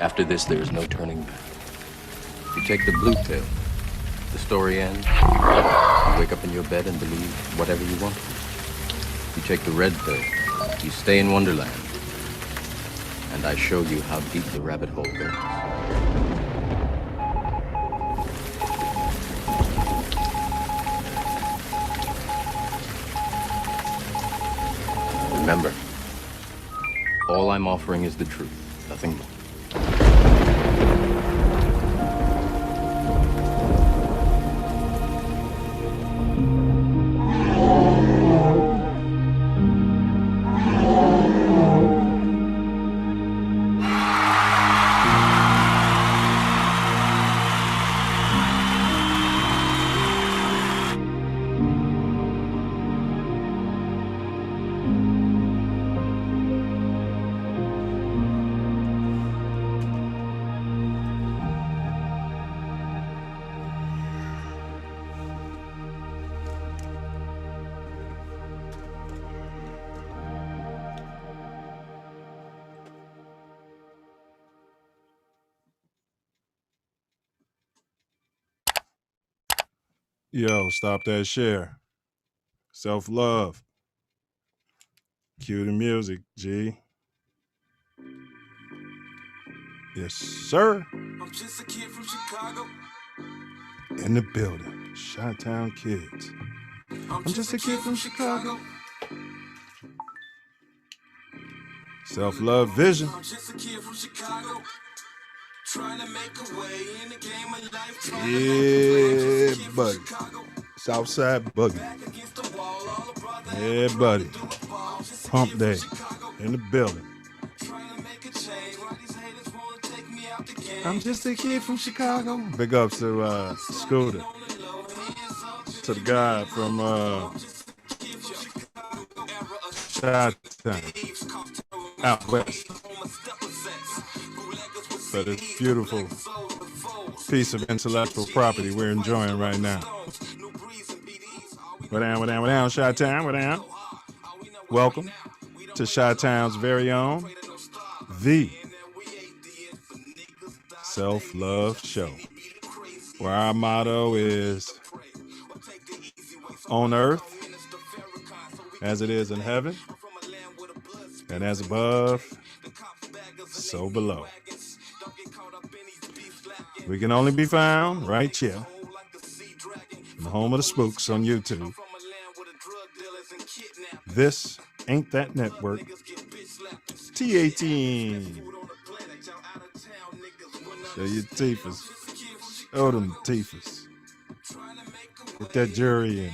After this, there is no turning back. You take the blue pill, the story ends. You wake up in your bed and believe whatever you want. You take the red pill, you stay in Wonderland. And I show you how deep the rabbit hole goes. Remember, all I'm offering is the truth, nothing more. Yo, stop that share. Self love. Cue the music, G. Yes, sir. I'm just a kid from Chicago. In the building. Chi-Town kids. I'm just a kid from Chicago. Self love vision. I'm just a kid from Chicago. Trying to make a way in the game of life. Yeah, buddy. Southside boogie. Yeah, buddy. Pump day. In the building. I'm just a kid from Chicago. Big ups to Scooter. To the guy from Chi-Town. Out west. For this beautiful piece of intellectual property we're enjoying right now. We're down, Chi-Town, we're down. Welcome to Chi-Town's very own, the Self Luv Show, where our motto is on earth as it is in heaven, and as above, so below. We can only be found right here in the home of the spooks on YouTube. This ain't that network. TATN. Show your teethers. Show them teethers. Get that jury in.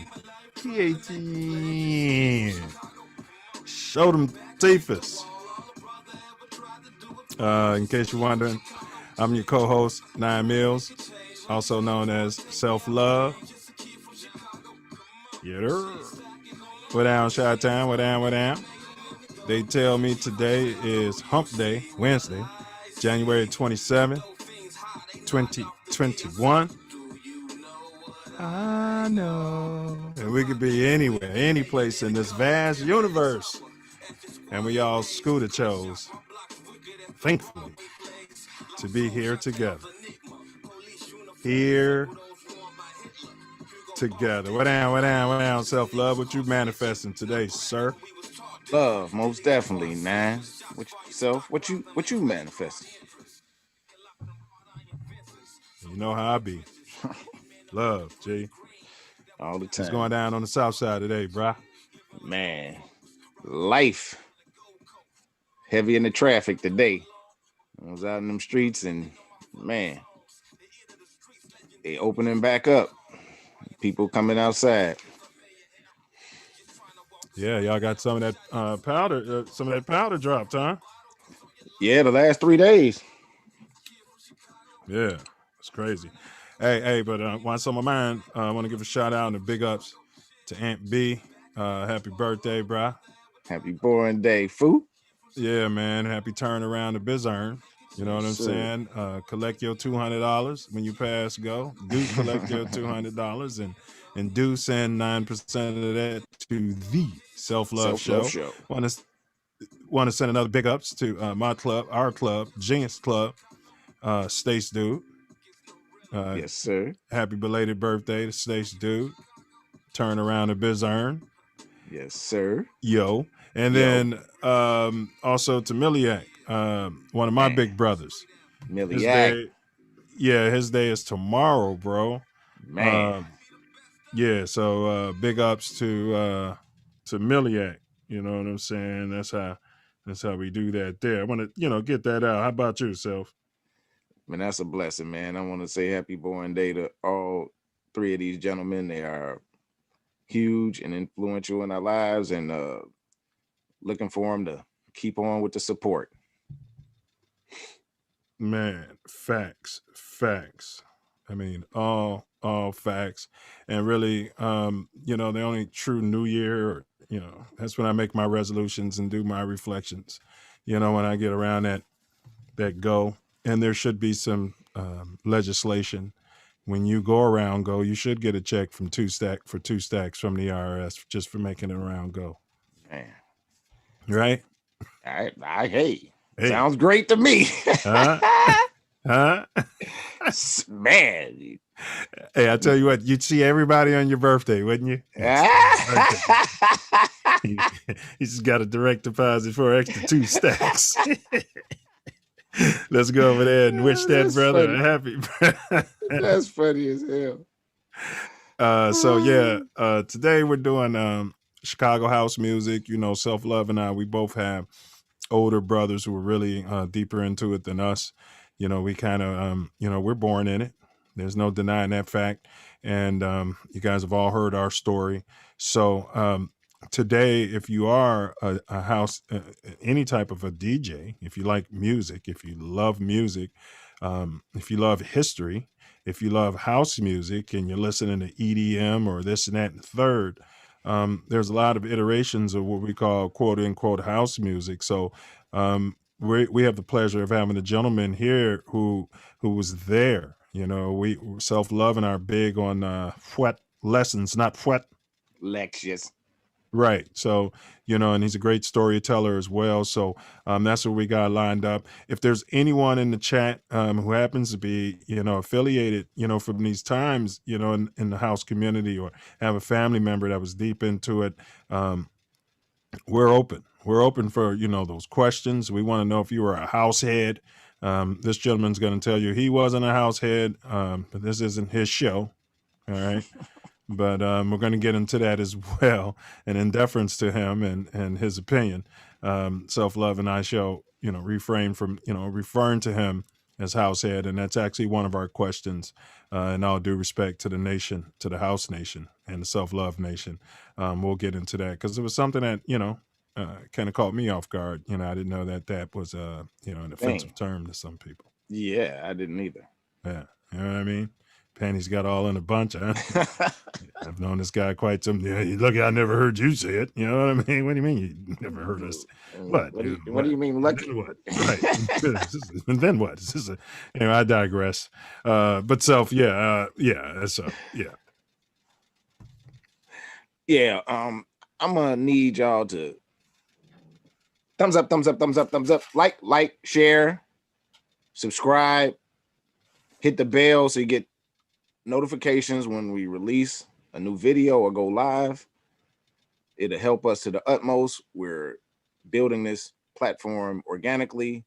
TATN. Show them teethers. In case you're wondering, I'm your co-host, Nine Mills, also known as Self Love. Yeah. We're down, Chi-Town. We're down. They tell me today is Hump Day, Wednesday, January 27, 2021. I know. And we could be anywhere, any place in this vast universe. And we all Scooter chose, thankfully, to be here together. Here together. We're down, self-love. What you manifesting today, sir? Love, most definitely, man. What you manifesting? You know how I be. Love, G. All the time. What's going down on the south side today, bruh? Man, life. Heavy in the traffic today. I was out in them streets and, man, they opening back up. People coming outside. Yeah, y'all got some of that powder dropped, huh? Yeah, the last 3 days. Yeah, it's crazy. Hey, but while some of mine, I want to give a shout out and a big ups to Aunt B. Happy birthday, bruh. Happy born day, foo. Yeah, man. Happy turnaround to Bizarn. You know what I'm saying? Collect your $200 when you pass go. Do collect your $200 and do send 9% of that to the Self Luv Show. Want to send another big ups to my club, our club, Genius Club, Stace Dude. Yes, sir. Happy belated birthday to Stace Dude. Turn around to Bizarn. Yes, sir. Yo. And Yo. then also to Miliak, one of my big brothers. His Miliak. day, his day is tomorrow, bro. Man. Yeah, so big ups to Miliak. You know what I'm saying? That's how we do that there. I want to, get that out. How about yourself? Man, that's a blessing, man. I want to say happy born day to all three of these gentlemen. They are huge and influential in our lives, and looking for them to keep on with the support. Man, facts. I mean, all facts. And really, the only true new year, that's when I make my resolutions and do my reflections. When I get around that go, and there should be some legislation. When you go around go, you should get a check from two stacks from the IRS just for making it around go. Man. Right? Hey. Sounds great to me. Huh? Man. Hey, I tell you what, you'd see everybody on your birthday, wouldn't you? You just got a direct deposit for an extra 2 stacks. Let's go over there and wish that brother a happy birthday. That's funny as hell. Today we're doing Chicago house music. Self Luv and I, we both have older brothers who are really deeper into it than us. We kind of, we're born in it. There's no denying that fact. And you guys have all heard our story. So today, if you are a house, any type of a DJ, if you like music, if you love music, if you love history, if you love house music and you're listening to EDM or this and that and the third, there's a lot of iterations of what we call quote unquote house music. So we have the pleasure of having a gentleman here who was there. We Self Luv and are big on fwet lessons, not fwet lectures. Right. So, and he's a great storyteller as well. So that's what we got lined up. If there's anyone in the chat who happens to be, affiliated, from these times, in the house community or have a family member that was deep into it, we're open. We're open for, those questions. We want to know if you were a house head. This gentleman's going to tell you he wasn't a house head, but this isn't his show. All right. But we're going to get into that as well. And in deference to him and his opinion, Self Luv and I shall, refrain from, referring to him as househead. And that's actually one of our questions. And all due respect to the nation, to the house nation and the Self Luv nation. We'll get into that because it was something that, kind of caught me off guard. I didn't know that was, an offensive term to some people. Yeah, I didn't either. Yeah. You know what I mean? Panties got all in a bunch, huh? I've known this guy quite some. Yeah, lucky I never heard you say it. You know what I mean? What do you mean you never heard us? What? What do you mean lucky? Then what? Right. And then what? Anyway, I digress. But Self, yeah. Yeah. I'm gonna need y'all to thumbs up, like, share, subscribe, hit the bell so you get notifications when we release a new video or go live. It'll help us to the utmost. We're building this platform organically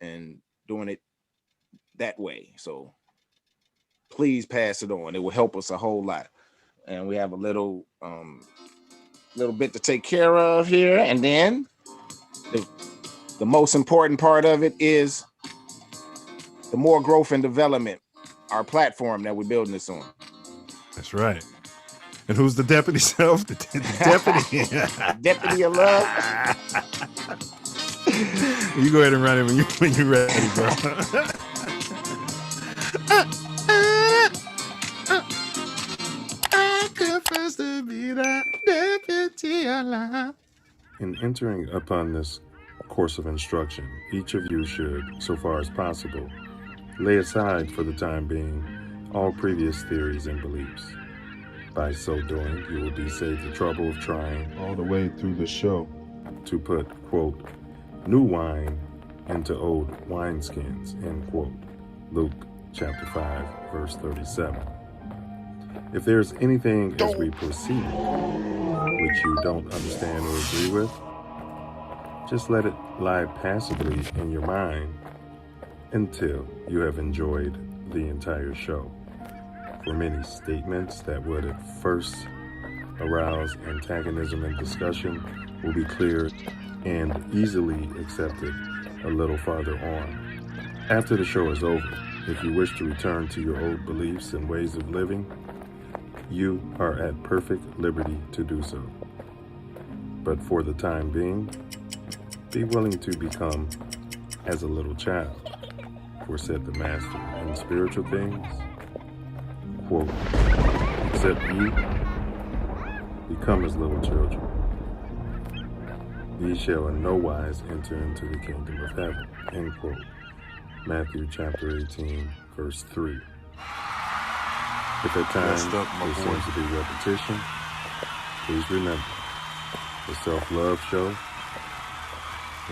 and doing it that way. So please pass it on. It will help us a whole lot. And we have a little bit to take care of here. And then the most important part of it is the more growth and development, our platform that we're building this on. That's right. And who's the deputy Self? The deputy. Deputy of love. You go ahead and run it when you're ready, bro. I confess to be the deputy alive. In entering upon this course of instruction, each of you should, so far as possible, lay aside for the time being all previous theories and beliefs. By so doing, you will be saved the trouble of trying all the way through the show to put, quote, new wine into old wineskins, end quote. Luke chapter 5, verse 37. If there's anything as we proceed which you don't understand or agree with, just let it lie passively in your mind until you have enjoyed the entire show. For many statements that would at first arouse antagonism and discussion will be cleared and easily accepted a little farther on. After the show is over, if you wish to return to your old beliefs and ways of living, you are at perfect liberty to do so. But for the time being, be willing to become as a little child. For said the Master in spiritual things, quote, except ye become as little children, ye shall in no wise enter into the kingdom of heaven, end quote. Matthew chapter 18, verse 3. If at times there seems to be repetition, please remember, the Self Love Show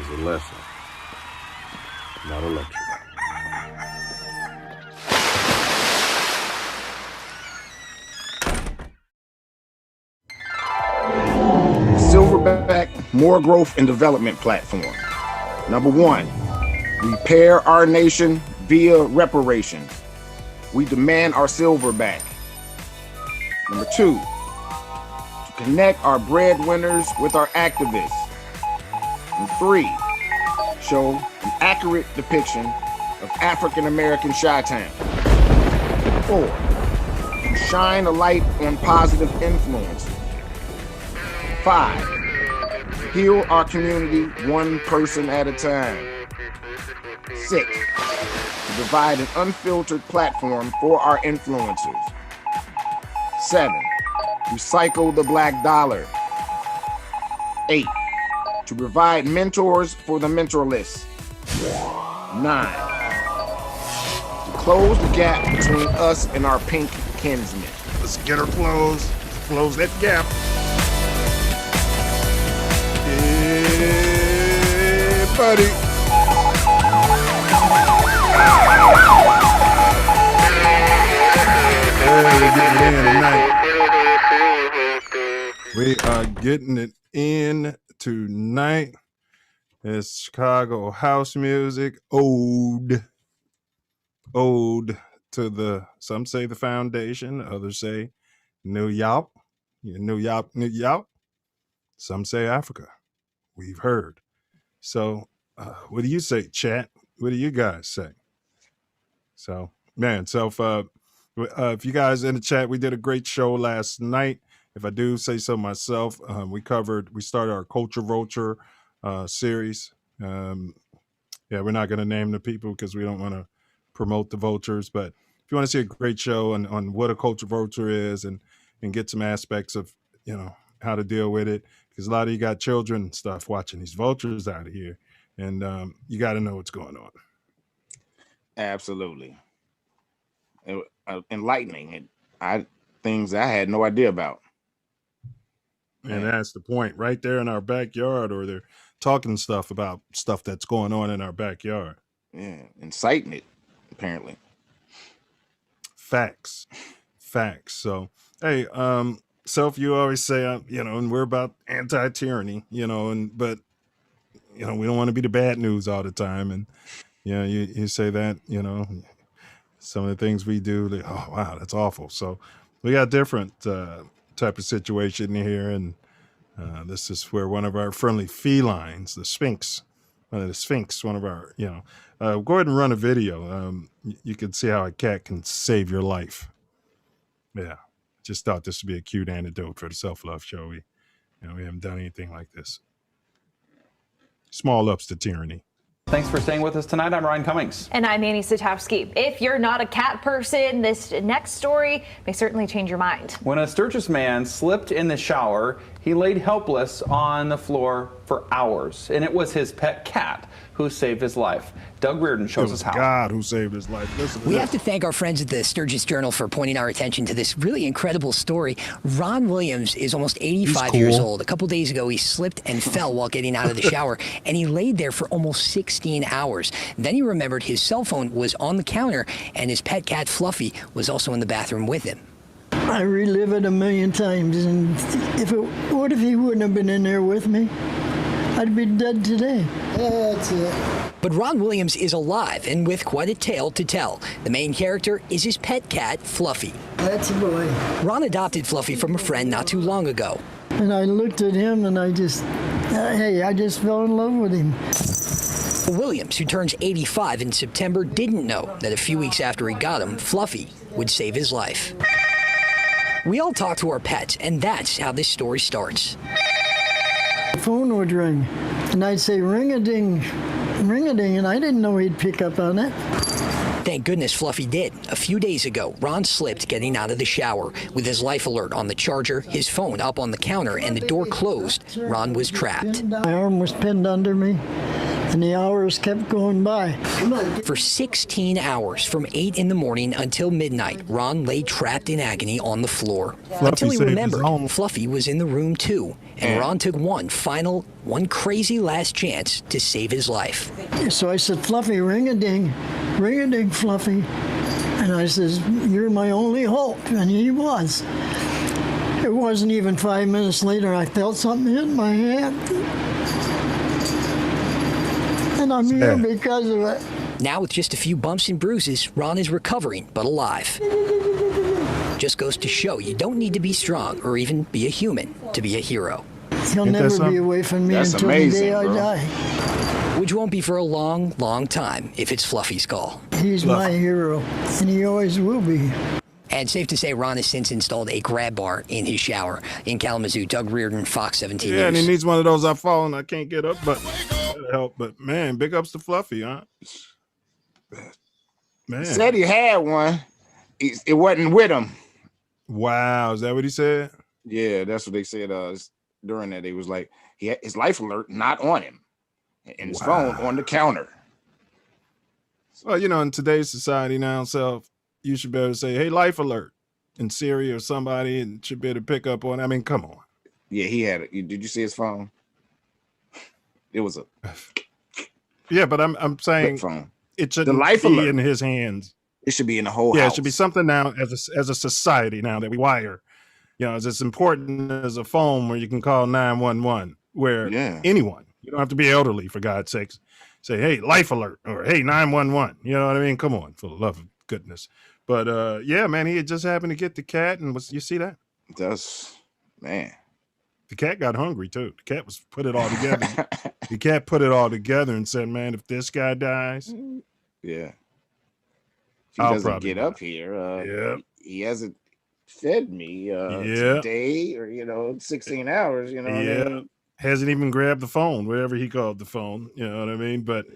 is a lesson, not a lecture. Silverback More Growth and Development Platform. Number 1, repair our nation via reparations. We demand our silver back. Number 2, to connect our breadwinners with our activists. And 3, show an accurate depiction of African American Chi-Town. 4, to shine a light on positive influences. 5, heal our community one person at a time. 6, to provide an unfiltered platform for our influencers. 7, recycle the black dollar. 8, to provide mentors for the mentorless. 9, to close the gap between us and our pink kinsmen. Let's get her closed. Close that gap. Yeah, buddy. We are getting it in tonight. It's Chicago house music. Ode to the, some say the foundation, others say New York. New York. Some say Africa. We've heard. So what do you say, chat? What do you guys say? So, man, if you guys in the chat, we did a great show last night. If I do say so myself, we started our Culture Vulture series. Yeah, we're not going to name the people because we don't want to promote the vultures. But if you want to see a great show on what a culture vulture is and get some aspects of, how to deal with it, because a lot of you got children and stuff watching these vultures out of here, and you got to know what's going on. Absolutely. Enlightening. Things I had no idea about. And that's the point, right there in our backyard, or they're talking stuff about stuff that's going on in our backyard. Yeah, inciting it, apparently. Facts. So, hey, Self, you always say, and we're about anti-tyranny, but we don't want to be the bad news all the time. And, you say that, some of the things we do, oh, wow, that's awful. So we got different type of situation here. And this is where one of our friendly felines, the Sphinx, one of our, go ahead and run a video. You can see how a cat can save your life. Yeah. Just thought this would be a cute anecdote for the Self Love Show. We haven't done anything like this. Small ups to tyranny. Thanks for staying with us tonight. I'm Ryan Cummings. And I'm Annie Satowski. If you're not a cat person, this next story may certainly change your mind. When a Sturgis man slipped in the shower, He laid helpless on the floor for hours, and it was his pet cat who saved his life. Doug Reardon shows us how. God who saved his life. Listen to We this. have to thank our friends at the Sturgis Journal for pointing our attention to this really incredible story. Ron Williams is almost 85 years old. A couple days ago, he slipped and fell while getting out of the shower, and he laid there for almost 16 hours. Then he remembered his cell phone was on the counter, and his pet cat, Fluffy, was also in the bathroom with him. I relive it a million times, and what if he wouldn't have been in there with me? I'd be dead today. That's it. But Ron Williams is alive and with quite a tale to tell. The main character is his pet cat, Fluffy. That's a boy. Ron adopted Fluffy from a friend not too long ago. And I looked at him and I just fell in love with him. Williams, who turns 85 in September, didn't know that a few weeks after he got him, Fluffy would save his life. We all talk to our pets, and that's how this story starts. The phone would ring, and I'd say, ring-a-ding, ring-a-ding, and I didn't know he'd pick up on it. Thank goodness Fluffy did. A few days ago, Ron slipped getting out of the shower. With his life alert on the charger, his phone up on the counter, and the door closed, Ron was trapped. My arm was pinned under me, and the hours kept going by. For 16 hours, from 8 in the morning until midnight, Ron lay trapped in agony on the floor. Until he remembered Fluffy was in the room too, and Ron took one crazy last chance to save his life. So I said, Fluffy, ring-a-ding, Fluffy. And I says, you're my only hope, and he was. It wasn't even 5 minutes later, I felt something hit my hand. And I'm here because of it. Now, with just a few bumps and bruises, Ron is recovering, but alive. Just goes to show you don't need to be strong or even be a human to be a hero. He'll never be away from me until the day I die. Which won't be for a long, long time if it's Fluffy's call. He's my hero, and he always will be. And safe to say, Ron has since installed a grab bar in his shower. In Kalamazoo, Doug Reardon, Fox 17 News. Yeah, and he needs one of those I fall and I can't get up, but that'll help. But man, big ups to Fluffy, huh? Man. He said he had one. It wasn't with him. Wow, is that what he said? Yeah, that's what they said during that. They was like, he had his life alert not on him, and his phone on the counter. Well, you know, in today's society now, Self, you should be able to say, hey, life alert in Siri or somebody, and should be able to pick up on. I mean, come on. Yeah, he had it. Did you see his phone? It was a. Yeah, but I'm saying phone. It shouldn't be alert in his hands. It should be in the whole house. Yeah, it should be something now as a society now that we wire. You know, it's as important as a phone where you can call 911, where anyone, you don't have to be elderly, for God's sakes, say, hey, life alert, or hey, 911. You know what I mean? Come on, for the love of goodness. But yeah, man, he had just happened to get the cat, and you see that? Man. The cat got hungry too. The cat was put it all together. The cat put it all together and said, man, if this guy dies. Yeah. If he doesn't get up here, he hasn't fed me today or 16 hours, what I mean? Hasn't even grabbed the phone, whatever he called the phone, you know what I mean? But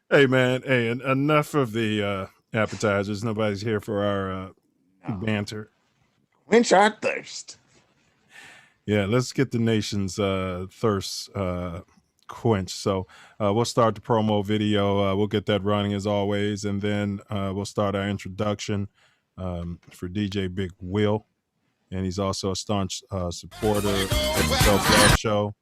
hey, man, enough of the appetizers. Nobody's here for our banter. Quench our thirst. Yeah, let's get the nation's thirst quenched. So we'll start the promo video. We'll get that running as always, and then we'll start our introduction for DJ Big Will, and he's also a staunch supporter of the Self Luv Show,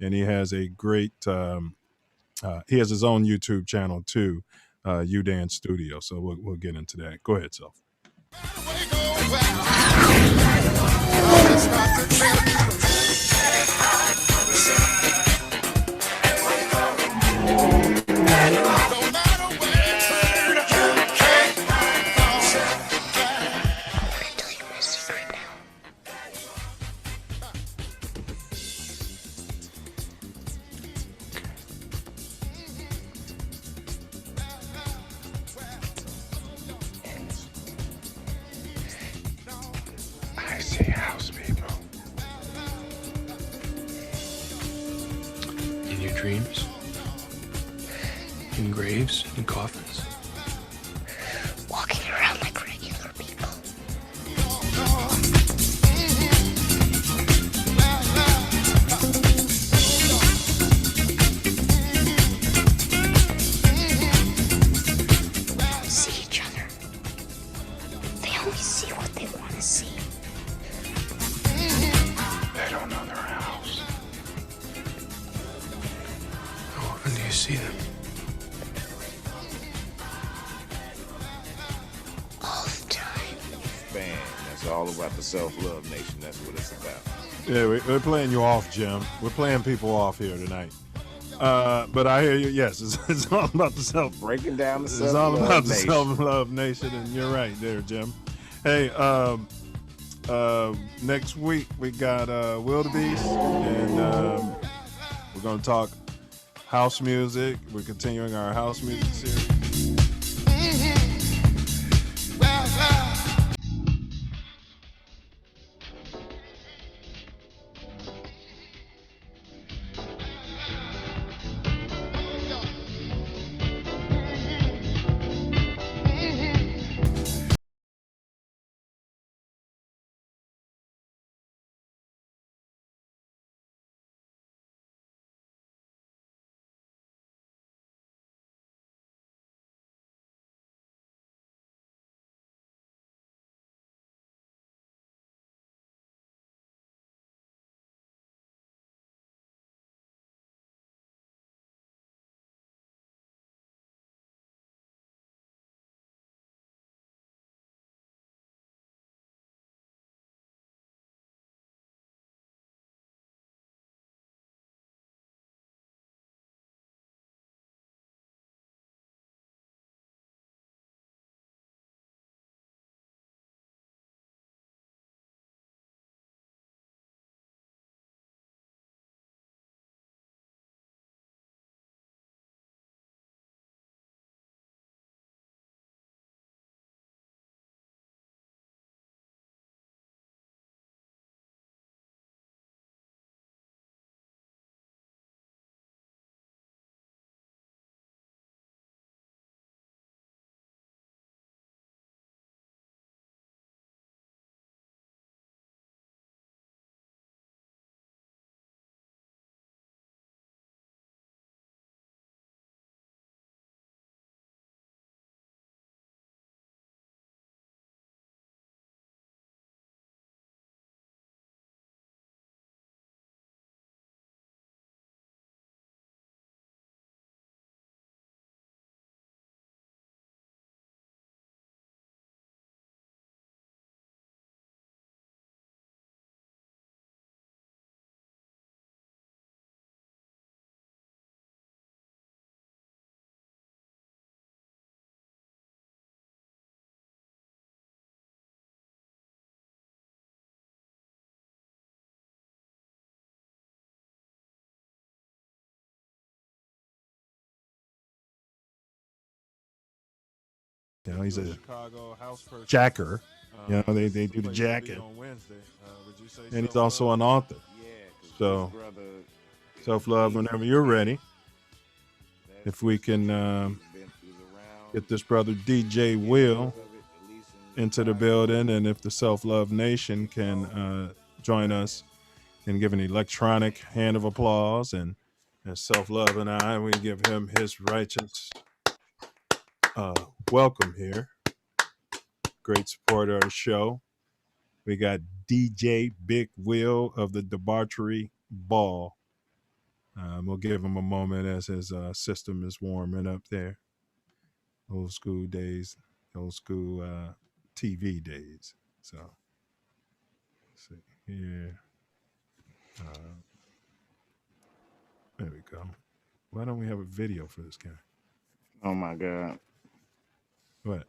and he has a great he has his own YouTube channel too, UDan Studio. So we'll get into that. Go ahead, Self. Dreams, in graves, in coffins, walking around like regular people. only see what they want to see. They don't know their house. How often do you see them? All the time. Man, that's all about the self-love nation. That's what it's about. Yeah, we're playing you off, Jim. We're playing people off here tonight. But I hear you. Yes, it's all about the breaking down the It's self-love all about the nation. self-love nation, and you're right there, Jim. Hey, next week we got Wildebeest, and we're gonna talk house music. We're continuing our house music series. You know, he's a jacker. You know, they do the jacking. And he's also an author. So, self-love whenever you're ready. If we can get this brother DJ Will into the building, and if the Self-Love Nation can join us and give an electronic hand of applause, and Self-Love and I, we give him his righteous welcome here. Great supporter of the show. We got DJ Big Will of the Debauchery Ball. We'll give him a moment as his system is warming up there. Old school days, old school TV days. So, let's see here. There we go. Why don't we have a video for this guy? Oh my God. What?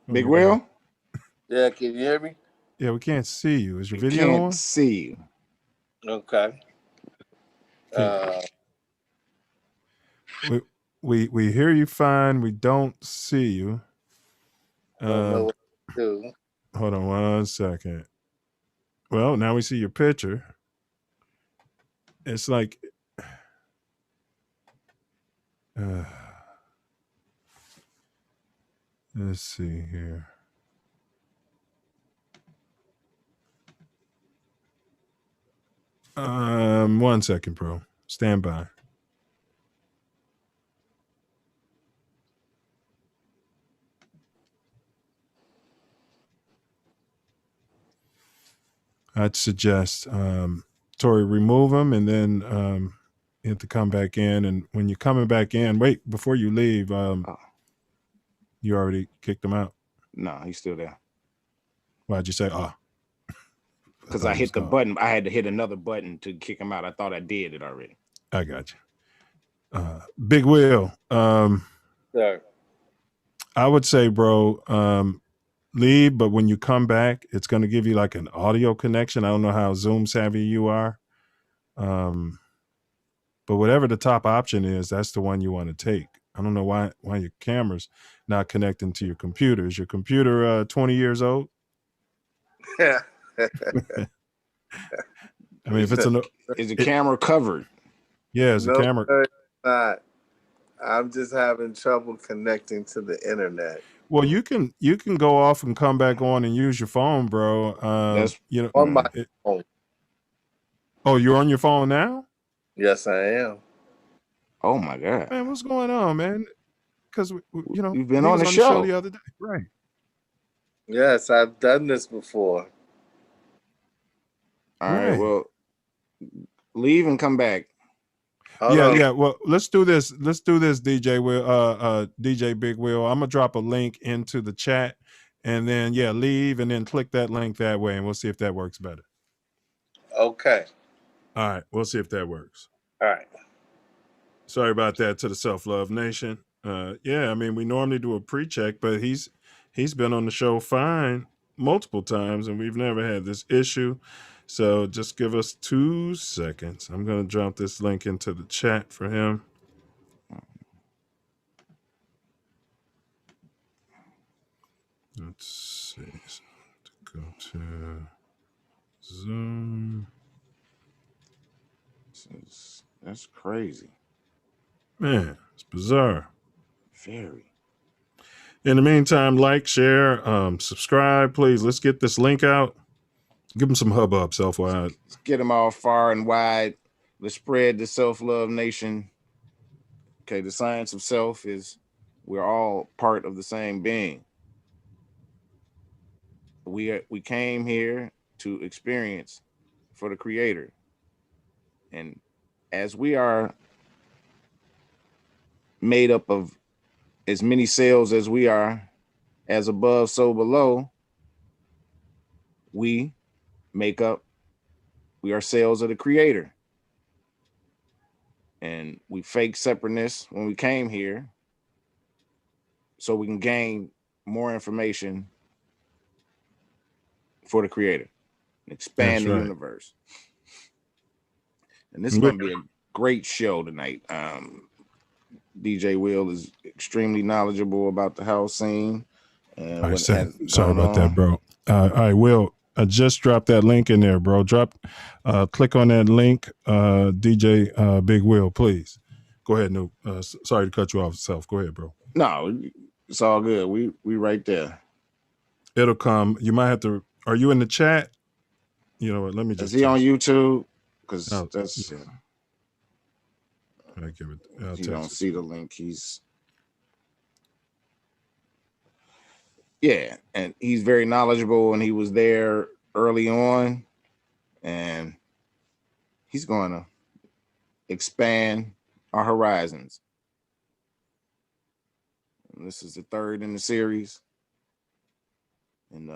Big Will? Yeah, can you hear me? Yeah, we can't see you. Is your video on? Can't see you. Okay. We hear you fine. We don't see you. Don't know what to do. Hold on 1 second. Well, now we see your picture. It's like let's see here. One second, bro. Stand by. I'd suggest Tori remove him, and then you have to come back in. And when you're coming back in, wait, before you leave, you already kicked him out. No, he's still there. Why'd you say, Because I hit the button. I had to hit another button to kick him out. I thought I did it already. I got you. Big Will. Sir. I would say, bro, leave, but when you come back, it's going to give you like an audio connection. I don't know how Zoom savvy you are. But whatever the top option is, that's the one you want to take. I don't know why your camera's not connecting to your computer. Is your computer 20 years old? Yeah. I mean, if it's is the camera covered? Yeah, is the camera? Sir, it's not. I'm just having trouble connecting to the internet. Well, you can go off and come back on and use your phone, bro. On my phone. Oh, you're on your phone now? Yes, I am. Oh my God, man, what's going on, man? Because you've been on the show the other day, right? Yes, I've done this before. All right. Well, leave and come back. Yeah. Well, let's do this. DJ Will, DJ Big Will. I'm gonna drop a link into the chat, and then leave, and then click that link that way, and we'll see if that works better. Okay. All right, we'll see if that works. All right. Sorry about that to the Self Love Nation. I mean, we normally do a pre-check, but he's been on the show fine multiple times, and we've never had this issue. So just give us 2 seconds. I'm going to drop this link into the chat for him. Let's see. Go to Zoom. That's crazy. Man, it's bizarre. Very. In the meantime, like, share, subscribe, please. Let's get this link out. Give them some hubbub, Self-Wide. Let's get them all far and wide. Let's spread the Self-Love Nation. Okay, the science of self is we're all part of the same being. We came here to experience for the Creator. And as we are made up of as many cells as we are, as above, so below, we are cells of the Creator. And we fake separateness when we came here so we can gain more information for the Creator and expand the universe. And this is going to be a great show tonight. DJ Will is extremely knowledgeable about the house scene. And sorry about that, bro. All right, Will, I just dropped that link in there, bro. Click on that link, DJ Big Will, please. Go ahead, Noob. Sorry to cut you off, Self. Go ahead, bro. No, it's all good. We right there. It'll come. You might have to. Are you in the chat? You know what? Let me just. Is he on YouTube? Because that's. Yeah. I give it. You don't see the link. He's. Yeah, and he's very knowledgeable, and he was there early on, and he's going to expand our horizons. And this is the third in the series, and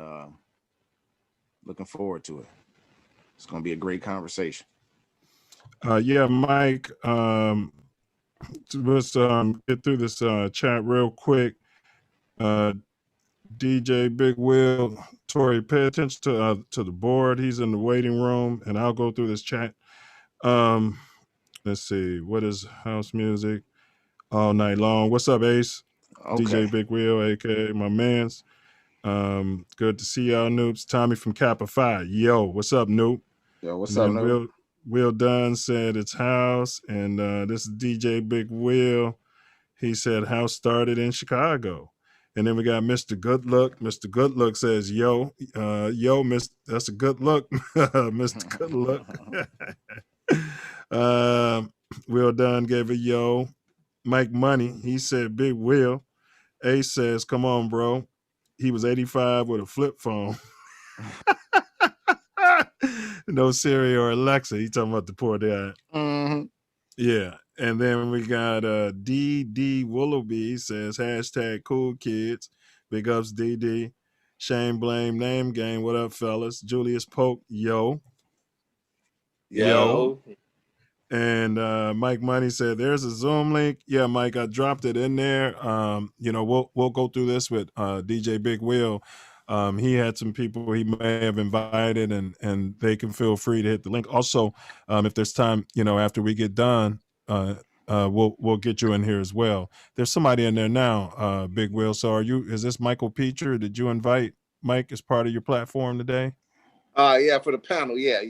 looking forward to it. It's going to be a great conversation. Mike, let's get through this chat real quick. DJ Big Will, Tori, pay attention to the board. He's in the waiting room, and I'll go through this chat. Let's see. What is house music all night long? What's up, Ace? Okay. DJ Big Will, aka my man's. Good to see y'all, noobs. Tommy from Kappa Phi. Yo, what's up, noob? Yo, what's up, noob? Will Dunn said it's house, and this is DJ Big Will. He said house started in Chicago. And then we got Mr. Good Look. Mr. Good Look says, yo, Mr. That's a good look, Mr. Good Look. Will Dunn gave a yo. Mike Money, he said, Big Will. Ace says, come on, bro. He was 85 with a flip phone. No Siri or Alexa. He talking about the poor dad. Mm-hmm. Yeah. And then we got DD Willoughby says hashtag cool kids. Big ups DD. Shame, blame, name game. What up, fellas? Julius Polk, yo. Yo. And Mike Money said there's a Zoom link. Yeah, Mike, I dropped it in there. We'll go through this with DJ Big Will. He had some people he may have invited, and they can feel free to hit the link. Also, if there's time, after we get done, we'll get you in here as well. There's somebody in there now, Big Will. So is this Michael Peacher? Did you invite Mike as part of your platform today? Yeah, for the panel. Yeah.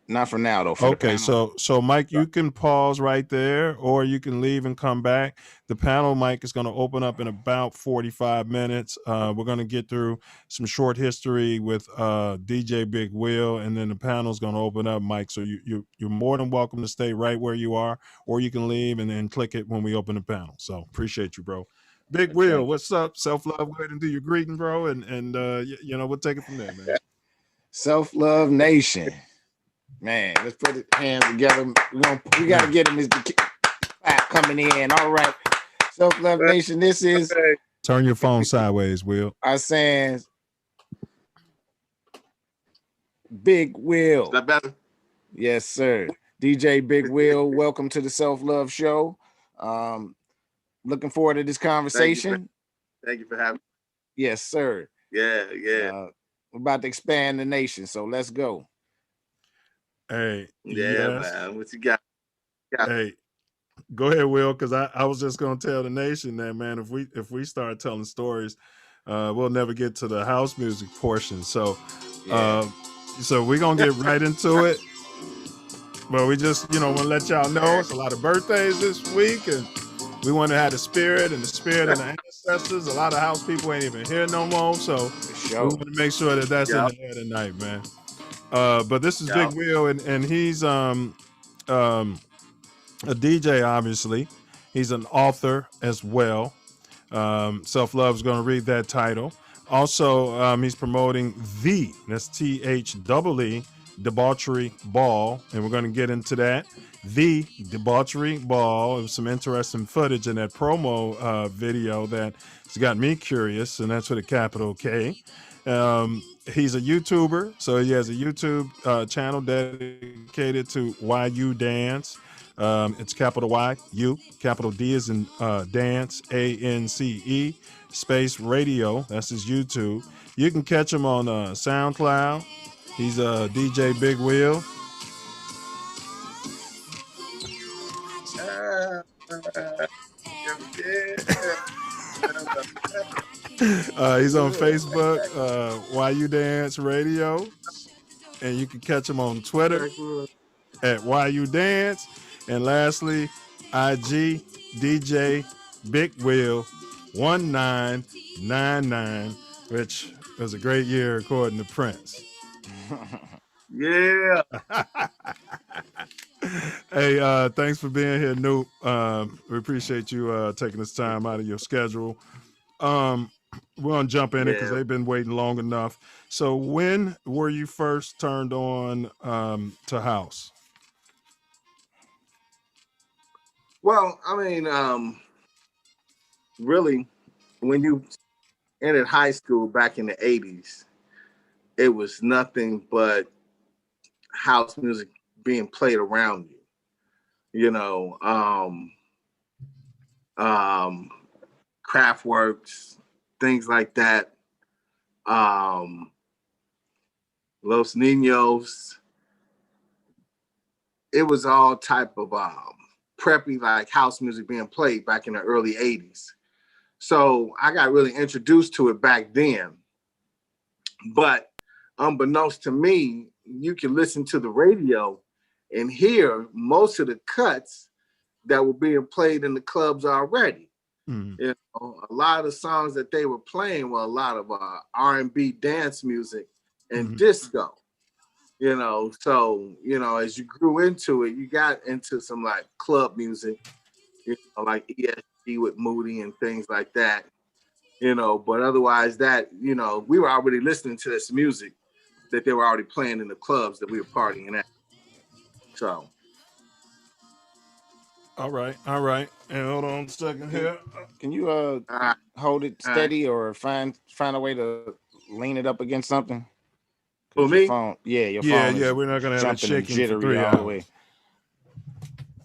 Not for now though. Okay, so Mike, you can pause right there, or you can leave and come back. The panel, Mike, is going to open up in about 45 minutes. We're going to get through some short history with DJ Big Will, and then the panel is going to open up, Mike. So you're more than welcome to stay right where you are, or you can leave and then click it when we open the panel. So appreciate you, bro. Big Will, what's up? Self Love, go ahead and do your greeting, bro, and we'll take it from there, man. Self Love Nation. Man, let's put the hands together. We got to get him his clap coming in. All right. Self Love Nation, this is... Turn your phone sideways, Will. I saying Big Will. Is that better? Yes, sir. DJ Big Will, welcome to the Self Love Show. Looking forward to this conversation. Thank you for having me. Yes, sir. Yeah. We're about to expand the nation, so let's go. Hey, yeah, man. What you got? Hey, go ahead, Will, because I was just gonna tell the nation that, man, if we start telling stories, we'll never get to the house music portion. So we're gonna get right into it. But we just want to let y'all know it's a lot of birthdays this week, and we want to have the spirit and the ancestors. A lot of house people ain't even here no more, so we want to make sure that that's in the air tonight, man. But this is Big Will, and he's a DJ, obviously. He's an author as well. Self Love is going to read that title. Also, he's promoting that's THEE, Debauchery Ball, and we're going to get into that. The Debauchery Ball. Some interesting footage in that promo video that's got me curious, and that's with a capital K. He's a YouTuber, so he has a YouTube channel dedicated to YU Dance. It's capital Y, U, capital D is in Dance, ANCE, space radio. That's his YouTube. You can catch him on SoundCloud. He's a DJ Big Will. He's on Facebook, YU Dance Radio, and you can catch him on Twitter at YU Dance, and lastly, IG DJ Big Will 1999, which was a great year according to Prince. Yeah. Hey, thanks for being here, Noop. We appreciate you taking this time out of your schedule. We're gonna jump in it because they've been waiting long enough. So when were you first turned on to house? Well, I mean, really, when you entered high school back in the 80s, it was nothing but house music being played around you. Kraftwerks, things like that. Los Niños. It was all type of preppy like house music being played back in the early 80s. So I got really introduced to it back then. But unbeknownst to me, you can listen to the radio and hear most of the cuts that were being played in the clubs already. Mm-hmm. A lot of the songs that they were playing were a lot of R&B dance music and disco. So as you grew into it, you got into some like club music, like ESG with Moody and things like that. But otherwise that, we were already listening to this music that they were already playing in the clubs that we were partying at. So. All right. And hold on a second here. Can you hold it steady or find a way to lean it up against something? For me? Your phone is we're not gonna have it jumping and shaking for jittery 3 all the way. hours.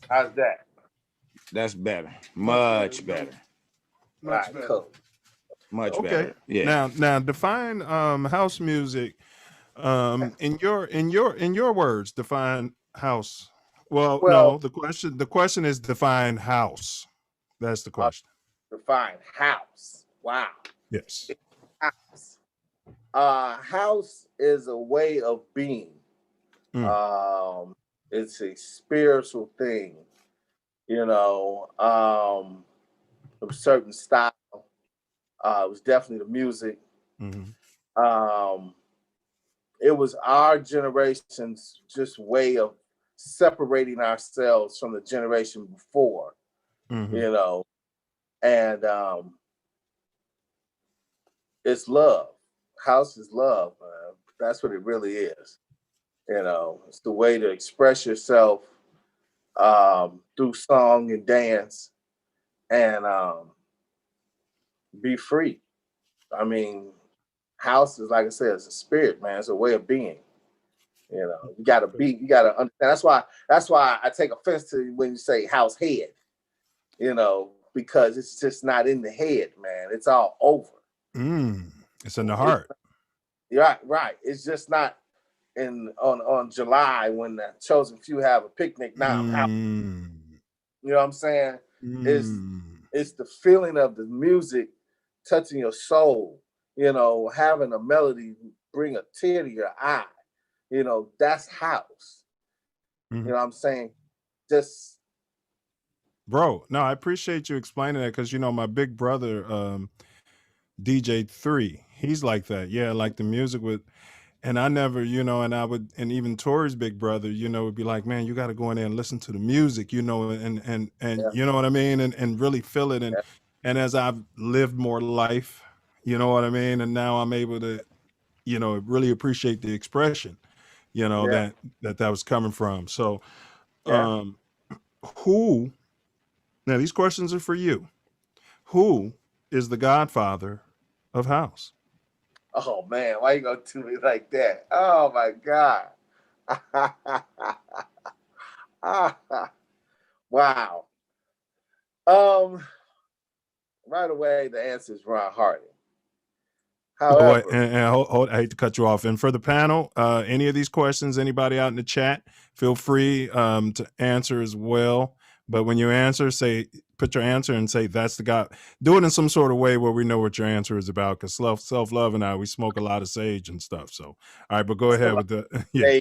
How's that? That's better. Much better. Much better. Cool. Much Okay. better. Yeah. Now define house music. In your words, define house. Well, no, the question is define house. That's the question. Define house. Wow. Yes. House. House is a way of being. It's a spiritual thing, you know, a certain style. It was definitely the music. It was our generation's just way of separating ourselves from the generation before, you know, and it's love. House is love, man. That's what it really is. You know, it's the way to express yourself through song and dance and be free. I mean, house is, like I said, it's a spirit, man. It's a way of being. You know, you gotta understand. That's why I take offense to when you say house head, you know, because it's just not in the head, man. It's all over. It's in the heart. Right. It's just not on July when the chosen few have a picnic now. You know what I'm saying? It's the feeling of the music touching your soul, you know, having a melody bring a tear to your eye. You know, that's house. You know what I'm saying? Just Bro, no, I appreciate you explaining that because, you know, my big brother, DJ 3, he's like that. Yeah, like the music would, and I never, you know, and even Tori's big brother, you know, would be like, man, you got to go in there and listen to the music, you know, and you know what I mean? And really feel it. And as I've lived more life, you know what I mean? And now I'm able to, you know, really appreciate the expression, you know, that was coming from. So, who, now these questions are for you. Who is the godfather of house? Oh man, why you gonna do me like that? Oh my God. Wow. Right away the answer is Ron Hardy. However, and hold, I hate to cut you off. And for the panel, any of these questions, anybody out in the chat, feel free to answer as well. But when you answer, put your answer and say, that's the guy. Do it in some sort of way where we know what your answer is about. Because Self Love and I, we smoke a lot of sage and stuff. So, all right, but go ahead with the,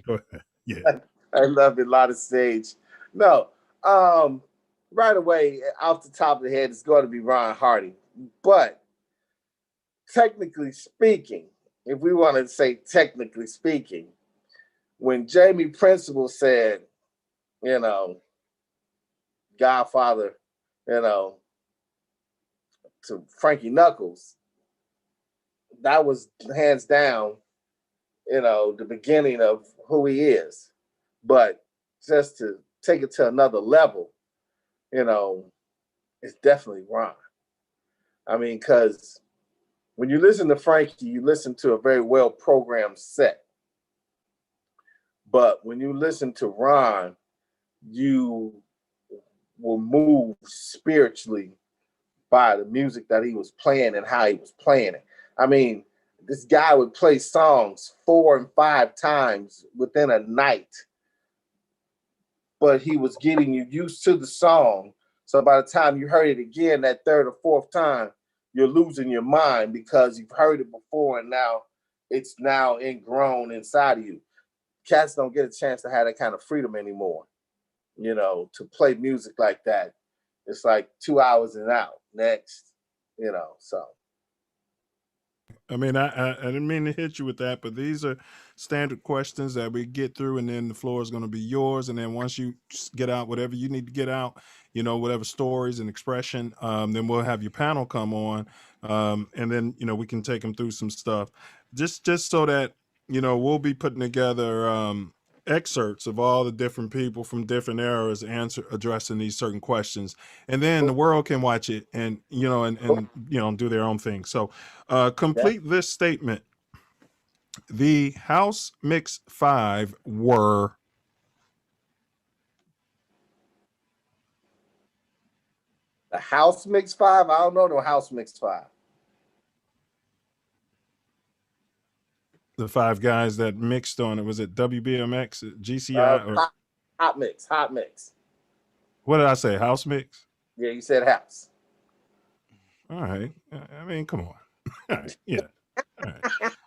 go ahead. Yeah. I love it, a lot of sage. No, right away, off the top of the head, it's going to be Ron Hardy. But technically speaking, if we want to say technically speaking, when Jamie Principle said, you know, Godfather, you know, to Frankie Knuckles, that was hands down, you know, the beginning of who he is. But just to take it to another level, you know, it's definitely Ron. I mean, because when you listen to Frankie, you listen to a very well-programmed set. But when you listen to Ron, you will move spiritually by the music that he was playing and how he was playing it. I mean, this guy would play songs 4 and 5 times within a night, but he was getting you used to the song. So by the time you heard it again that 3rd or 4th time, you're losing your mind because you've heard it before and now it's now ingrown inside of you. Cats don't get a chance to have that kind of freedom anymore, you know, to play music like that. It's like 2 hours and out, next, you know, so. I mean, I didn't mean to hit you with that, but these are standard questions that we get through, and then the floor is going to be yours. And then once you get out whatever you need to get out, you know, whatever stories and expression, then we'll have your panel come on, and then, you know, we can take them through some stuff. Just so that we'll be putting together excerpts of all the different people from different eras addressing these certain questions, and then the world can watch it and do their own thing. So complete this statement. The House Mix 5 were the House Mix 5. I don't know the House Mix 5. the 5 guys that mixed on it. Was it WBMX, GCI, or Hot Mix? Hot Mix. What did I say? House Mix? Yeah, you said house. All right. I mean, come on. All right. Yeah. All right.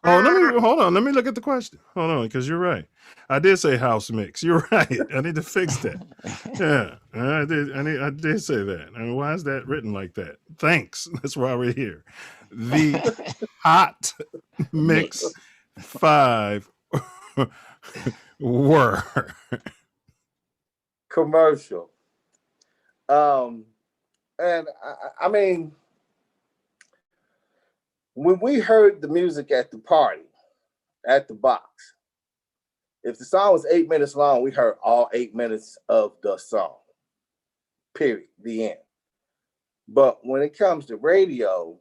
Oh, hold on. Let me look at the question. Hold on, because you're right. I did say House Mix. You're right. I need to fix that. Yeah, I did say that. I mean, why is that written like that? Thanks. That's why we're here. The Hot Mix 5 were commercial. And I mean, when we heard the music at the party, at the box, if the song was 8 minutes long, we heard all 8 minutes of the song. Period. The end. But when it comes to radio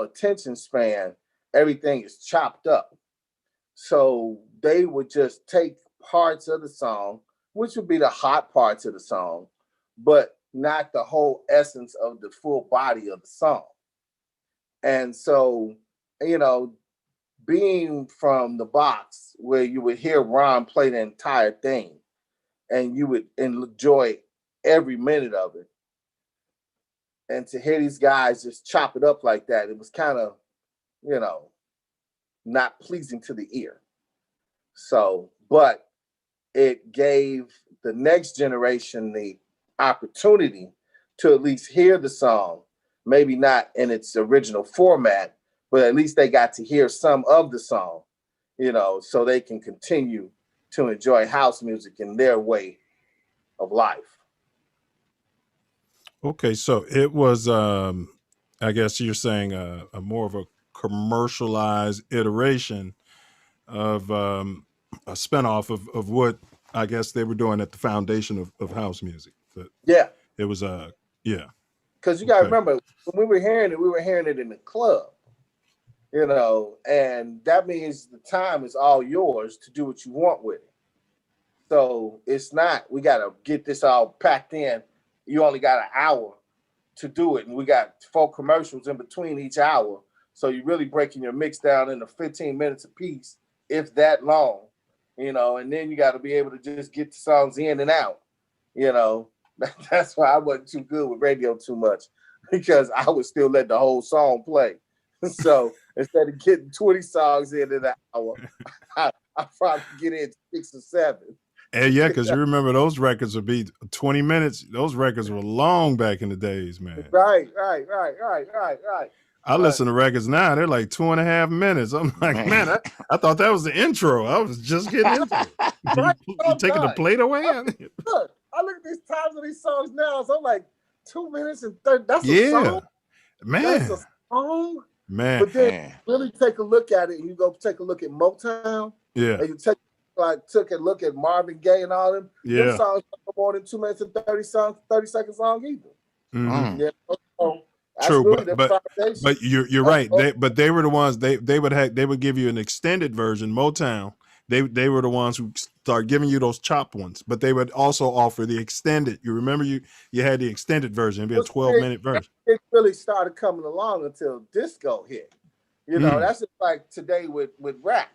attention span, everything is chopped up. So they would just take parts of the song, which would be the hot parts of the song, but not the whole essence of the full body of the song. And so, being from the box where you would hear Ron play the entire thing and you would enjoy every minute of it, and to hear these guys just chop it up like that, it was kind of, not pleasing to the ear. So, but it gave the next generation the opportunity to at least hear the song, maybe not in its original format, but at least they got to hear some of the song, so they can continue to enjoy house music in their way of life. Okay, so it was, I guess you're saying a more of a commercialized iteration of a spinoff of what I guess they were doing at the foundation of house music. Yeah. It was yeah. Because you got to remember, when we were hearing it in the club, and that means the time is all yours to do what you want with it. So it's not, we got to get this all packed in. You only got an hour to do it. And we got 4 commercials in between each hour. So you're really breaking your mix down into 15 minutes a piece, if that long, and then you got to be able to just get the songs in and out, That's why I wasn't too good with radio too much, because I would still let the whole song play. So instead of getting 20 songs in an hour, I probably get in 6 or 7. And yeah, because you remember those records would be 20 minutes. Those records were long back in the days, man. Right. I listen to records now, they're like 2.5 minutes. I'm like, man, I thought that was the intro. I was just getting into it. You taking the plate away? I look at these times of these songs now, so I'm like 2 minutes and 30. That's a song? Man. That's a song? Man. But then really take a look at it, and you go take a look at Motown. Yeah. And you took a look at Marvin Gaye and all them. Yeah. Them songs are more than 2 minutes and 30 second song either. Mm-hmm. Yeah. So true, but you're right. They were the ones they would give you an extended version. Motown, they were the ones who started giving you those chopped ones, but they would also offer the extended. You remember you had the extended version. It'd be a 12-minute version. It really started coming along until disco hit. That's just like today with rap.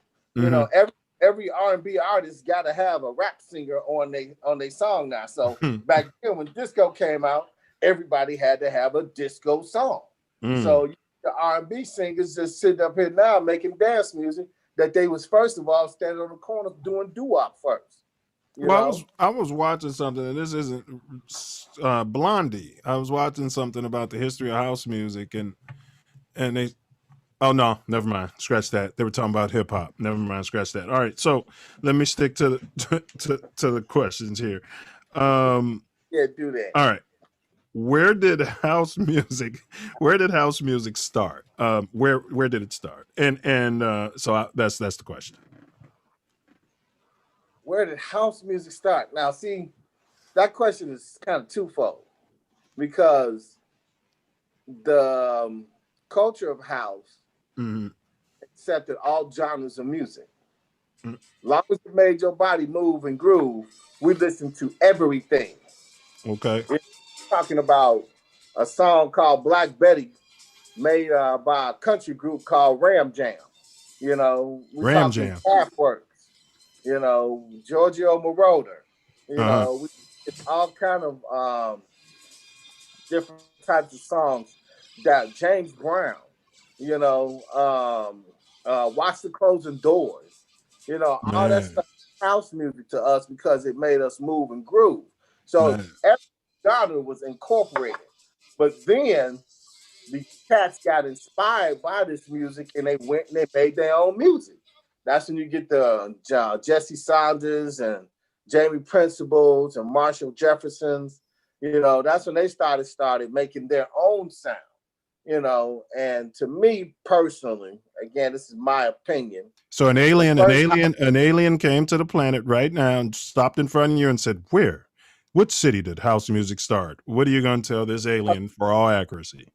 Every R&B artist got to have a rap singer on they song now. So back then when disco came out, everybody had to have a disco song. So the R&B singers just sitting up here now making dance music that they was first of all standing on the corner doing doo-wop first. I was watching something, and this isn't Blondie. I was watching something about the history of house music, and they. Oh no, never mind. Scratch that. They were talking about hip hop. Never mind. Scratch that. All right, so let me stick to the questions here. Yeah, do that. All right. where did house music start? Where did it start? That's the question. Where did house music start? Now, see, that question is kind of twofold because the culture of house accepted all genres of music. As long as it made your body move and groove, we listened to everything. Okay. We're talking about a song called Black Betty made by a country group called Ram Jam. You know, we're Ram talking Jam. Kraftwerk, you know, Giorgio Moroder. You know, it's all kind of different types of songs that James Brown, you know, Watch the Closing Doors, you know, all that stuff, house music to us because it made us move and groove. So every genre was incorporated. But then the cats got inspired by this music and they went and they made their own music. That's when you get the Jesse Saunders and Jamie Principles and Marshall Jeffersons. You know, that's when they started making their own sound. You know, and to me personally, again, this is my opinion. So an alien came to the planet right now and stopped in front of you and said, "Where? What city did house music start?" What are you going to tell this alien for all accuracy?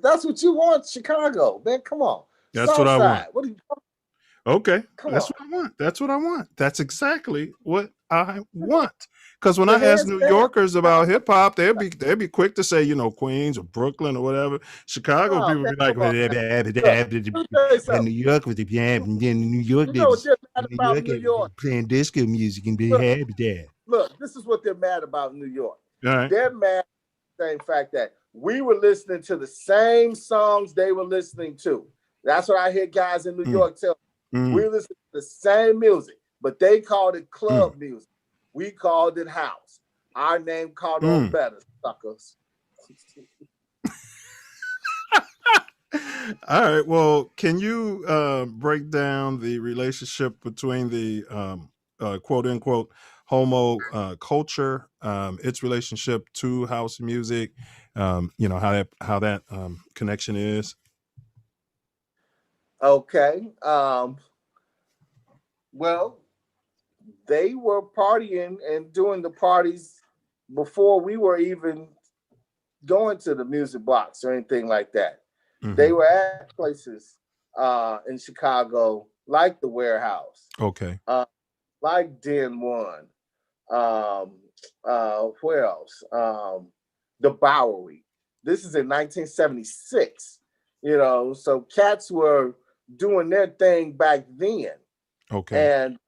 That's what you want, Chicago, man. Come on. That's what I want. What are you talking? Okay, Come that's on. what I want. That's what I want. That's exactly what I want. Because when I ask New Yorkers about hip hop, they'll be quick to say, you know, Queens or Brooklyn or whatever. Chicago people be like, well, New York with the New York babies playing disco music and be happy there. Look, this is what they're mad about in New York. All right. They're mad at the same fact that we were listening to the same songs they were listening to. That's what I hear guys in New York tell me. We listen to the same music, but they called it club music. We called it house. Our name called on better, suckers. All right. Well, can you break down the relationship between the quote unquote homo culture, its relationship to house music, you know, how that connection is? Okay. Well, they were partying and doing the parties before we were even going to the music box or anything like that. They were at places in Chicago like the Warehouse. Okay. Like Den One. Where else? The Bowery. This is in 1976. You know, so cats were doing their thing back then. Okay. And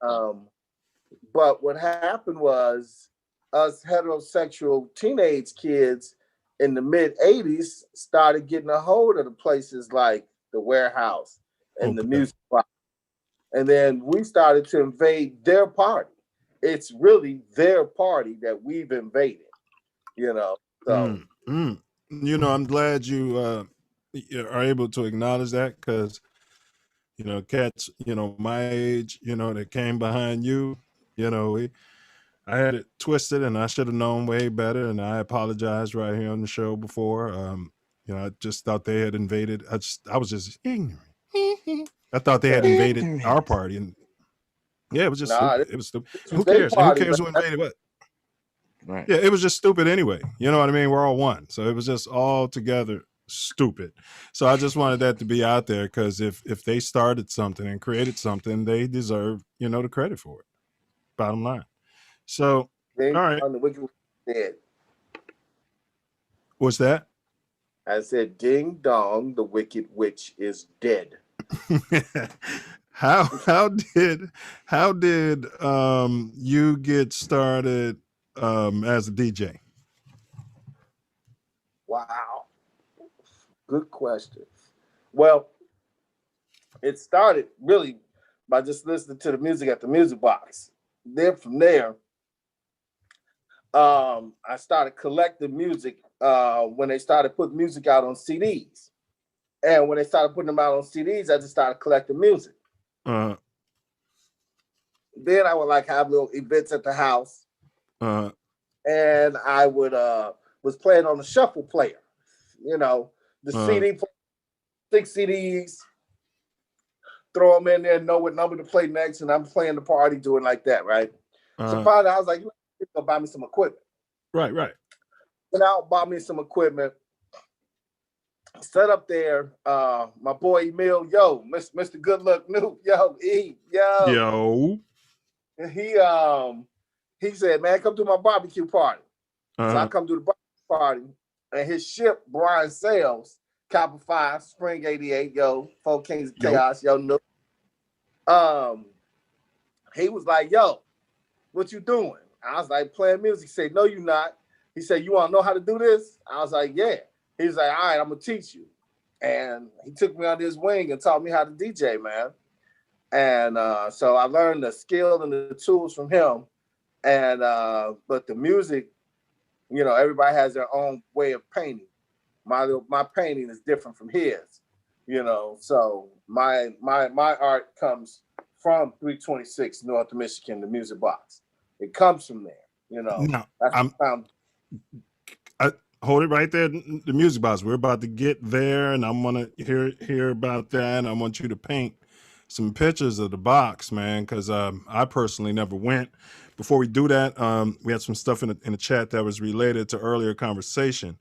but what happened was us heterosexual teenage kids in the mid 80s started getting a hold of the places like the Warehouse and the music box. And then we started to invade their party. It's really their party that we've invaded, you know. So you know, I'm glad you are able to acknowledge that, because you know, cats, you know, my age, you know, that came behind you, you know, I had it twisted and I should have known way better. And I apologized right here on the show before. You know, I just thought they had invaded. I was just ignorant. I thought they had invaded our party. And yeah, it was just stupid. It was stupid. Who cares? And who cares who invaded what? Right. Yeah, it was just stupid anyway. You know what I mean? We're all one. So it was just all together stupid. So I just wanted that to be out there, because if they started something and created something, they deserve, you know, the credit for it. Bottom line. So, all right. On the Wicked Dead. What's that? I said, ding dong, the Wicked Witch is dead. How did you get started as a DJ? Wow. Good question. Well, it started really by just listening to the music at the music box. Then from there, I started collecting music when they started putting music out on CDs. And when they started putting them out on CDs, I just started collecting music. Then I would like have little events at the house. And I would was playing on the shuffle player. You know, the CD, 6 CDs, throw them in there, know what number to play next, and I'm playing the party, doing like that, right? So finally, I was like, you're gonna buy me some equipment. Right. Went out, bought me some equipment. Set up there, my boy Emil, Mr. Good Luck Noob, And he said, man, come to my barbecue party. So I come to the barbecue party, and his ship, Brian Sales, Copper 5, Spring 88, 4 Kings of Chaos, Noob. He was like, yo, what you doing? I was like, playing music. He said, no, you not. He said, you want to know how to do this? I was like, yeah. He was like, all right, I'm going to teach you. And he took me under his wing and taught me how to DJ, man. And so I learned the skill and the tools from him. And but the music, you know, everybody has their own way of painting. My painting is different from his, you know. So my art comes from 326 North Michigan, the Music Box. It comes from there, you know. Now, hold it right there, the Music Box. We're about to get there, and I want to hear about that. And I want you to paint some pictures of the box, man, because I personally never went. Before we do that, we had some stuff in the chat that was related to earlier conversation.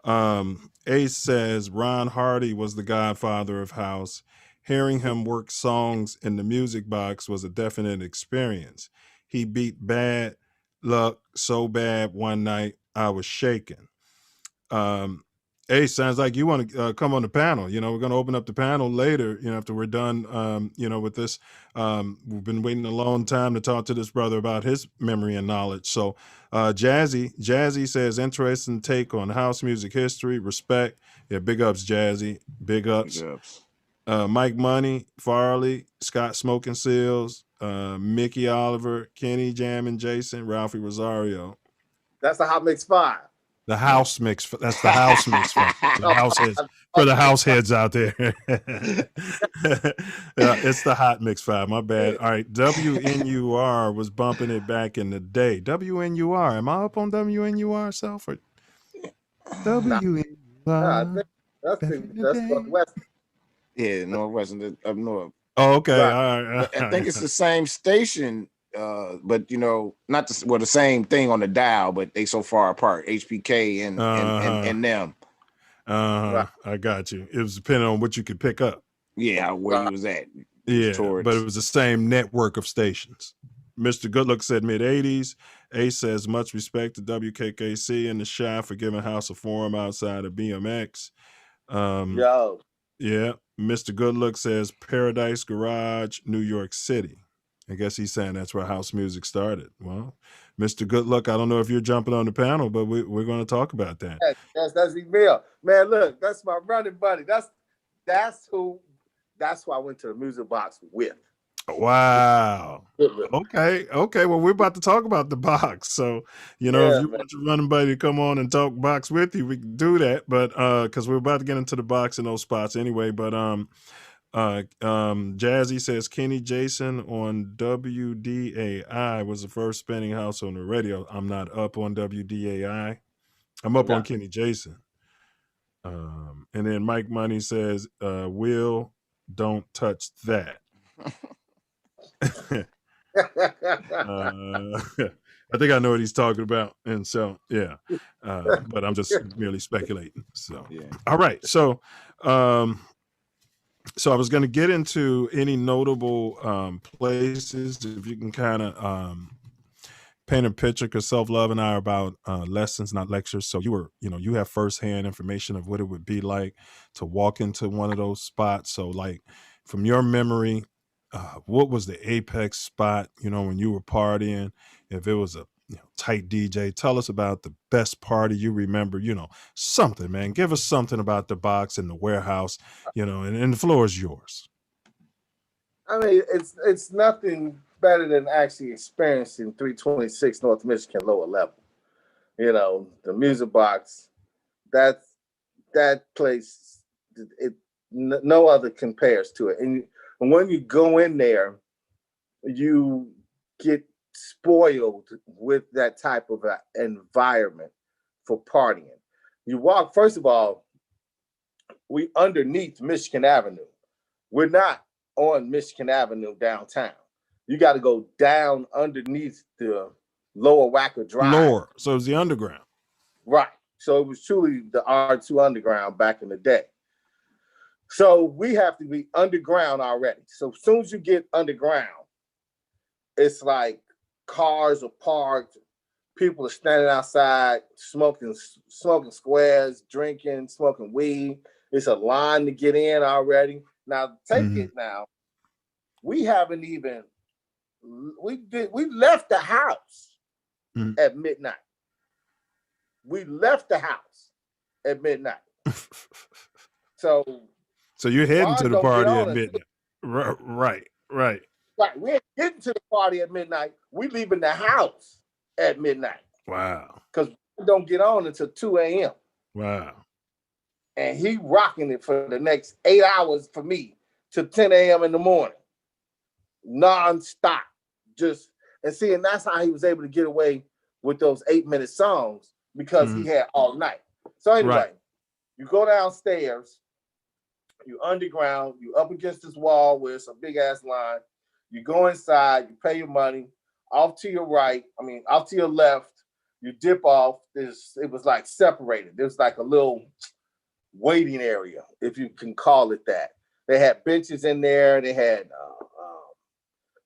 Ace says Ron Hardy was the godfather of house. Hearing him work songs in the Music Box was a definite experience. He beat Bad Luck so bad one night I was shaking. Ace, sounds like you want to come on the panel. You know, we're going to open up the panel later, you know, after we're done, you know, with this. We've been waiting a long time to talk to this brother about his memory and knowledge. So Jazzy says, interesting take on house music history. Respect. Yeah, big ups, Jazzy. Big ups. Mike Money, Farley, Scott Smoking Seals, Mickey Oliver, Kenny Jammin' Jason, Ralphie Rosario. That's the Hot Mix 5. The house mix. That's the house mix. The house heads, for the house heads out there. It's the Hot Mix 5. My bad. All right. WNUR was bumping it back in the day. WNUR. Am I up on WNUR, Self? Or WNUR. That's Northwest. Yeah, Northwestern up north. Oh, okay. Right. All right. I think it's the same station. But you know, not the same thing on the dial, but they so far apart. HPK and them. Right. I got you. It was depending on what you could pick up. Yeah, where you was at. Yeah, but it was the same network of stations. Mr. Goodluck said mid-'80s. Ace says much respect to WKKC and the Shy for giving House a forum outside of BMX. Yeah. Mr. Goodluck says Paradise Garage, New York City. I guess he's saying that's where house music started. Well, Mr. Goodluck, I don't know if you're jumping on the panel, but we're going to talk about that. Yes, that's Emil. Man, look, that's my running buddy. That's who I went to the Music Box with. Wow. Okay. Well, we're about to talk about the box. So, you know, if you want your running buddy to come on and talk box with you, we can do that. But because we're about to get into the box in those spots anyway. But Jazzy says Kenny Jason on WDAI was the first spinning house on the radio. I'm not up on WDAI. I'm up on Kenny Jason. And then Mike Money says, Will, don't touch that. I think I know what he's talking about. And so, yeah, but I'm just merely speculating. So, all right. So I was going to get into any notable places, if you can kind of paint a picture, because Self Love and I are about lessons, not lectures. So you have firsthand information of what it would be like to walk into one of those spots. So like from your memory, what was the apex spot, when you were partying? If it was a tight DJ, tell us about the best party you remember, something, man. Give us something about the box and the warehouse, and the floor is yours. I mean, it's nothing better than actually experiencing 326 North Michigan lower level. The Music Box, that place, no other compares to it. And when you go in there, you get spoiled with that type of environment for partying. You walk, first of all, we underneath Michigan Avenue. We're not on Michigan Avenue downtown. You got to go down underneath the Lower Wacker Drive. Lower, so it's the underground. Right. So it was truly the R2 Underground back in the day. So we have to be underground already. So as soon as you get underground, it's like cars are parked, people are standing outside smoking squares, drinking, smoking weed. It's a line to get in already. Now take it now. We haven't even we left the house at midnight. We left the house at midnight. So you're heading to the party at midnight. Right. Right. We ain't getting to the party at midnight. We leaving the house at midnight. Wow. Because we don't get on until 2 a.m. Wow. And he rocking it for the next 8 hours for me to 10 a.m. in the morning. Non-stop. And that's how he was able to get away with those 8-minute songs, because he had all night. So anyway, you go downstairs, you underground, you up against this wall where it's a big ass line. You go inside, you pay your money, off to your right, off to your left, you dip off. It was like separated. There's like a little waiting area, if you can call it that. They had benches in there, they had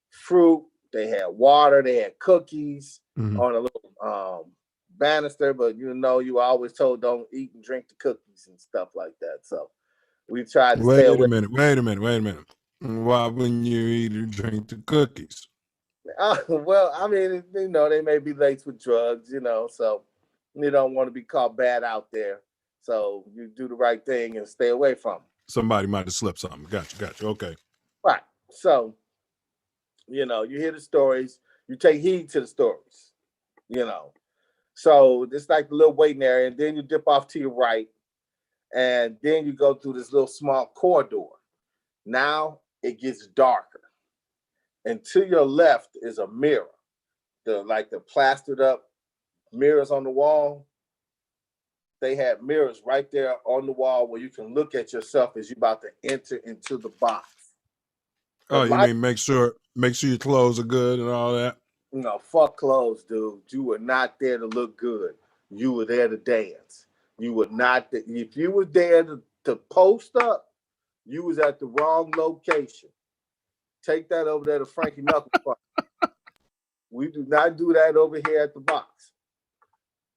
fruit, they had water, they had cookies on a little banister, but you were always told don't eat and drink the cookies and stuff like that. So we tried to stay away. Wait a minute. Why wouldn't you eat and drink the cookies? Well, they may be laced with drugs, so you don't want to be caught bad out there. So you do the right thing and stay away from them. Somebody might have slipped something. Got you. Okay. Right. So, you hear the stories, you take heed to the stories, So it's like the little waiting area, and then you dip off to your right, and then you go through this little small corridor. Now it gets darker. And to your left is a mirror. The plastered up mirrors on the wall. They had mirrors right there on the wall where you can look at yourself as you're about to enter into the box. Oh, you mean make sure your clothes are good and all that? Fuck clothes, dude. You were not there to look good. You were there to dance. You were not there. If you were there to post up, you was at the wrong location. Take that over there to Frankie Knuckles Park. We do not do that over here at the box.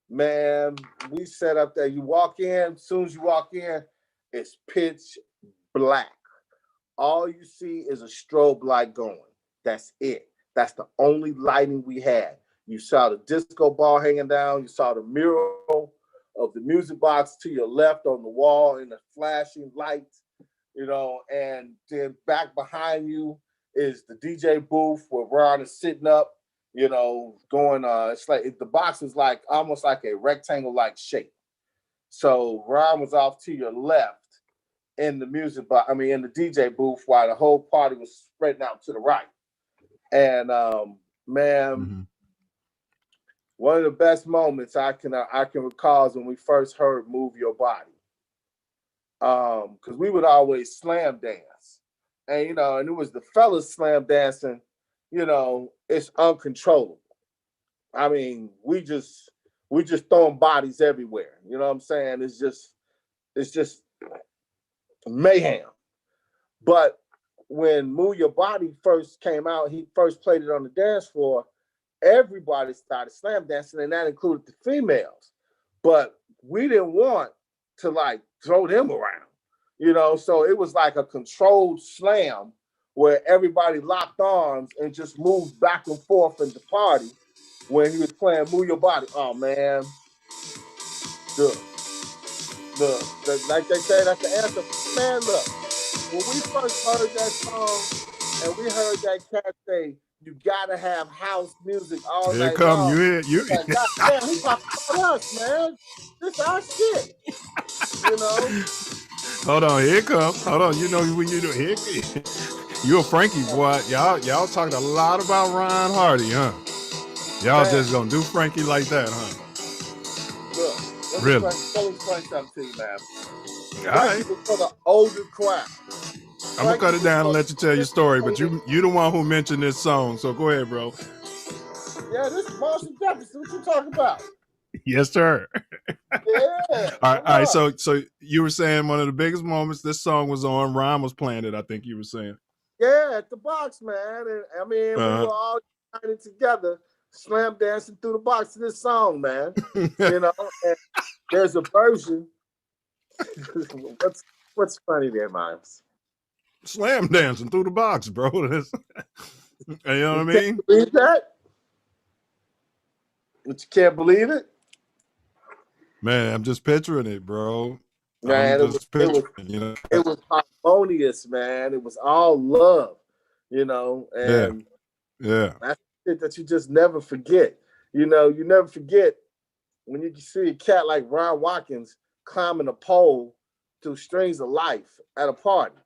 Man, we set up there. You walk in, as soon as you walk in, it's pitch black. All you see is a strobe light going. That's it. That's the only lighting we had. You saw the disco ball hanging down. You saw the mural of the music box to your left on the wall and the flashing lights, and then back behind you is the DJ booth where Ron is sitting up, going, it's like the box is like almost like a rectangle-like shape. So Ron was off to your left in the in the DJ booth while the whole party was spreading out to the right. And one of the best moments I can recall is when we first heard "Move Your Body," because we would always slam dance, and and it was the fellas slam dancing. It's uncontrollable. We just throwing bodies everywhere. You know what I'm saying? It's just mayhem. But when "Move Your Body" first came out, he first played it on the dance floor. Everybody started slam dancing, and that included the females. But we didn't want to throw them around, so it was like a controlled slam where everybody locked arms and just moved back and forth in the party when he was playing "Move Your Body." Oh man, like they say, that's the anthem. Man, look, when we first heard that song and we heard that cat say, "You gotta have house music all night long." Here come you. Like, God damn, he talking about us, man. This our shit. Hold on, here it comes. Hold on, when you do here. You a Frankie boy. Y'all talking a lot about Ron Hardy, huh? Y'all just gonna do Frankie like that, huh? Look, Really? Let me explain something to you, man. All White right. people for the older crowd. I'm gonna cut it down and let you tell your story, but you the one who mentioned this song, so go ahead, bro. Yeah, this is Marshall Jefferson. What you talking about? Yes, sir. Yeah. All right. So you were saying one of the biggest moments this song was on. Ron was playing it. I think you were saying. Yeah, at the box, man. And I mean, we were all united together, slam dancing through the box to this song, man. You know, and there's a version. What's funny there, Miles? Slam dancing through the box, bro. You know what I mean? Believe that? But you can't believe it? Man, I'm just picturing it, bro. Man, it was harmonious, man. It was all love, you know, and yeah. That's shit that you just never forget. You know, you never forget when you see a cat like Ron Watkins climbing a pole through strings of life at a party.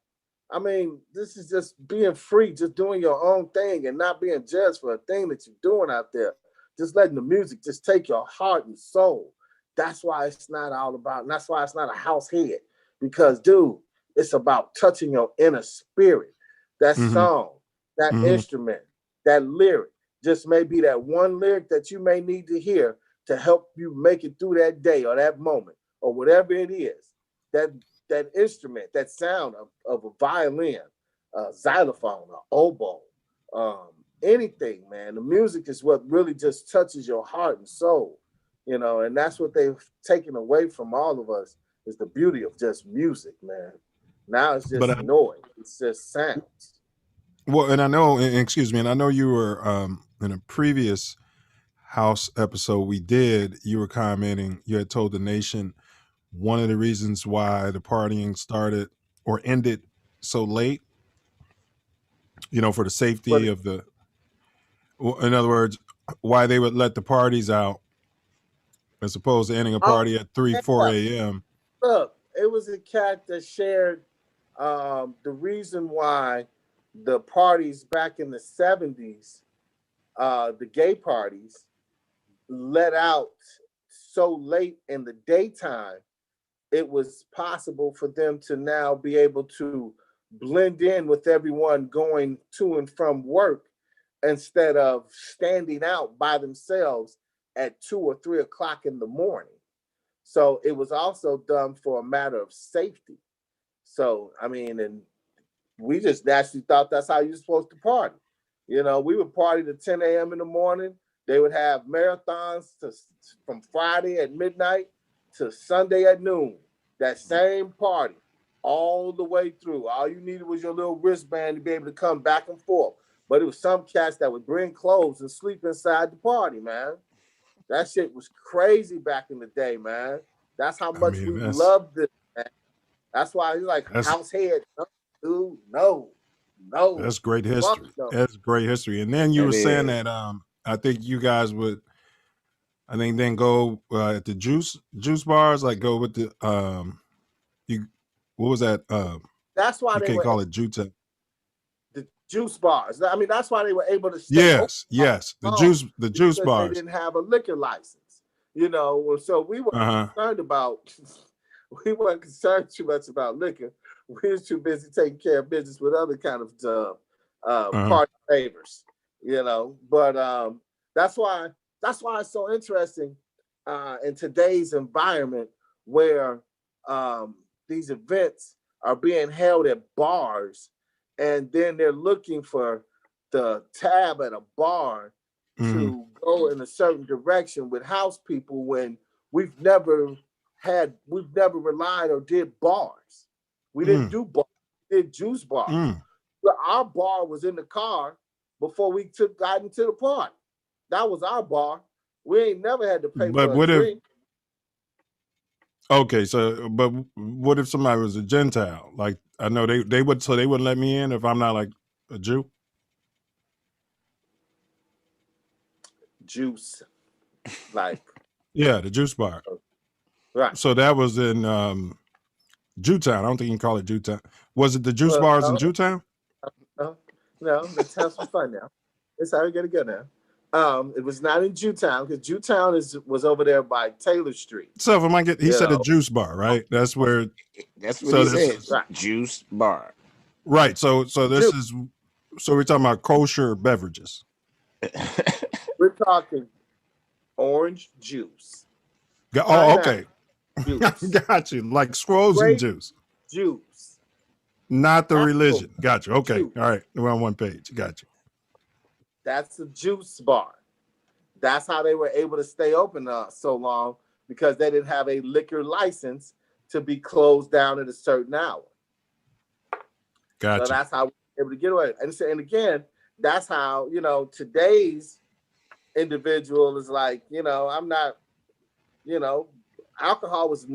I mean, this is just being free, just doing your own thing and not being judged for a thing that you're doing out there. Just letting the music just take your heart and soul. That's why it's not all about, and that's why it's not a house head. Because, dude, it's about touching your inner spirit. That song, that instrument, that lyric, just may be that one lyric that you may need to hear to help you make it through that day or that moment or whatever it is. That instrument, that sound of a violin, a xylophone, an oboe, anything, man. The music is what really just touches your heart and soul, you know, and that's what they've taken away from all of us is the beauty of just music, man. Now it's just noise. It's just sounds. Well, and I know, excuse me, and I know you were in a previous house episode we did, you were commenting, you had told the nation one of the reasons why the partying started or ended so late, you know, for the safety of the, in other words, why they would let the parties out as opposed to ending a party at 4 a.m. Look, it was a cat that shared the reason why the parties back in the 70s, the gay parties, let out so late in the daytime. It was possible for them to now be able to blend in with everyone going to and from work instead of standing out by themselves at 2 or 3 o'clock in the morning. So it was also done for a matter of safety. So, I mean, and we just naturally thought that's how you're supposed to party. You know, we would party to 10 a.m. in the morning. They would have marathons from Friday at midnight to Sunday at noon. That same party all the way through. All you needed was your little wristband to be able to come back and forth. But it was some cats that would bring clothes and sleep inside the party, man. That shit was crazy back in the day, man. That's how much we loved it, man. That's why he's like house head. Dude, no. That's great history. That's great history. And then you were saying that I think you guys would, I think then go at the juice bars, like go with the what was that? That's why you they can't were, call it juice. The juice bars. I mean, that's why they were able to stay Yes. The juice bars. They didn't have a liquor license, you know. So we were concerned about. We weren't concerned too much about liquor. We was too busy taking care of business with other kind of party favors, you know. But that's why it's so interesting in today's environment where these events are being held at bars, and then they're looking for the tab at a bar to go in a certain direction with house people when we've never relied or did bars. We didn't do bars. We did juice bars. But our bar was in the car before we got into the party. That was our bar. We ain't never had to pay for a drink. Okay, so but what if somebody was a Gentile? Like I know they would, so they wouldn't let me in if I'm not like a Jew. Juice, like the juice bar. Right. So that was in Jewtown. I don't think you can call it Jewtown. Was it the juice bars in Jewtown? No, let's have some fun now. That's how we gotta go now. It was not in Jewtown because Jewtown was over there by Taylor Street. So if I get, he said a juice bar, right? That's where. That's what he said. Right. Juice bar. Right. So this is. So we're talking about kosher beverages. We're talking orange juice. Oh, okay. Juice. Got you. Like frozen juice. Juice. Not the religion. Got you. Okay. Juice. All right. We're on one page. Got you. That's a juice bar. That's how they were able to stay open so long, because they didn't have a liquor license to be closed down at a certain hour. Gotcha. So that's how we were able to get away. And again, that's how, today's individual is like, I'm not, alcohol was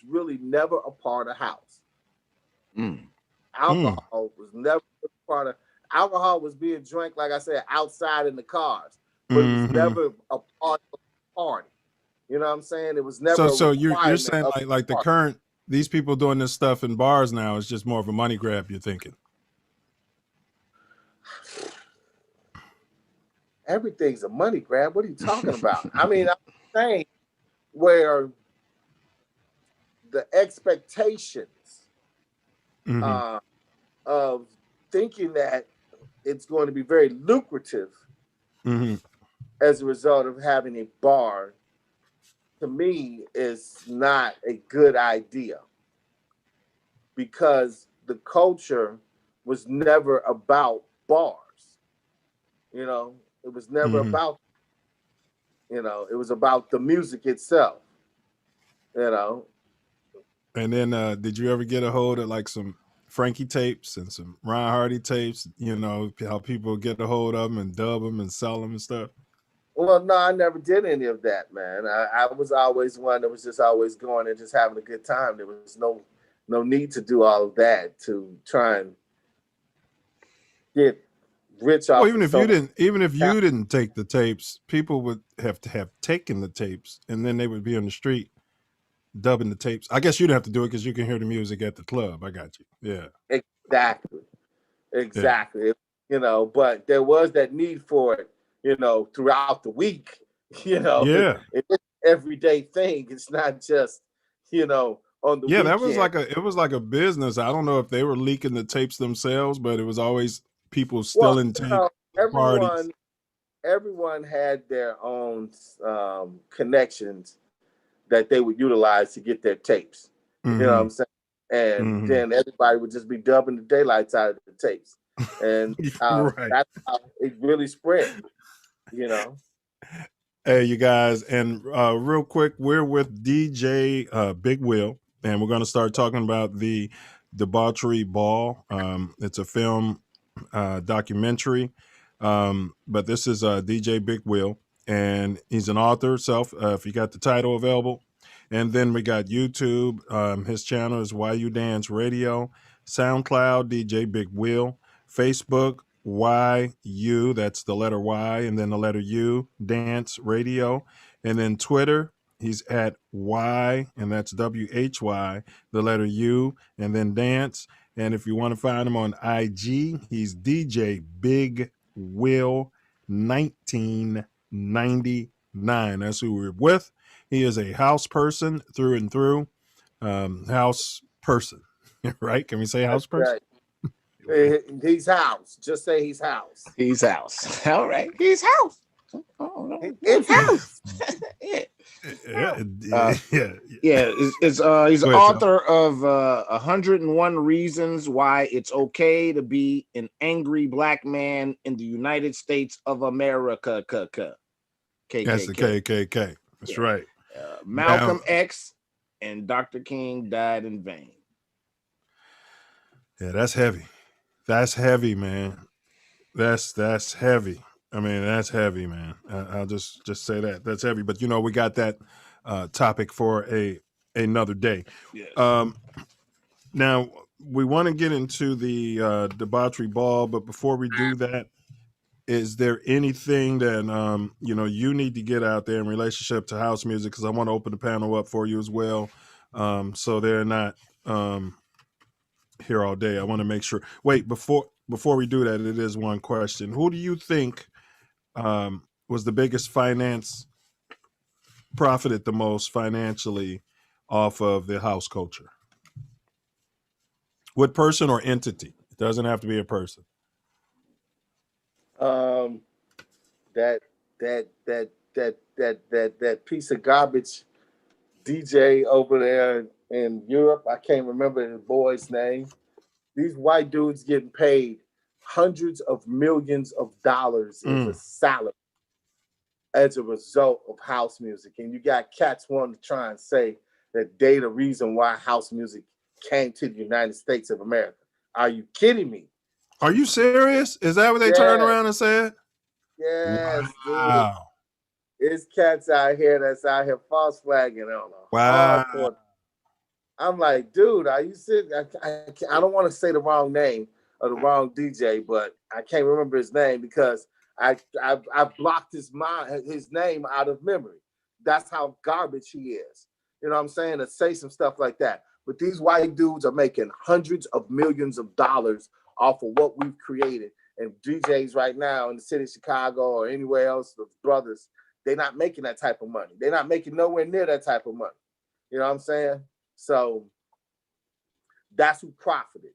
really never a part of house. Alcohol was never a part of. Alcohol was being drank, like I said, outside in the cars, but it was never a part of the party. You know what I'm saying? It was never. So you're saying like the current, these people doing this stuff in bars now is just more of a money grab, you're thinking? Everything's a money grab. What are you talking about? I mean, I'm saying where the expectations of thinking that it's going to be very lucrative as a result of having a bar, to me, is not a good idea, because the culture was never about bars. It was never about, it was about the music itself, And then did you ever get a hold of like some Frankie tapes and some Ron Hardy tapes, how people get a hold of them and dub them and sell them and stuff? Well, no, I never did any of that, man. I was always one that was just always going and just having a good time. There was no need to do all of that to try and get rich off. Well, even if you didn't take the tapes, people would have to have taken the tapes, and then they would be on the street dubbing the tapes. I guess you'd have to do it because you can hear the music at the club. I got you. Yeah. Exactly. Yeah. But there was that need for it, throughout the week. Yeah. It's an everyday thing. It's not just, on the weekend. That was like a business. I don't know if they were leaking the tapes themselves, but it was always people stealing tape parties. Everyone had their own connections that they would utilize to get their tapes. You know what I'm saying? And then everybody would just be dubbing the daylights out of the tapes. And that's how it really spread, Hey, you guys. And real quick, we're with DJ Big Will, and we're going to start talking about the Debauchery Ball. It's a film documentary, but this is DJ Big Will. And he's an author, if you got the title available. And then we got YouTube. His channel is YU Dance Radio. SoundCloud, DJ Big Will. Facebook, YU, that's the letter Y, and then the letter U, Dance Radio. And then Twitter, he's at Y, and that's WHY, the letter U, and then Dance. And if you want to find him on IG, he's DJ Big Will 1999. That's who we're with. He is a house person through and through. House person, right? Can we say house person? Right. He's house. Just say he's house. He's house. All right. He's house. Oh, it's house. He's author of 101 Reasons Why It's Okay to Be an Angry Black Man in the United States of America. KKK. That's the KKK. That's right. Malcolm X and Dr. King died in vain. Yeah, that's heavy. That's heavy, man. That's heavy. I mean, that's heavy, man. I'll just say that. That's heavy. But, we got that topic for another day. Yes. Now, we want to get into the debauchery ball, but before we do that, is there anything that, you need to get out there in relationship to house music? Because I want to open the panel up for you as well. So they're not here all day. I want to make sure. Wait, before we do that, it is one question. Who do you think was the biggest profited the most financially off of the house culture? What person or entity? It doesn't have to be a person. That piece of garbage DJ over there in Europe. I can't remember the boy's name. These white dudes getting paid hundreds of millions of dollars as a salary as a result of house music. And you got cats wanting to try and say that they the reason why house music came to the United States of America. Are you kidding me? Are you serious? Is that what they turned around and said? Yes, wow. Dude. It's cats out here that's out here false flagging on them. Wow. I'm like, dude, are you sitting? I don't want to say the wrong name or the wrong DJ, but I can't remember his name because I blocked his name out of memory. That's how garbage he is. You know what I'm saying? To say some stuff like that. But these white dudes are making hundreds of millions of dollars off of what we've created. And DJs right now in the city of Chicago or anywhere else, the brothers, they're not making that type of money. They're not making nowhere near that type of money. You know what I'm saying? So that's who profited.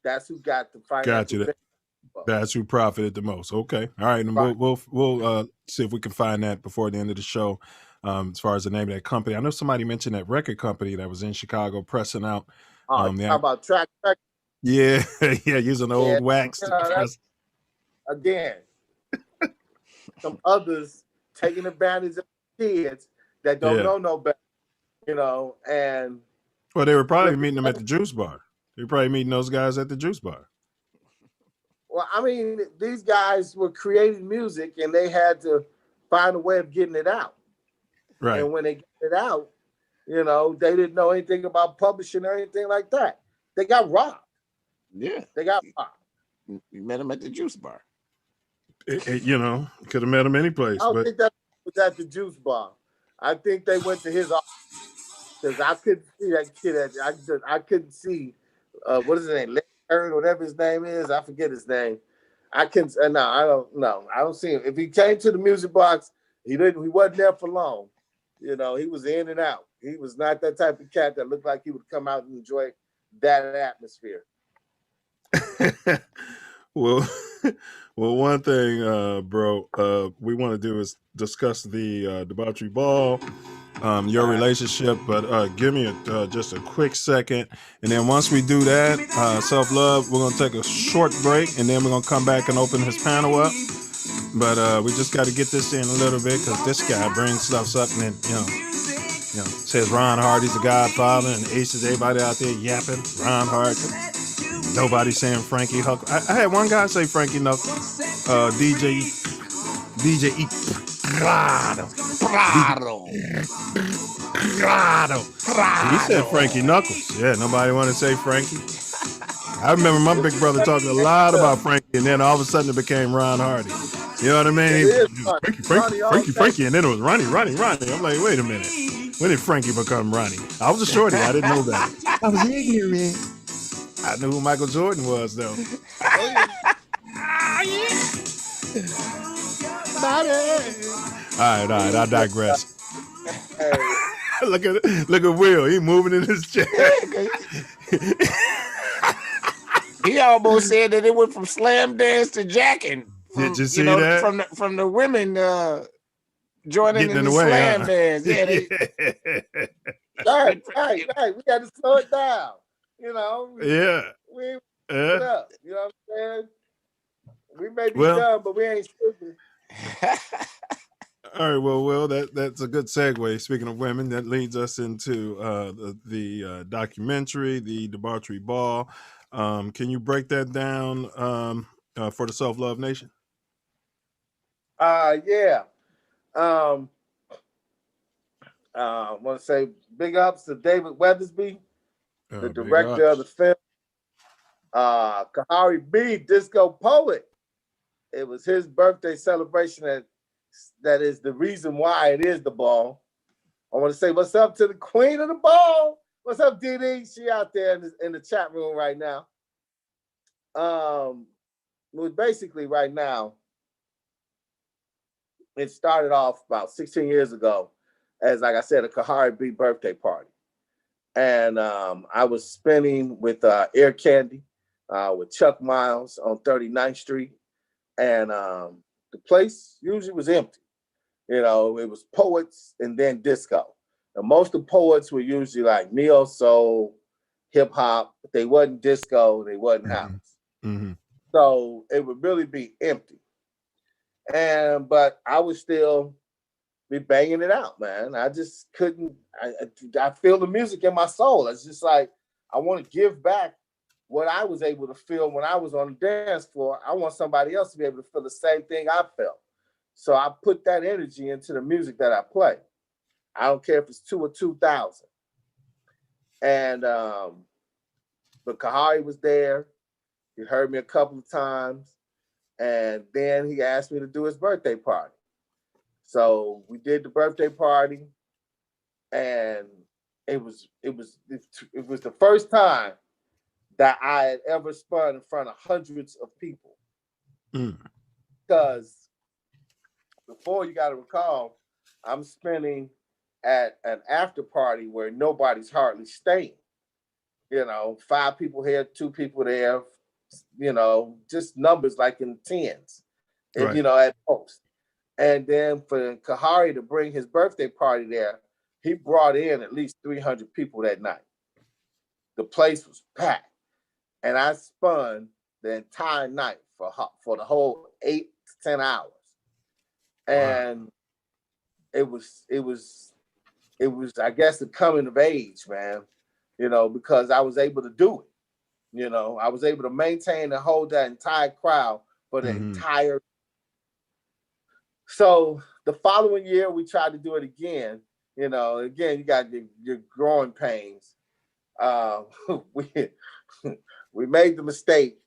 That's who got the financial. Got you. That's who profited the most. Okay. All right. And we'll see if we can find that before the end of the show. As far as the name of that company, I know somebody mentioned that record company that was in Chicago pressing out. How about track? Yeah, yeah, using the old wax. Again, some others taking advantage of kids that don't know no better, you know. And well, they were probably meeting them at the juice bar. They were probably meeting those guys at the juice bar. Well, I mean, these guys were creating music, and they had to find a way of getting it out. Right. And when they get it out, you know, they didn't know anything about publishing or anything like that. They got robbed. Yeah. They got robbed. You met him at the juice bar. You know, could have met him any place. I don't think that was at the juice bar. I think they went to his office because I couldn't see that kid. I couldn't see what is his name, Larry, whatever his name is. I forget his name. I don't know. I don't see him. If he came to the music box, he wasn't there for long. You know, he was in and out. He was not that type of cat that looked like he would come out and enjoy that atmosphere. Well, one thing, bro, we want to do is discuss the debauchery ball, your relationship, but give me just a quick second. And then once we do that, Self Love, we're going to take a short break, and then we're going to come back and open his panel up. But we just got to get this in a little bit because this guy brings stuff up and then, you know, says Ron Hardy's the Godfather and Ace, everybody out there yapping. Ron Hardy. Nobody saying Frankie Huckle. I had one guy say Frankie Knuckles. DJ E. Prado. He said Frankie Knuckles. Yeah, nobody want to say Frankie. I remember my big brother talking a lot about Frankie, and then all of a sudden it became Ron Hardy. You know what I mean? Frankie, and then it was Ronnie. I'm like, wait a minute. When did Frankie become Ronnie? I was a shorty. I didn't know that. I was ignorant. I knew who Michael Jordan was, though. All right, I digress. Look at Will. He moving in his chair. He almost said that it went from slam dance to jacking. Did you see that? From the women joining in the slam dance. Yeah. Right. We got to slow it down. You know. Yeah. We it up. You know what I'm saying? We may be done, but we ain't stupid. All right, well, that's a good segue. Speaking of women, that leads us into the documentary, The Debauchery Ball. Can you break that down for the Self Love Nation? Yeah. I want to say big ups to David Weathersby, the director of the film. Kahari B, Disco Poet. It was his birthday celebration that is the reason why it is the ball. I want to say what's up to the queen of the ball. What's up, Dee? She out there in the chat room right now. Basically right now, it started off about 16 years ago as, like I said, a Kahari B birthday party. And I was spinning with Air Candy, with Chuck Miles on 39th Street. And the place usually was empty. You know, it was poets and then disco. And most of the poets were usually like neo soul, hip hop. But they wasn't disco, they wasn't house. Mm-hmm. So it would really be empty. But I would still be banging it out, man. I just couldn't. I feel the music in my soul. It's just like I want to give back what I was able to feel when I was on the dance floor. I want somebody else to be able to feel the same thing I felt. So I put that energy into the music that I play. I don't care if it's 2 or 2,000. And but Kahari was there. He heard me a couple of times, and then he asked me to do his birthday party. So we did the birthday party, and it was the first time that I had ever spun in front of hundreds of people. Because before, you got to recall, I'm spinning at an after party where nobody's hardly staying. You know, 5 people here, 2 people there. You know, just numbers like in the tens. And, Right. you know, at most. And then for Kahari to bring his birthday party there, he brought in at least 300 people that night. The place was packed. And I spun the entire night for the whole 8 to 10 hours. And it was, I guess, the coming of age, man, you know, because I was able to do it. You know, I was able to maintain and hold that entire crowd for the entire. So the following year, we tried to do it again. You know, again, you got your growing pains. We made the mistake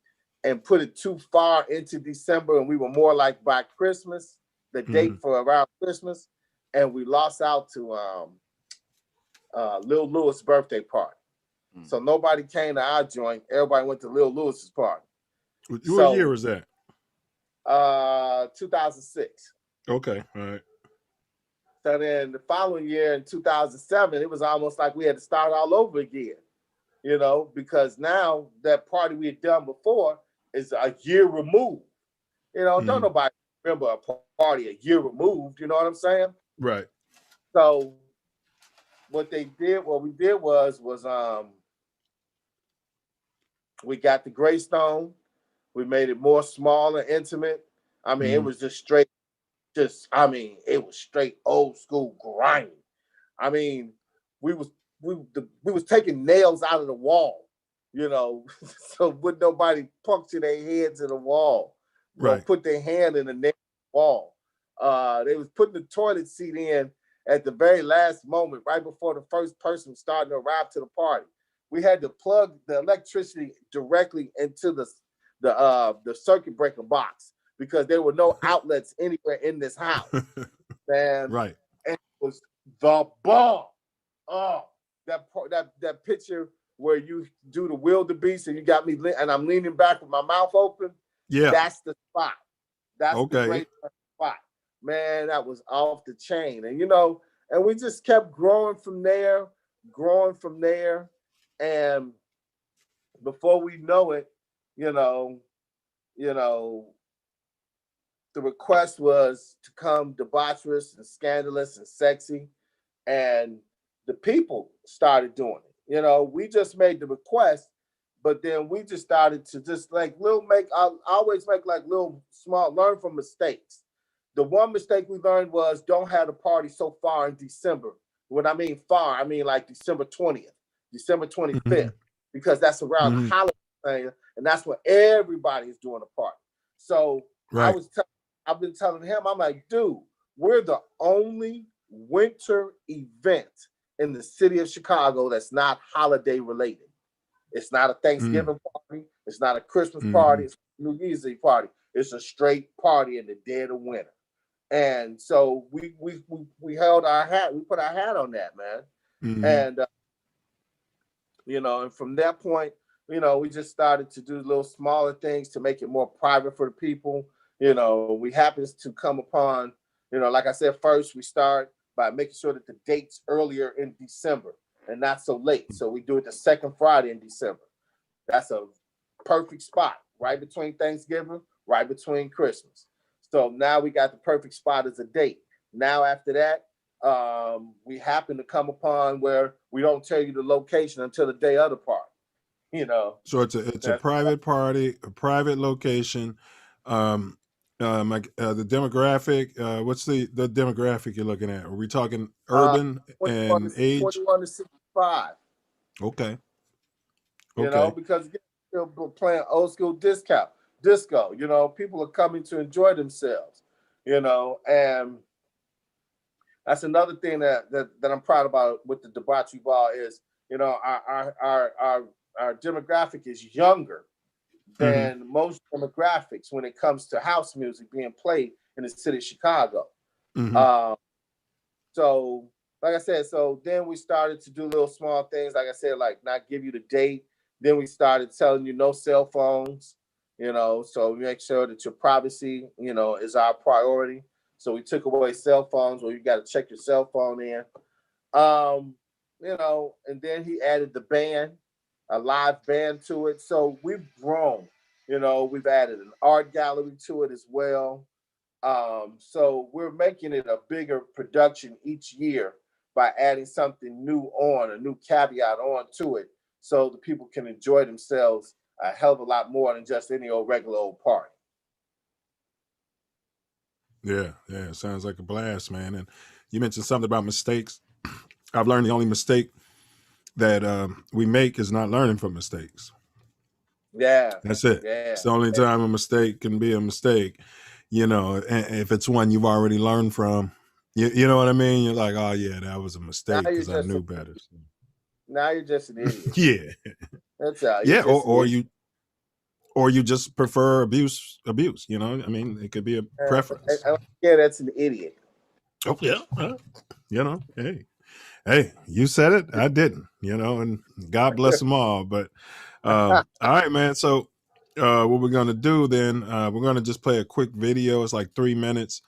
and put it too far into December, and we were more like by Christmas, the date for around Christmas, and we lost out to Lil Lewis' birthday party. So nobody came to our joint. Everybody went to Lil Lewis's party. What year was that? 2006. Okay, all right. So then the following year in 2007, it was almost like we had to start all over again, you know, because now that party we had done before is a year removed. You know, don't nobody remember a party a year removed, you know what I'm saying? Right. So what we did was we got the Greystone. We made it more small and intimate. I mean, it was just straight, it was straight old school grinding. I mean, we was taking nails out of the wall, you know, so would nobody puncture their heads in the wall, right? Or put their hand in the nail wall. They was putting the toilet seat in at the very last moment, right before the first person was starting to arrive to the party. We had to plug the electricity directly into the circuit breaker box because there were no outlets anywhere in this house. Man, right. And it was the bomb. Oh, that picture where you do the wildebeest and you got me, and I'm leaning back with my mouth open. Yeah, that's the spot. That's okay. The great spot. Man, that was off the chain. And you know, and we just kept growing from there. And before we know it, you know, the request was to come debaucherous and scandalous and sexy. And the people started doing it. You know, we just made the request, but then we just started to just like I always make like little small, learn from mistakes. The one mistake we learned was don't have the party so far in December. When I mean far, I mean like December 20th, December 25th, because that's around the holiday, and that's when everybody is doing a party. So right. I've been telling him, I'm like, dude, we're the only winter event in the city of Chicago that's not holiday related. It's not a Thanksgiving party. It's not a Christmas party. It's a New Year's Eve party. It's a straight party in the dead of winter. And so we held our hat. We put our hat on that, man. And you know, and from that point, you know, we just started to do little smaller things to make it more private for the people. You know, we happened to come upon You know, like I said, first we start by making sure that the date's earlier in December and not so late. So we do it the second Friday in December. That's a perfect spot, right between Thanksgiving, right between Christmas. So now we got the perfect spot as a date. Now after that, we happen to come upon where we don't tell you the location until the day of the party. You know, so it's a private party, a private location. The demographic. What's the demographic you're looking at? Are we talking urban and age? 21 to 65. Okay. You know, because we're playing old school disco. You know, people are coming to enjoy themselves. You know, and that's another thing that I'm proud about with the debauchery ball is, you know, our demographic is younger than most demographics when it comes to house music being played in the city of Chicago. So, like I said, so then we started to do little small things, like I said, like not give you the date. Then we started telling you no cell phones, you know, so we make sure that your privacy, you know, is our priority. So we took away cell phones where you got to check your cell phone in. You know, and then he added the band, a live band to it. So we've grown, you know, we've added an art gallery to it as well. So we're making it a bigger production each year by adding something new on, a new caveat on to it, so the people can enjoy themselves a hell of a lot more than just any old regular old party. Yeah, it sounds like a blast, man. And you mentioned something about mistakes. I've learned the only mistake that we make is not learning from mistakes. Yeah. That's it. Yeah. It's the only time a mistake can be a mistake, you know, and if it's one you've already learned from, you know what I mean? You're like, oh yeah, that was a mistake because I knew better. Now you're just an idiot. Yeah. That's how. Yeah, or you just prefer abuse, you know? I mean, it could be a preference. Yeah, that's an idiot. Oh, yeah. You know, hey, you said it. I didn't, you know, and God bless them all. But all right, man. So what we're going to do then, we're going to just play a quick video. It's like 3 minutes.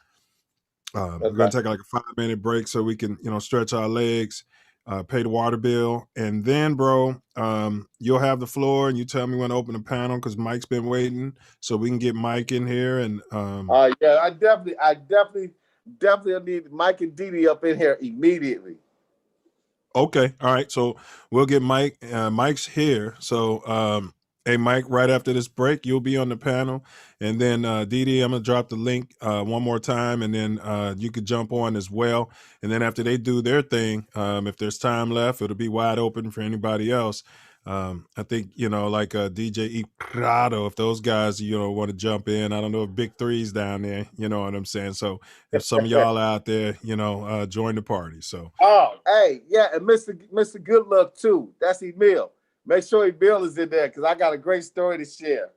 We're going to take like a 5-minute break so we can, you know, stretch our legs, pay the water bill. And then, bro, you'll have the floor and you tell me when to open the panel because Mike's been waiting so we can get Mike in here. And yeah, I definitely need Mike and Dee Dee up in here immediately. Okay. All right. So we'll get Mike. Mike's here. So, hey, Mike, right after this break, you'll be on the panel. And then Dee Dee, I'm going to drop the link one more time. And then you could jump on as well. And then after they do their thing, if there's time left, it'll be wide open for anybody else. I think, you know, like DJ Iprado, if those guys, you know, want to jump in, I don't know if Big Three's down there, you know what I'm saying? So if some of y'all out there, you know, join the party. So. Oh, hey, yeah, and Mr. Good Luck too. That's Emil. Make sure Emil is in there because I got a great story to share.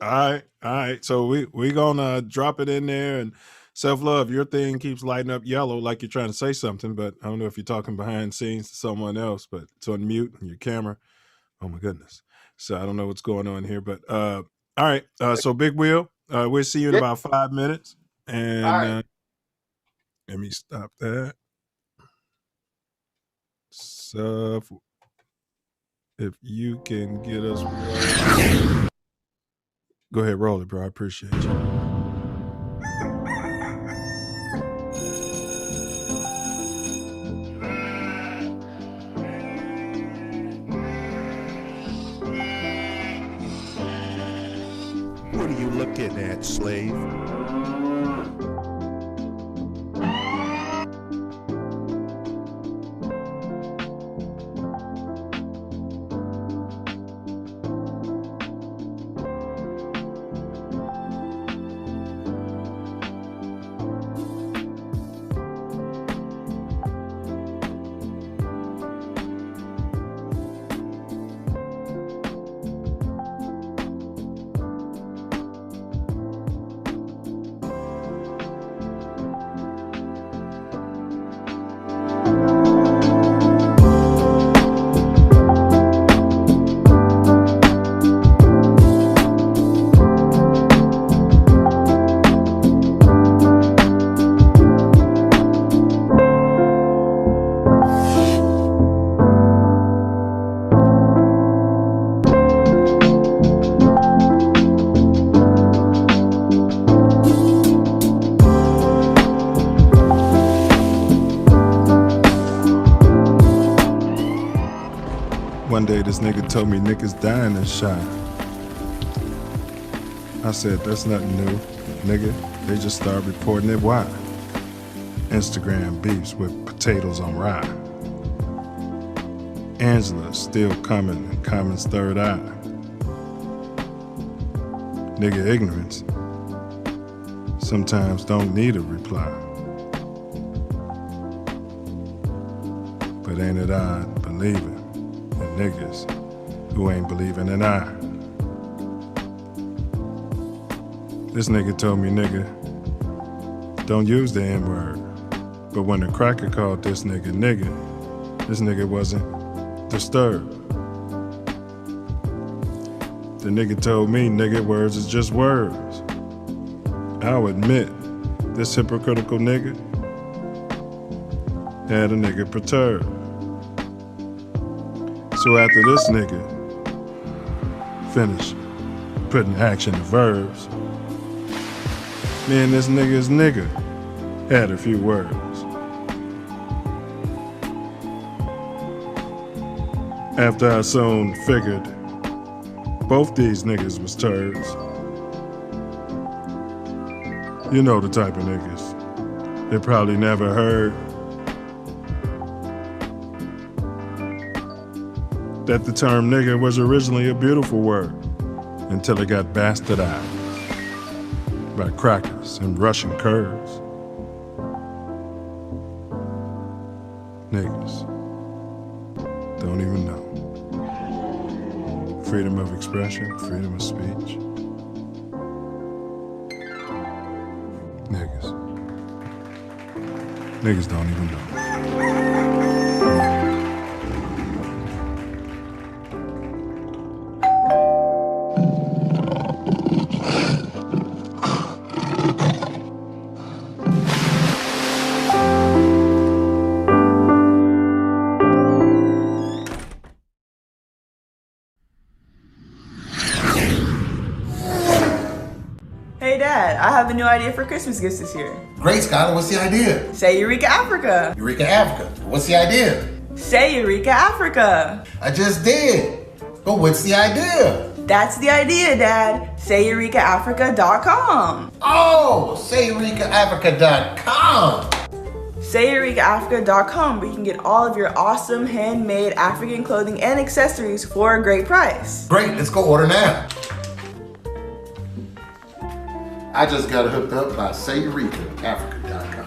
All right. So we gonna drop it in there. And Self Love, your thing keeps lighting up yellow like you're trying to say something, but I don't know if you're talking behind scenes to someone else, but it's on mute and your camera. Oh my goodness. So I don't know what's going on here, but all right. So Big Wheel, we'll see you in about 5 minutes. And let me stop that. So if you can get us rolling. Go ahead, roll it, bro. I appreciate you. What are you looking at, slave? One day this nigga told me niggas dying and shy. I said, that's nothing new, nigga. They just started reporting it. Why? Instagram beefs with potatoes on rye. Angela still coming and Common's third eye. Nigga ignorance sometimes don't need a reply. But ain't it odd believing in niggas who ain't believing in I? This nigga told me, nigga, don't use the N-word. But when the cracker called this nigga wasn't disturbed. The nigga told me, nigga, words is just words. I'll admit, this hypocritical nigga had a nigga perturbed. So after this nigga finished putting action to verbs, me and this nigga's nigga had a few words. After I soon figured both these niggas was turds. You know the type of niggas they probably never heard that the term nigga was originally a beautiful word until it got bastardized by crackers and Russian curves. Niggas don't even know. Freedom of expression, freedom of speech. Niggas don't even know. Hey Dad, I have a new idea for Christmas gifts this year. Great, Skylar. What's the idea? Say Eureka Africa. Eureka Africa. What's the idea? Say Eureka Africa. I just did. But what's the idea? That's the idea, Dad. Say EurekaAfrica.com. Oh, say EurekaAfrica.com. Say EurekaAfrica.com, where you can get all of your awesome handmade African clothing and accessories for a great price. Great, let's go order now. I just got hooked up by SayEurekaAfrica.com.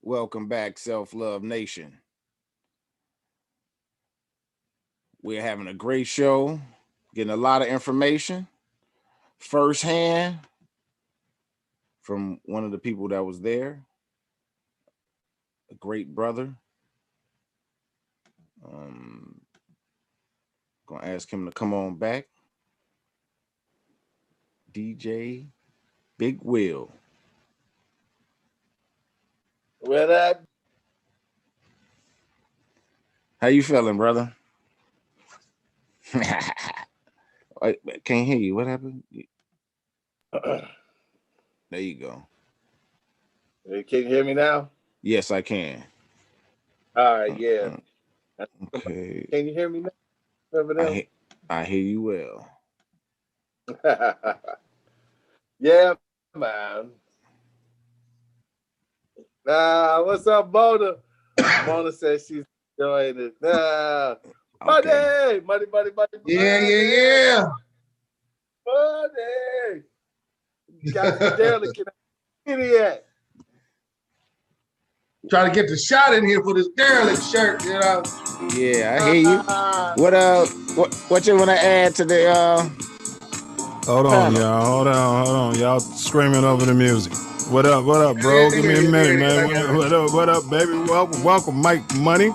Welcome back, Self Love Nation. We're having a great show, getting a lot of information firsthand from one of the people that was there, a great brother. Gonna ask him to come on back. DJ Big Will. Well, that. How you feeling, brother? I can't hear you. What happened? There you go. Can you hear me now? Yes, I can. All right, yeah. Okay. Can you hear me now? I hear you well. Yeah, man. What's up, Mona? Mona says she's enjoying it. Money. Yeah. Money. You got the derelict idiot. Try to get the shot in here for this derelict shirt, you know. Yeah, I hear you. What you want to add to the Hold on, y'all. Hold on. Y'all screaming over the music. What up, bro? Give me a minute, man. What up, baby? Welcome, Mike Money.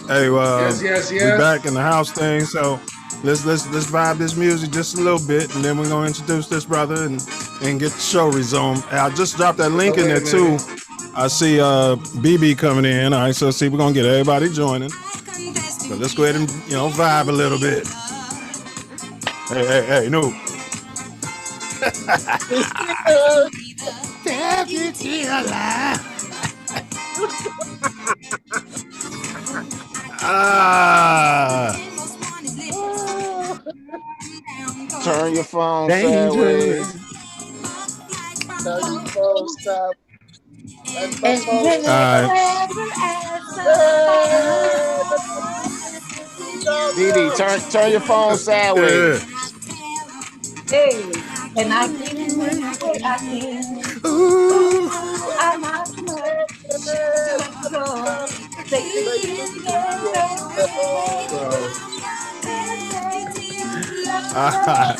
Hey, yes. we back in the house thing, so let's vibe this music just a little bit, and then we're gonna introduce this brother and get the show resumed. I just dropped that link in there too. I see BB coming in. All right, so see, we're gonna get everybody joining. So let's go ahead and vibe a little bit. Hey, no. Turn your phone sideways. Turn your phone sideways. Dee, turn your phone sideways. Hey, and I give you what I can. Ooh, I'm not much.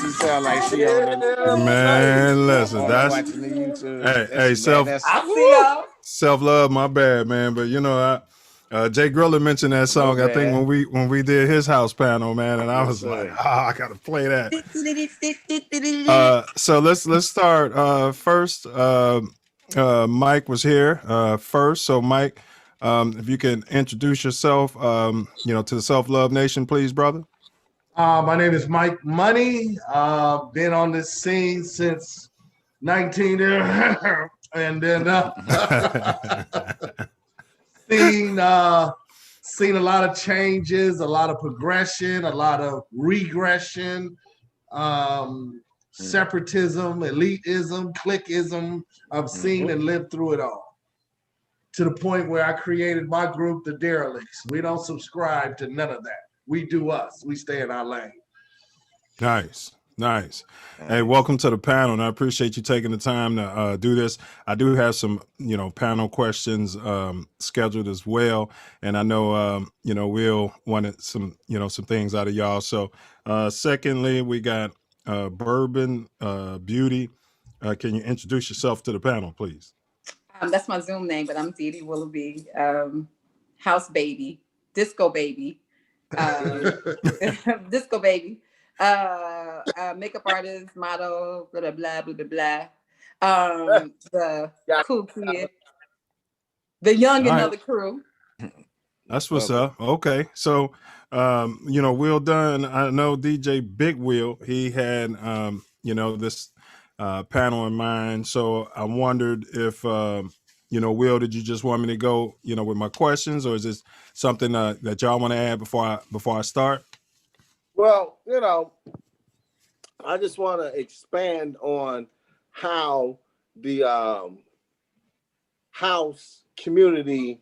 You sound like she on the man. Listen, that's watching the YouTube. Hey, self love. My bad, man. But Jay Griller mentioned that song. I think when we did his house panel, man, and I was like, I gotta play that. So let's start. First, Mike was here first. So Mike, if you can introduce yourself, to the Self Love Nation, please, brother. My name is Mike Money. Been on this scene since 19 and then seen a lot of changes, a lot of progression, a lot of regression, separatism, elitism, cliquism. I've seen and lived through it all, to the point where I created my group, the Derelicts. We don't subscribe to none of that. We do us. We stay in our lane. Nice. Hey, welcome to the panel, and I appreciate you taking the time to do this. I do have some, panel questions scheduled as well, and I know, Will wanted some, some things out of y'all. So, secondly, we got Bourbon Beauty. Can you introduce yourself to the panel, please? That's my Zoom name, but I'm Dee Willoughby, house baby, disco baby. Disco baby, makeup artist, model, blah blah blah blah blah. The cool kid, the young and other crew. That's what's up. Okay, so Will Dunn. I know DJ Big Will. He had this panel in mind. So I wondered if Will, did you just want me to go with my questions, or is this something that y'all want to add before I start? Well, I just want to expand on how the house community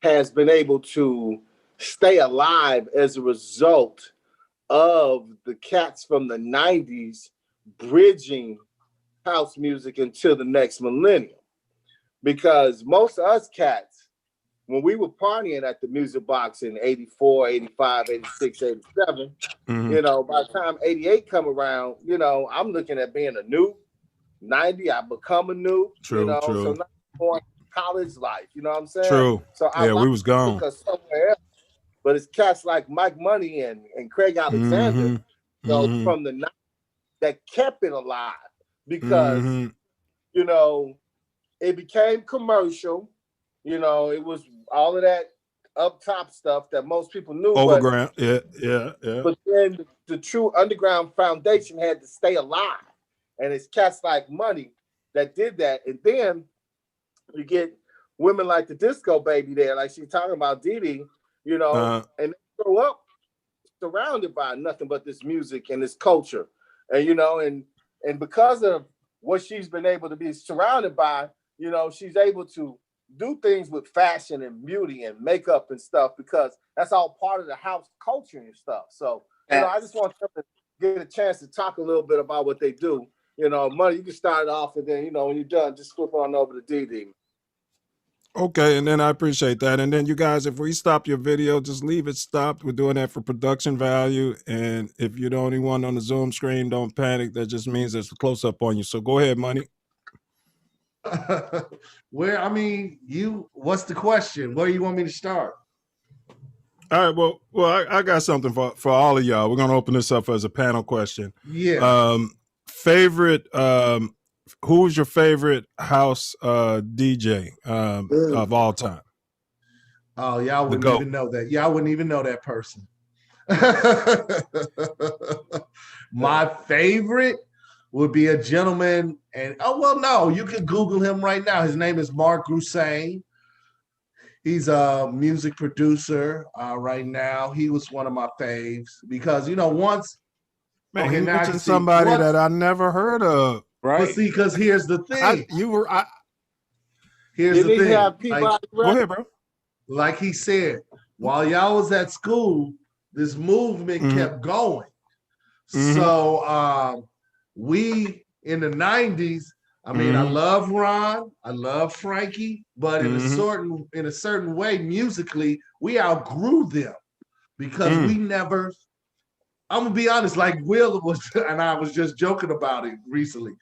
has been able to stay alive as a result of the cats from the 90s bridging house music into the next millennium. Because most of us cats, when we were partying at the Music Box in 84, 85, 86, 87, by the time 88 come around, I'm looking at being a noob. 90, I become a noob. True. So now I'm going college life, you know what I'm saying? True. So we was gone. Somewhere else. But it's cats like Mike Money and Craig Alexander, from the 90s that kept it alive because, it became commercial. It was all of that up top stuff that most people knew. Overground, yeah. But then the true underground foundation had to stay alive. And it's cats like Money that did that. And then you get women like the Disco Baby there, like she's talking about Dee, and they grow up surrounded by nothing but this music and this culture. And and because of what she's been able to be surrounded by, she's able to do things with fashion and beauty and makeup and stuff, because that's all part of the house culture and stuff. So, I just want them to get a chance to talk a little bit about what they do. Money, you can start it off, and then, when you're done, just flip on over to Dee. Okay, and then I appreciate that. And then you guys, if we stop your video, just leave it stopped. We're doing that for production value. And if you're the only one on the Zoom screen, don't panic. That just means there's a close-up on you. So go ahead, Money. Where, I mean, what's the question? Where you want me to start? All right. Well, I got something for all of y'all. We're gonna open this up as a panel question. Yeah. Favorite. Who's your favorite house DJ of all time? Oh, y'all wouldn't even know that. Y'all wouldn't even know that person. My favorite would be a gentleman, and no, you can Google him right now. His name is Mark Hussein. He's a music producer right now. He was one of my faves because once. Man, he mentioned somebody that I never heard of. Right. But see, because here's the thing. Here's Did the he thing. have people Go ahead, bro. Like he said, while y'all was at school, this movement kept going. So we in the 90s, I mean, I love Ron, I love Frankie, but in a certain way, musically, we outgrew them because we never. I'm gonna be honest, like Will was, and I was just joking about it recently.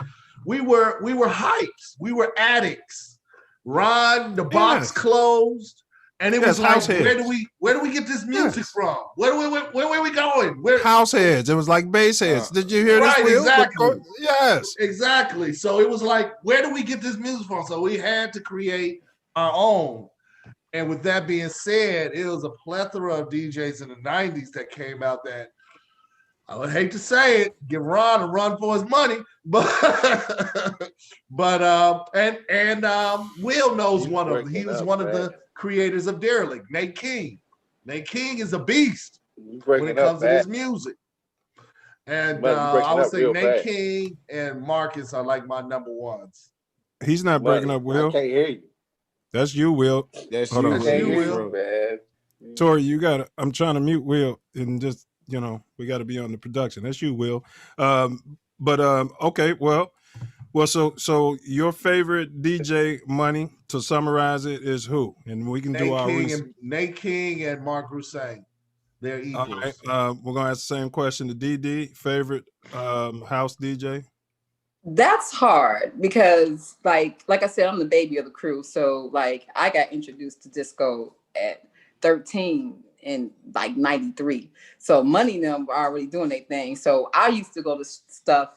We were hypes, we were addicts. Ron, the box closed. And it was like, where do we get this music from? Where are we going? House heads. It was like bass heads. Did you hear this? Right, exactly. Yes. Exactly. So it was like, where do we get this music from? So we had to create our own. And with that being said, it was a plethora of DJs in the 90s that came out that, I would hate to say it, give Ron a run for his money, but Will knows one of them. He was one of the creators of Derelict, Nate King. Nate King is a beast when it comes to his music. And I would say Nate King and Marcus are like my number ones. He's not breaking up, Will. I can't hear you. That's you, Will. That's Hold on. you, Will. Man. Tori, you got to, I'm trying to mute Will and just, we got to be on the production. That's you, Will. Okay, well, so your favorite DJ, Money, to summarize it, is who? And we can do our research. Nate King and Mark Hussein. They're equals. All right, we're going to ask the same question to DD. Favorite house DJ? That's hard because, like I said, I'm the baby of the crew. So, I got introduced to disco at 13 in 93. So Money and them were already doing their thing. So I used to go to stuff,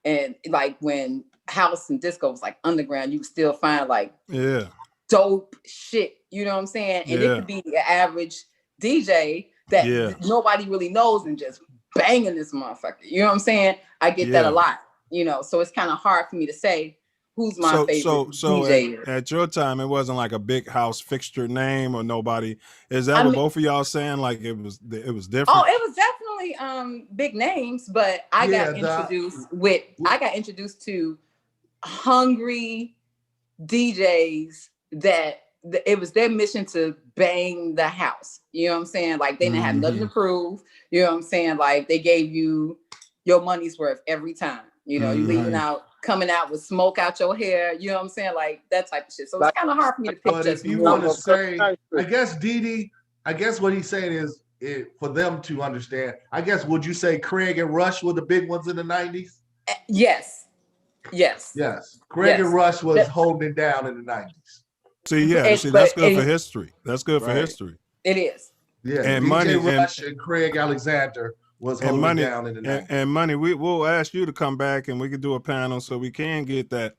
and when house and disco was underground, you would still find dope shit. You know what I'm saying? And it could be an average DJ that nobody really knows and just banging this motherfucker. You know what I'm saying? I get that a lot. So it's kind of hard for me to say who's my favorite DJ. At your time, it wasn't like a big house fixture name or nobody. Is that what both of y'all saying? Like it was different? Oh, it was definitely big names, but I got introduced to hungry DJs that it was their mission to bang the house. You know what I'm saying? They didn't have nothing to prove. You know what I'm saying? They gave you your money's worth every time. You leaving out, coming out with smoke out your hair. You know what I'm saying? That type of shit. So it's kind of hard for me to pick. But if you want to say, I guess Didi, I guess what he's saying is for them to understand. I guess would you say Craig and Rush were the big ones in the 90s? Yes. Craig and Rush was holding it down in the 90s. See, that's good for history. That's good for history. It is. Yeah, and DJ Rush and Craig Alexander was holding down in the 90s. And Money, we'll ask you to come back and we can do a panel so we can get that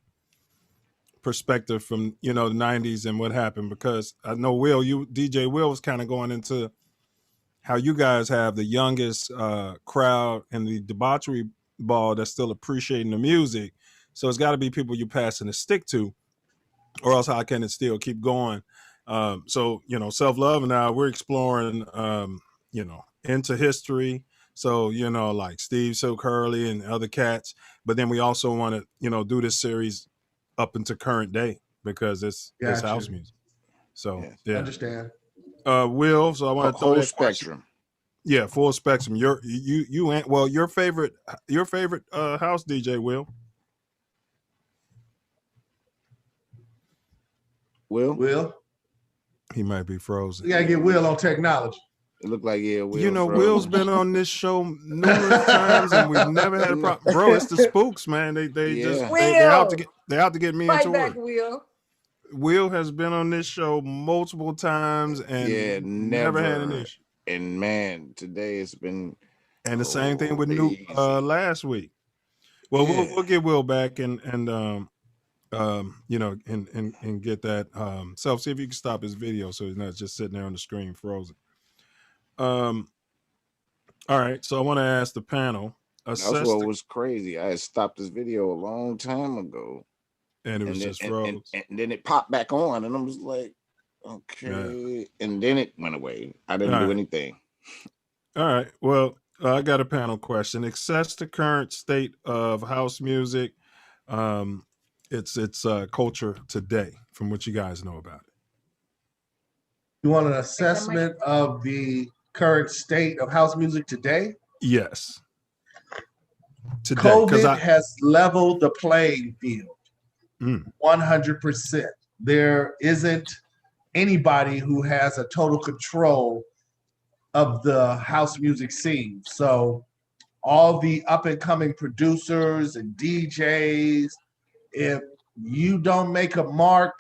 perspective from the 90s and what happened, because I know DJ Will was kind of going into how you guys have the youngest crowd and the debauchery ball that's still appreciating the music. So it's got to be people you're passing the stick to, or else how can it still keep going? So Self Love and I, we're exploring into history. So, like Steve Silk Hurley and other cats. But then we also want to, do this series up into current day because it's house music. So, yeah. Understand. Will, so I want to throw whole spectrum. Yeah, full spectrum. Your favorite house DJ, Will? Will? He might be frozen. You gotta get Will on technology. It looked like, yeah, Will. You know, froze. Will's been on this show numerous times, and we've never had a problem. Bro, it's the spooks, man. They just they out to get me Fight into back, it. Will. Will has been on this show multiple times and never had an issue. And man, today it's been. And the same thing with Nuke last week. Well, we'll get Will back and you know, and get that. Self, see if you can stop his video so he's not just sitting there on the screen frozen. All right, so I want to ask the panel. That's what was crazy. I had stopped this video a long time ago. And it was just froze. And then it popped back on, and I was like, okay. Yeah. And then it went away. I didn't do anything. All right. Well, I got a panel question. Assess the current state of house music, its culture today, from what you guys know about it. You want an assessment of the current state of house music today? Yes. Today, COVID has leveled the playing field. 100%. There isn't anybody who has a total control of the house music scene. So all the up and coming producers and DJs, if you don't make a mark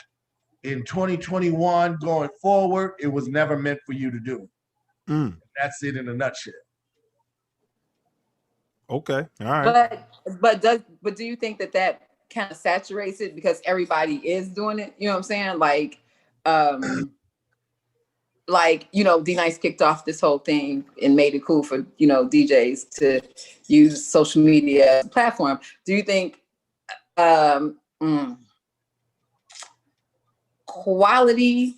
in 2021 going forward, it was never meant for you to do. That's it in a nutshell. Okay. All right. But do you think that kind of saturates it because everybody is doing it? You know what I'm saying? Like, you know, D-Nice kicked off this whole thing and made it cool for, you know, DJs to use social media as a platform. Do you think quality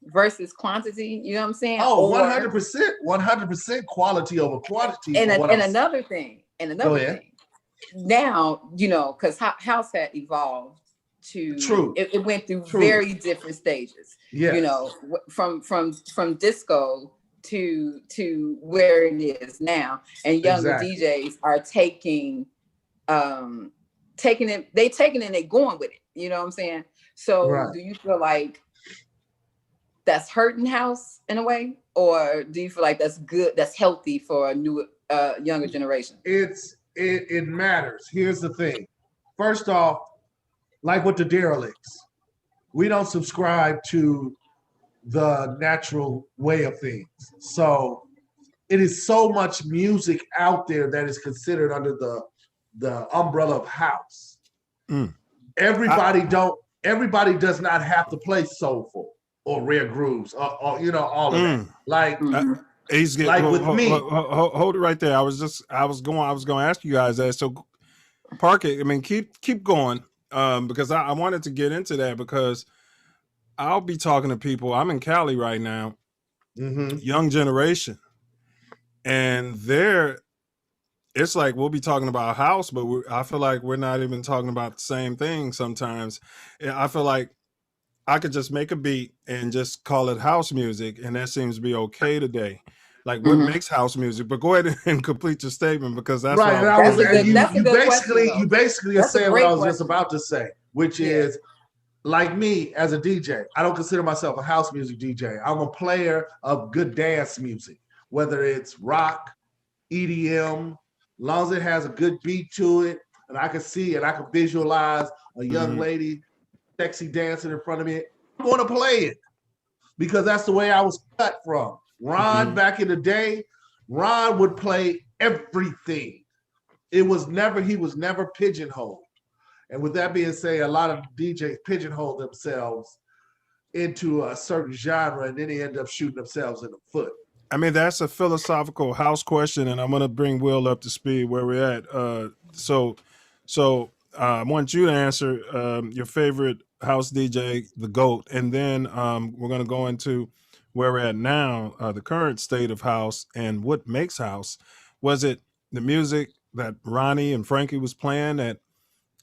versus quantity, you know what I'm saying? Oh, 100% quality over quantity. And another thing, now, you know, because house had evolved to it went through very different stages. Yes. You know, from disco to where it is now, and younger DJs are taking it and they going with it. You know what I'm saying? So do you feel like that's hurting house in a way, or do you feel like that's good, that's healthy for a new younger generation? It matters. Here's the thing. First off, like with the derelicts, we don't subscribe to the natural way of things. So it is so much music out there that is considered under the umbrella of house. Everybody does not have to play soulful or rare grooves or you know, all of that. Like with me. Hold it right there. I was going to ask you guys that. So park it. I mean, keep going. Because I wanted to get into that because I'll be talking to people. I'm in Cali right now, young generation, and it's like we'll be talking about house, but I feel like we're not even talking about the same thing sometimes. I feel like I could just make a beat and just call it house music, and that seems to be okay today. Like what makes house music? But go ahead and complete your statement because that's right. You basically are saying what I was just about to say, which is like me as a DJ. I don't consider myself a house music DJ. I'm a player of good dance music, whether it's rock, EDM, as long as it has a good beat to it, and I can see and I can visualize a young lady, sexy dancing in front of me. I'm going to play it because that's the way I was cut from. Ron, back in the day, Ron would play everything. He was never pigeonholed. And with that being said, a lot of DJs pigeonhole themselves into a certain genre and then they end up shooting themselves in the foot. I mean, that's a philosophical house question, and I'm going to bring Will up to speed where we're at. So I want you to answer your favorite house DJ, the GOAT, and then we're going to go into where we're at now, the current state of house and what makes house. Was it the music that Ronnie and Frankie was playing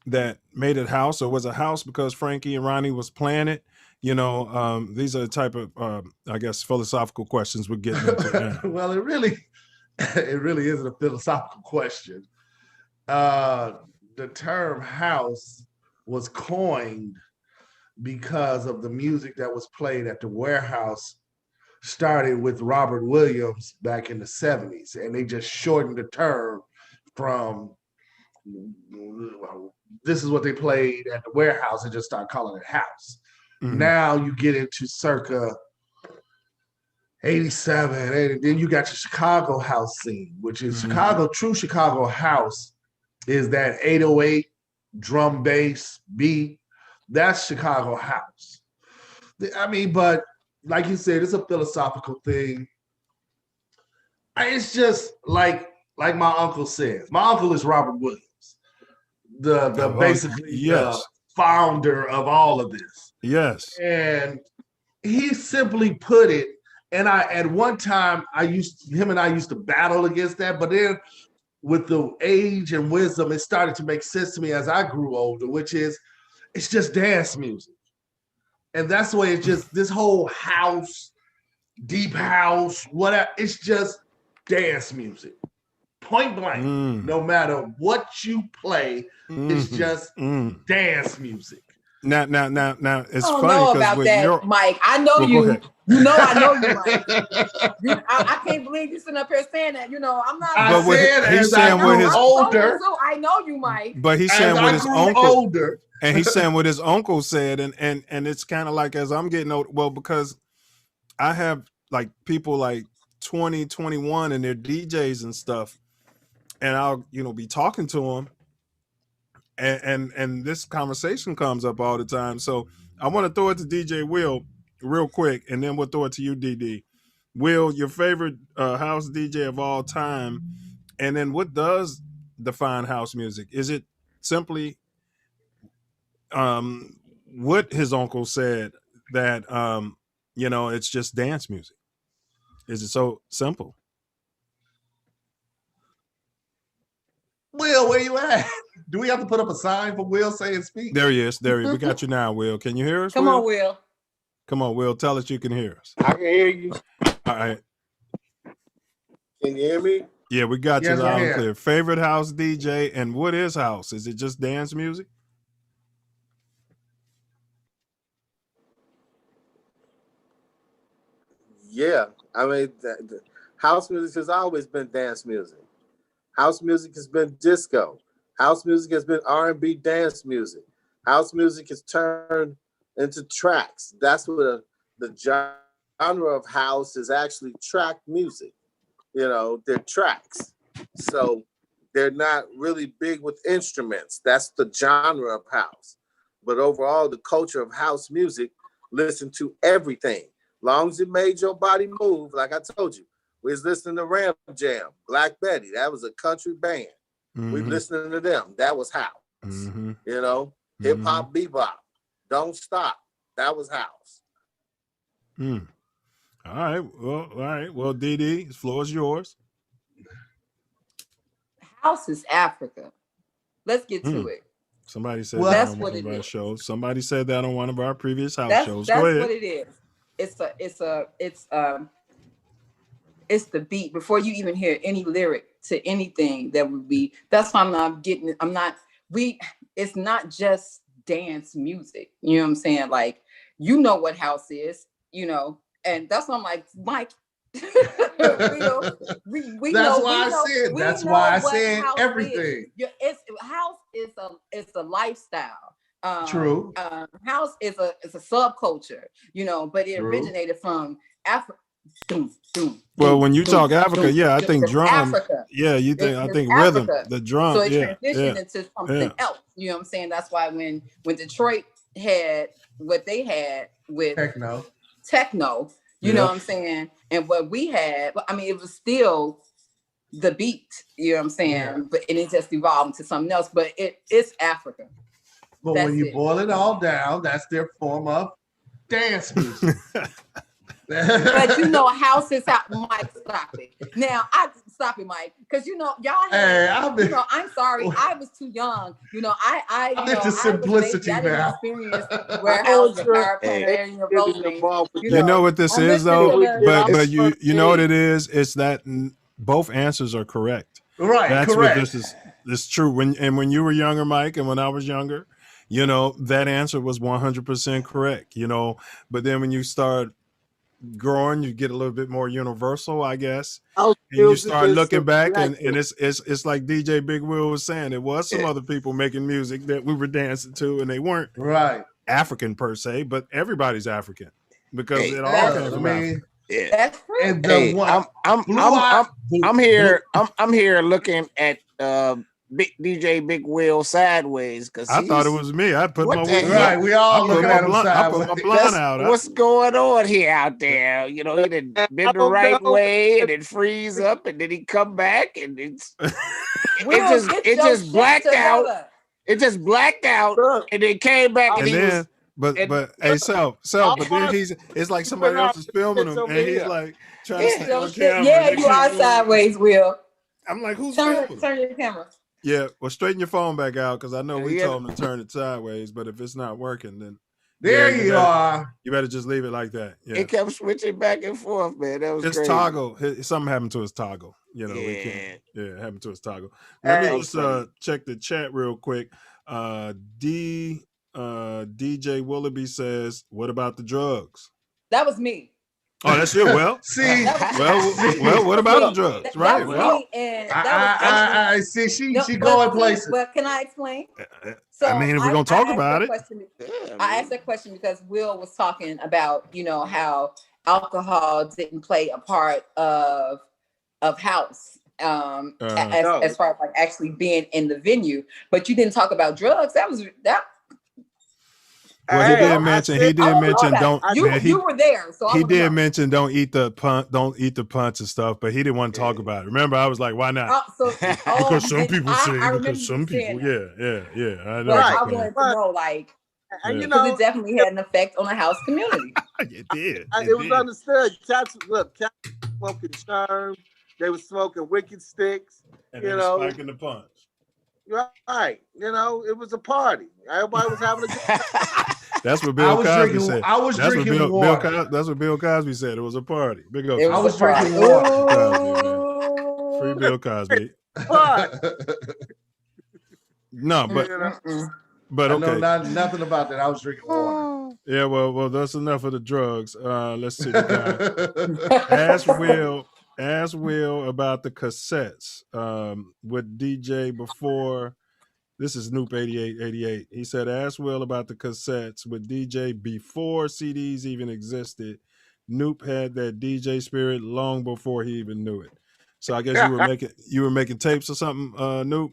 that made it house, or was it house because Frankie and Ronnie was playing it? You know, these are the type of, I guess, philosophical questions we're getting into now. Well, it really isn't a philosophical question. The term house was coined because of the music that was played at the warehouse started with Robert Williams back in the 70s, and they just shortened the term from this is what they played at the warehouse and just start calling it house. Now you get into circa 87, 80, then you got your Chicago house scene, which is true Chicago house is that 808 drum bass beat. That's Chicago house. I mean, but like you said, it's a philosophical thing. It's just like my uncle says. My uncle is Robert Williams, the basically founder of all of this. Yes. And he simply put it, and at one time him and I used to battle against that, but then with the age and wisdom, it started to make sense to me as I grew older, which is it's just dance music. And that's the way it's just this whole house, deep house, whatever, it's just dance music. Point blank. No matter what you play, it's just dance music. Now, it's funny. I don't know about that, Mike. I know you. You know I know you, Mike. I can't believe you sitting up here saying that. You know, I'm not. He's saying with his older. So I know you, Mike. But he's saying with his uncle. And he's saying what his uncle said, and it's kind of like as I'm getting old. Well, because I have like people like 20, 21, and they're DJs and stuff, and I'll be talking to them. And this conversation comes up all the time. So I want to throw it to DJ Will real quick, and then we'll throw it to you, DD. Will, your favorite house DJ of all time, and then what does define house music? Is it simply what his uncle said that it's just dance music? Is it so simple? Will, where you at? Do we have to put up a sign for Will saying speak? There he is. We got you now, Will. Can you hear us? Come on, Will. Come on, Will. Tell us you can hear us. I can hear you. All right. Can you hear me? Yeah, we got you loud and clear. Favorite house DJ, and what is house? Is it just dance music? Yeah, I mean, the house music has always been dance music. House music has been disco. House music has been R&B dance music. House music has turned into tracks. That's what the genre of house is, actually track music. They're tracks. So they're not really big with instruments. That's the genre of house. But overall, the culture of house music, listen to everything. Long as it made your body move, like I told you. We was listening to Ram Jam, Black Betty. That was a country band. We listening to them. That was house. Hip hop, bebop, Don't Stop. That was house. All right. Well, DD, the floor is yours. House is Africa. Let's get to it. Somebody said that on one of our shows. Somebody said that on one of our previous house shows. Go ahead. That's what it is. It's the beat before you even hear any lyric to anything that would be. That's why it's not just dance music. You know what I'm saying? Like, what house is, and that's why I'm like, Mike, That's why I said everything. House is a lifestyle. True. House is a subculture, but it originated from Africa. Well, when you talk Africa, I think drum. Africa. Yeah, I think rhythm, the drum. So it transitioned into something else. You know what I'm saying? That's why when Detroit had what they had with techno, you know what I'm saying, and what we had, I mean, it was still the beat. You know what I'm saying? But it just evolved into something else. But it's Africa. But when you boil it all down, that's their form of dance music. But house is out. Mike, stop it. Now, stop it, Mike, because y'all had, I'm sorry, I was too young. I meant the simplicity now. Experience warehouse and you know what this is though, but you know what it is. It's that both answers are correct. Right, that's correct. What this is. It's true. When you were younger, Mike, and when I was younger, that answer was 100% correct. But then when you start growing, you get a little bit more universal, I guess. House And you music start is looking back, and subjective. it's like DJ Big Will was saying, there was some other people making music that we were dancing to, and they weren't right African per se, but everybody's African because Hey, it all came I from mean, Africa. Yeah. That's true. and the Hey, one I'm here looking at DJ Big Will sideways because I thought it was me. I put my what the wig. heck? right. We all I look put at my him blonde. I put my sideways. blonde out. What's going on here out there? You know, he didn't bend the don't right know. way and it freeze up and then he come back and it's Will, get it your just shit blacked out. together. It just blacked out Look, and then came back and And he then, was but and- hey, Self, but then it's like somebody else is filming him, over and he's here. like trying to Get stay your on shit. camera. Yeah, and they you keep are moving. sideways, Will. I'm like, who's filming? Turn your camera. Yeah, well, straighten your phone back out because I know we Yeah. told him to turn it sideways, but if it's not working, then There yeah, you are. You better just leave it like that. Yeah, it kept switching back and forth, man. That was his crazy. toggle. Something happened to his toggle. You know, we Yeah. can't. Yeah, it happened to his toggle. Let Hey. me just check the chat real quick. DJ Willoughby says, "What about the drugs?" That was me. Oh, that's you. Well, See, well, what about the drugs? That Right. was Well, me, and that was I see. She but going see, places. But can I explain? I mean, if we're gonna talk asked about that it, question, I asked that question because Will was talking about, you know, how alcohol didn't play a part of house as far as like actually being in the venue, but you didn't talk about drugs. Well, he did mention don't. You were there, so he did mention don't eat the punch and stuff, but he didn't want to talk about it. Remember, I was like, why not? Because some people say. Because some people, yeah. I know. But I wanted to know, like, And you because know, it definitely had an effect on the house community. It did. It was understood. Cats was smoking Sherm. They were smoking Wicked Sticks. And you they know, were spiking the punch. Right. You know, it was a party. Everybody was having a good time. That's what Bill Cosby said. I was drinking water. That's what Bill Cosby said. It was a party. Big up. I was drinking water. Cosby, free Bill Cosby. No, but okay. I know nothing about that. I was drinking water. Yeah, well, that's enough of the drugs. Let's see. Ask Will about the cassettes. With DJ before. This is Noop 8888. He said, ask Will about the cassettes with DJ before CDs even existed. Noop had that DJ spirit long before he even knew it. So I guess you were making tapes or something, Noop?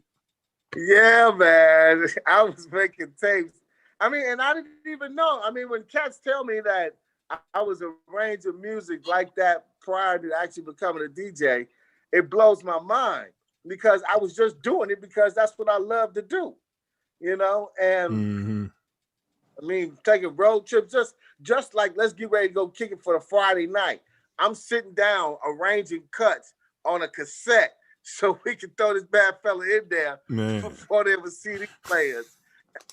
Yeah, man. I was making tapes. I mean, and I didn't even know. I mean, when cats tell me that I was arranging music like that prior to actually becoming a DJ, it blows my mind. Because I was just doing it because that's what I love to do, you know. And I mean, taking road trips, just like let's get ready to go kick it for the Friday night. I'm sitting down arranging cuts on a cassette so we can throw this bad fella in there before there was CD players.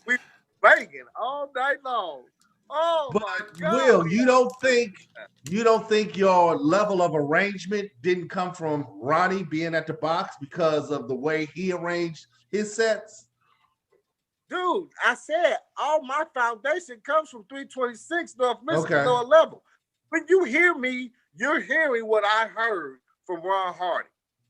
We banging all night long. Oh my God! Will, you don't think your level of arrangement didn't come from Ronnie being at the box because of the way he arranged his sets? Dude, I said all my foundation comes from 326 North Michigan lower level. When you hear me, you're hearing what I heard from Ron Hardy.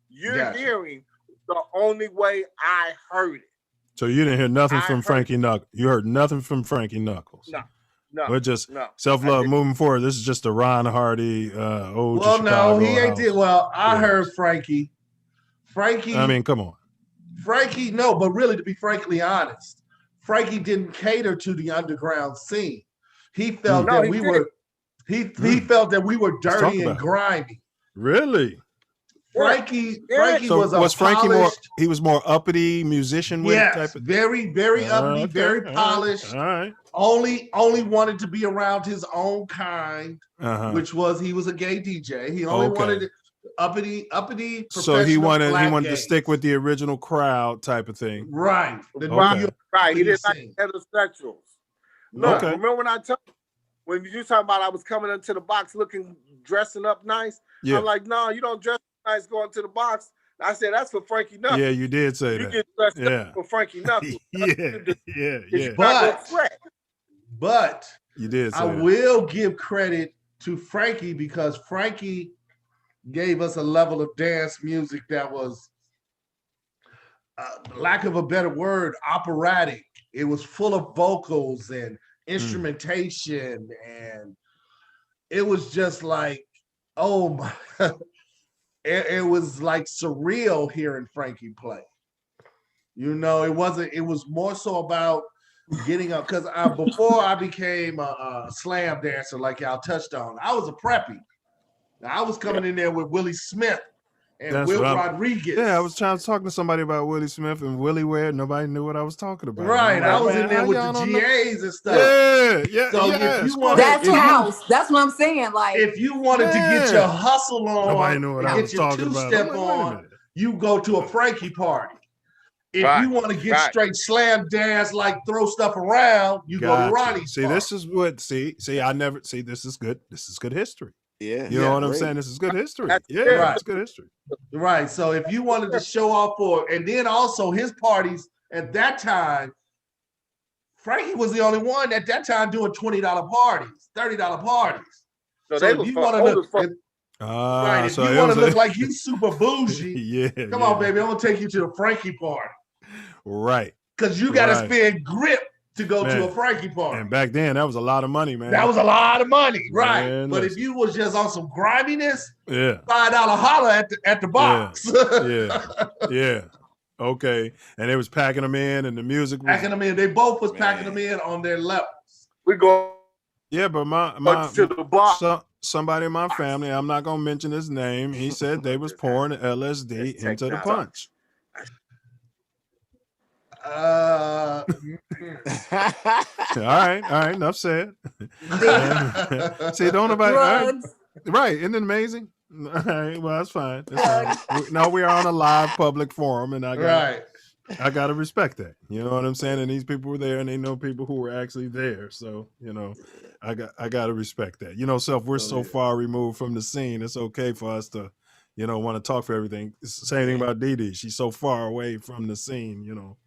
You're hearing the only way I heard it. So you didn't hear nothing from Frankie Knuckles. You heard nothing from Frankie Knuckles. No, we're just Self Love moving forward. This is just a Ron Hardy ode to Chicago. No, he ain't house. did. Well, I heard Frankie. I mean, come on. Frankie, no, but really, to be frankly honest, Frankie didn't cater to the underground scene. He felt that we were. He felt that we were dirty and grimy. Really? Frankie so was Frankie polished, he was more uppity musician with type of very uppity, very polished. All right. Only wanted to be around his own kind, which was he was a gay DJ. He only wanted uppity. So he wanted gays. to stick with the original crowd type of thing. Right. Right. He didn't like heterosexuals. Look, remember when I told you, when you talking about I was coming into the box dressing up nice? Yeah. I'm like, no, you don't dress nice going to the box. I said, that's for Frankie Knuckles. Yeah, you did say that. You get dressed up for Frankie Knuckles. yeah. But you did say I will give credit to Frankie because Frankie gave us a level of dance music that was, lack of a better word, operatic. It was full of vocals and instrumentation, and it was just like, oh my, it was like surreal hearing Frankie play. You know, it was more so about getting up, because before I became a slam dancer, like y'all touched on, I was a preppy. Now, I was coming in there with Willie Smith and Will Rodriguez. Yeah, I was trying to talk to somebody about Willie Smith and Willie Ware. Nobody knew what I was talking about. Right, I was in there with the GAs and stuff. Yeah. So if you wanted, that's house. That's what I'm saying. Like, if you wanted to get your hustle on, nobody knew what I was get your talking about. two-step on, you go to a Frankie party. If you want to get straight slam dance, like throw stuff around, you go to Ronnie's. See, this is what. See, I never see. This is good. This is good history. Yeah, you know what I'm saying. This is good history. Yeah, right. It's good history. Right. So if you wanted to show off for, and then also his parties at that time, Frankie was the only one at that time doing $20 parties, $30 parties. So they if you want to look, right, if you want to look like you super bougie, come on, baby, I'm gonna take you to the Frankie party. Right. Because you got to spend grip to go to a Frankie party. And back then, that was a lot of money, man. That was a lot of money, right? Man, but if you was just on some griminess, $5 $5 holler at the box. Yeah. Okay. And they was packing them in, and the music was packing them in. They both was packing them in on their levels. We go. Yeah, but my to the box. Somebody in my family, I'm not gonna mention his name. He said they was pouring LSD into the punch. All right, enough said. See, don't nobody right, isn't it amazing? All right, well, that's fine. No, we are on a live public forum, and I gotta respect that. You know what I'm saying? And these people were there, and they know people who were actually there. So, you know, I gotta respect that. You know, Self, we're so far removed from the scene. It's okay for us to, you know, want to talk for everything. It's the same thing about Dee Dee. She's so far away from the scene, you know.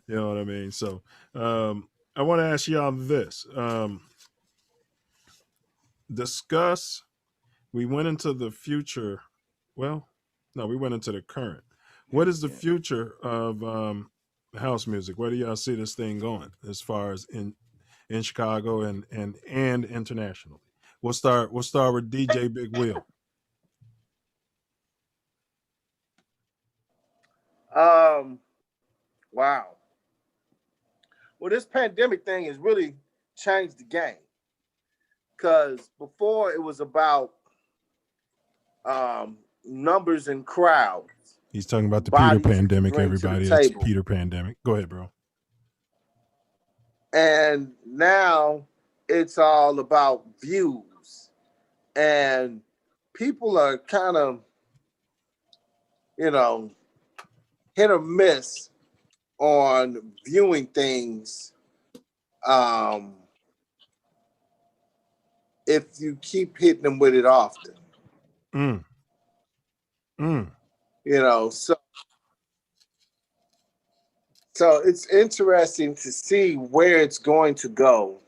You know what I mean? So I want to ask y'all this. We went into the future. Well, no, we went into the current. What is the future of house music? Where do y'all see this thing going as far as in Chicago and internationally? We'll start with DJ Big Wheel. Wow. Well, this pandemic thing has really changed the game. Because before it was about numbers and crowds. He's talking about the Peter pandemic, everybody. It's Peter pandemic. Go ahead, bro. And now it's all about views. And people are kind of, you know, hit or miss on viewing things if you keep hitting them with it often. You know, so it's interesting to see where it's going to go.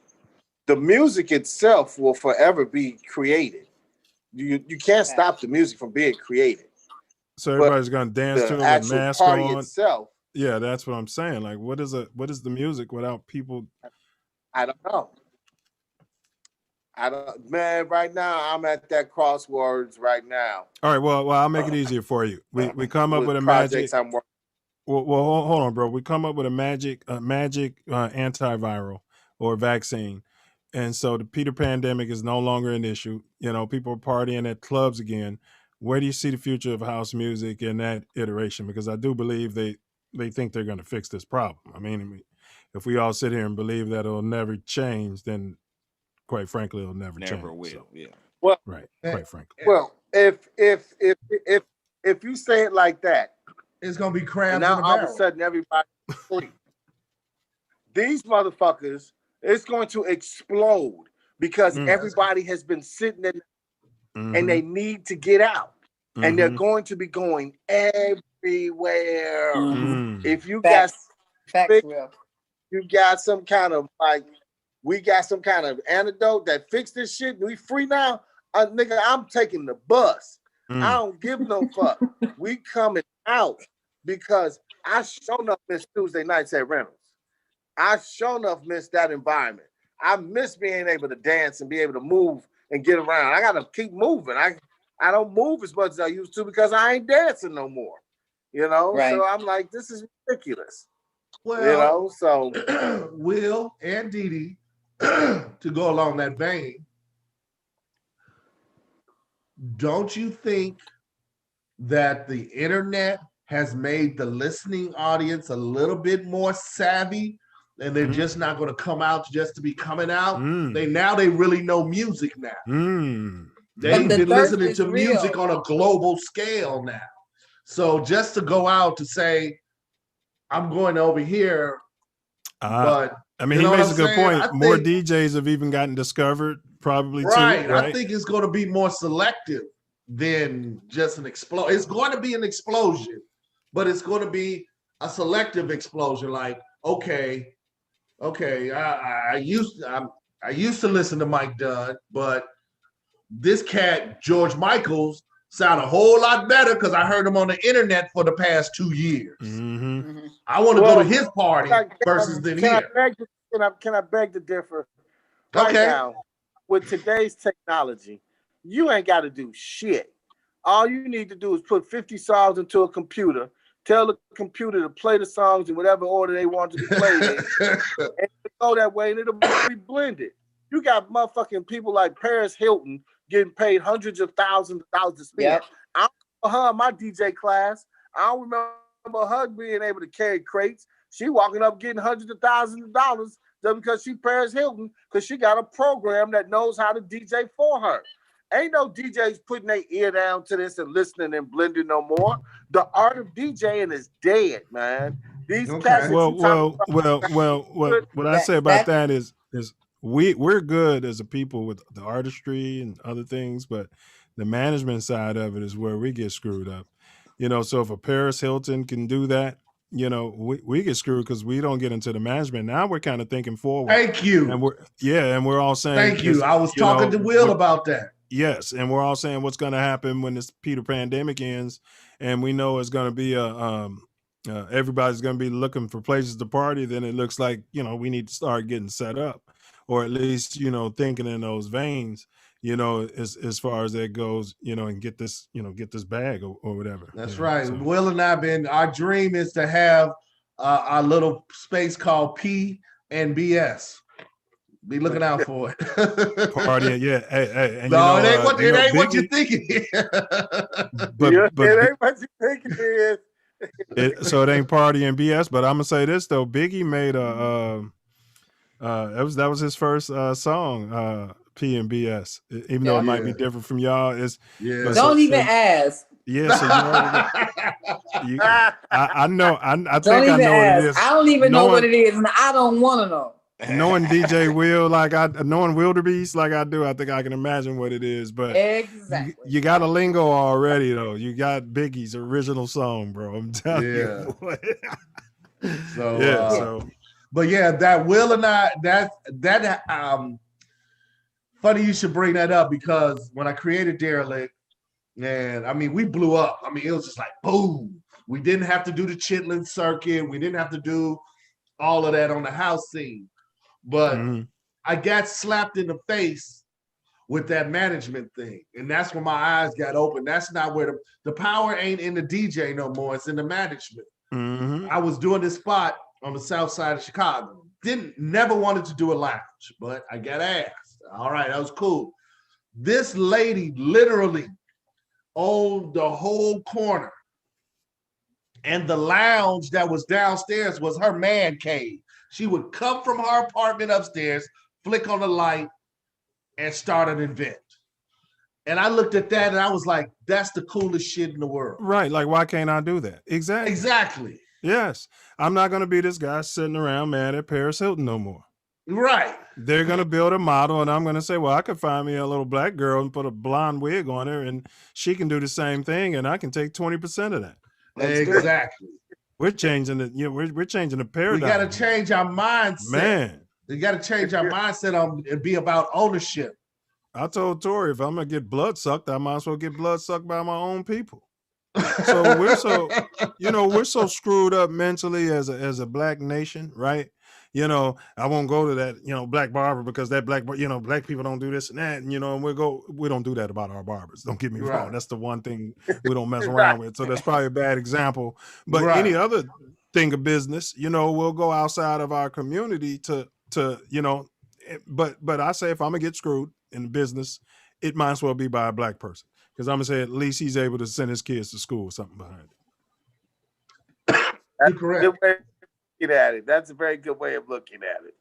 The music itself will forever be created. You can't stop the music from being created. So everybody's gonna dance to it with masks party on. Itself, yeah, that's what I'm saying. Like, what is the music without people? I don't know. Man, right now I'm at that crossroads right now. All right, well, I'll make it easier for you. We come up with a magic. Well, hold on, bro. We come up with a magic antiviral or vaccine, and so the Peter pandemic is no longer an issue. You know, people are partying at clubs again. Where do you see the future of house music in that iteration? Because I do believe they think they're going to fix this problem. I mean, if we all sit here and believe that it'll never change, then quite frankly, it'll never change. Never will. So, yeah. Well, right. Quite frankly. Well, if you say it like that, it's gonna be crabs. Now in a all barrel. of a sudden everybody's asleep. These motherfuckers, it's going to explode because everybody has been sitting in and they need to get out. And they're going to be going everywhere. If you got some kind of we got some kind of antidote that fixed this shit, we free now, Nigga, I'm taking the bus. I don't give no fuck. We coming out because I sure enough miss Tuesday nights at Reynolds. I sure enough miss that environment. I miss being able to dance and be able to move and get around. I gotta keep moving. I don't move as much as I used to because I ain't dancing no more. You know, Right. so I'm like, this is ridiculous. Well, you know, so Will and Dee Dee, to go along that vein, don't you think that the internet has made the listening audience a little bit more savvy, and they're just not going to come out just to be coming out? They really know music now. They've been listening to music on a global scale now. So just to go out to say, I'm going over here, but I mean, he makes a good point. More DJs have even gotten discovered, probably too. Right. I think it's going to be more selective than just an explosion. It's going to be an explosion, but it's going to be a selective explosion. Like, okay, I used to listen to Mike Dunn, but this cat George Michael's sound a whole lot better because I heard him on the internet for the past 2 years. I want to go to his party versus than here. Can I beg to differ? Right now, with today's technology, you ain't got to do shit. All you need to do is put 50 songs into a computer, tell the computer to play the songs in whatever order they want to be played in, and go that way, and it'll be blended. You got motherfucking people like Paris Hilton getting paid hundreds of thousands of dollars to spin. I don't remember her in my DJ class. I don't remember her being able to carry crates. She walking up getting hundreds of thousands of dollars just because she Paris Hilton, because she got a program that knows how to DJ for her. Ain't no DJs putting their ear down to this and listening and blending no more. The art of DJing is dead, man. These cats. What I say about that is we're good as a people with the artistry and other things, but the management side of it is where we get screwed up. You know, so if a Paris Hilton can do that, you know, we get screwed because we don't get into the management. Now we're kind of thinking forward. Thank you. And we're all saying, thank you. I was talking to Will about that. Yes, and we're all saying what's going to happen when this Peter pandemic ends, and we know it's going to be everybody's going to be looking for places to party. Then it looks like, you know, we need to start getting set up, or at least, you know, thinking in those veins, you know, as far as that goes, you know, and get this bag or whatever. That's right. So. Will and our dream is to have our little space called P and BS. Be looking out for it. Partying, yeah. Hey, and no, you know, it ain't what you think it is. but it ain't what you think it is. So it ain't partying BS. But I'm gonna say this though, Biggie made that was his first song, P and BS. Even though it might be different from y'all, Don't even ask. Yeah, so I know. I think I know what it is. I don't even know what it is, and I don't want to know. Knowing DJ Will knowing Wildebeest like I do, I think I can imagine what it is. But exactly, you got a lingo already though. You got Biggie's original song, bro. I'm telling you. But yeah, that Will and I, that funny you should bring that up because when I created Derelict, and I mean we blew up. I mean it was just like boom. We didn't have to do the Chitlin circuit. We didn't have to do all of that on the house scene. But I got slapped in the face with that management thing. And that's when my eyes got open. That's not where the power ain't in the DJ no more. It's in the management. I was doing this spot on the south side of Chicago. Never wanted to do a lounge, but I got asked. All right, that was cool. This lady literally owned the whole corner. And the lounge that was downstairs was her man cave. She would come from her apartment upstairs, flick on the light, and start an event. And I looked at that and I was like, that's the coolest shit in the world. Right. Like, why can't I do that? Exactly. Yes. I'm not going to be this guy sitting around mad at Paris Hilton no more. Right. They're going to build a model and I'm going to say, well, I could find me a little black girl and put a blonde wig on her and she can do the same thing and I can take 20% of that. Exactly. We're changing it. You know, we're changing the paradigm. We got to change our mindset. Man. We got to change our mindset and be about ownership. I told Tori, if I'm gonna get blood sucked, I might as well get blood sucked by my own people. So we're so screwed up mentally as a black nation, right? I won't go to that, black barber because that black people don't do this and that, and we don't do that about our barbers. Don't get me wrong. That's the one thing we don't mess around with. So that's probably a bad example. But any other thing of business, we'll go outside of our community to but I say if I'm gonna get screwed in the business, it might as well be by a black person. Because I'm gonna say at least he's able to send his kids to school or something behind it. That's correct. A good way of looking at it. That's a very good way of looking at it.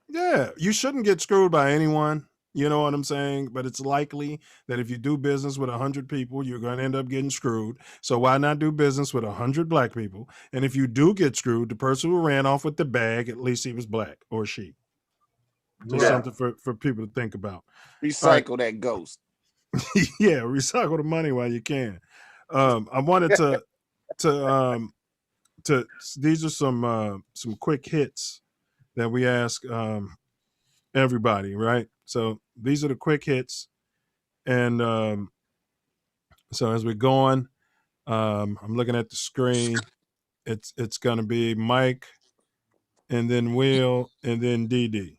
Yeah, you shouldn't get screwed by anyone. You know what I'm saying? But it's likely that if you do business with 100 people, you're going to end up getting screwed. So why not do business with 100 black people? And if you do get screwed, the person who ran off with the bag, at least he was black or she. Just something for people to think about. Recycle that ghost. Yeah, recycle the money while you can. I wanted to these are some quick hits that we ask everybody, right? So these are the quick hits, and so as we're going, I'm looking at the screen. It's gonna be Mike, and then Will, and then DD.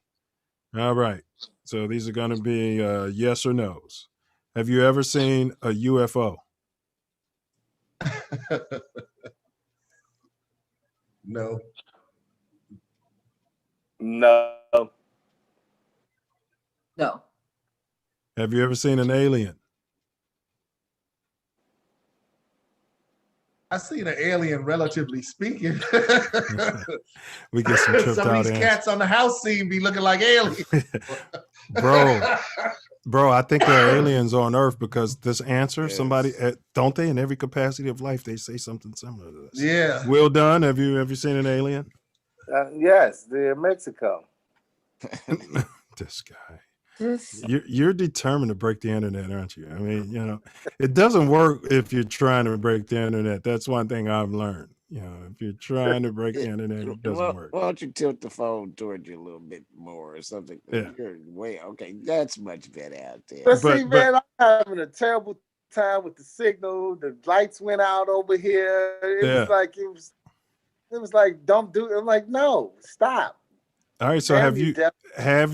All right. So these are gonna be yes or no's. Have you ever seen a UFO? No. No. No. Have you ever seen an alien? I've seen an alien, relatively speaking. We get some tripped out Some of these cats on the house scene be looking like aliens. Bro, I think there are aliens on Earth because this answer, somebody, don't they, in every capacity of life, they say something similar to this. Yeah. Will Dunn, have you ever seen an alien? Yes, they're in Mexico. This guy. You're determined to break the internet, aren't you? I mean, it doesn't work if you're trying to break the internet. That's one thing I've learned. If you're trying to break the internet, it doesn't work. Why don't you tilt the phone towards you a little bit more or something? Yeah. You're way okay. That's much better out there. But see, man, I'm having a terrible time with the signal. The lights went out over here. It was like, don't do it. I'm like, no, stop. All right, so have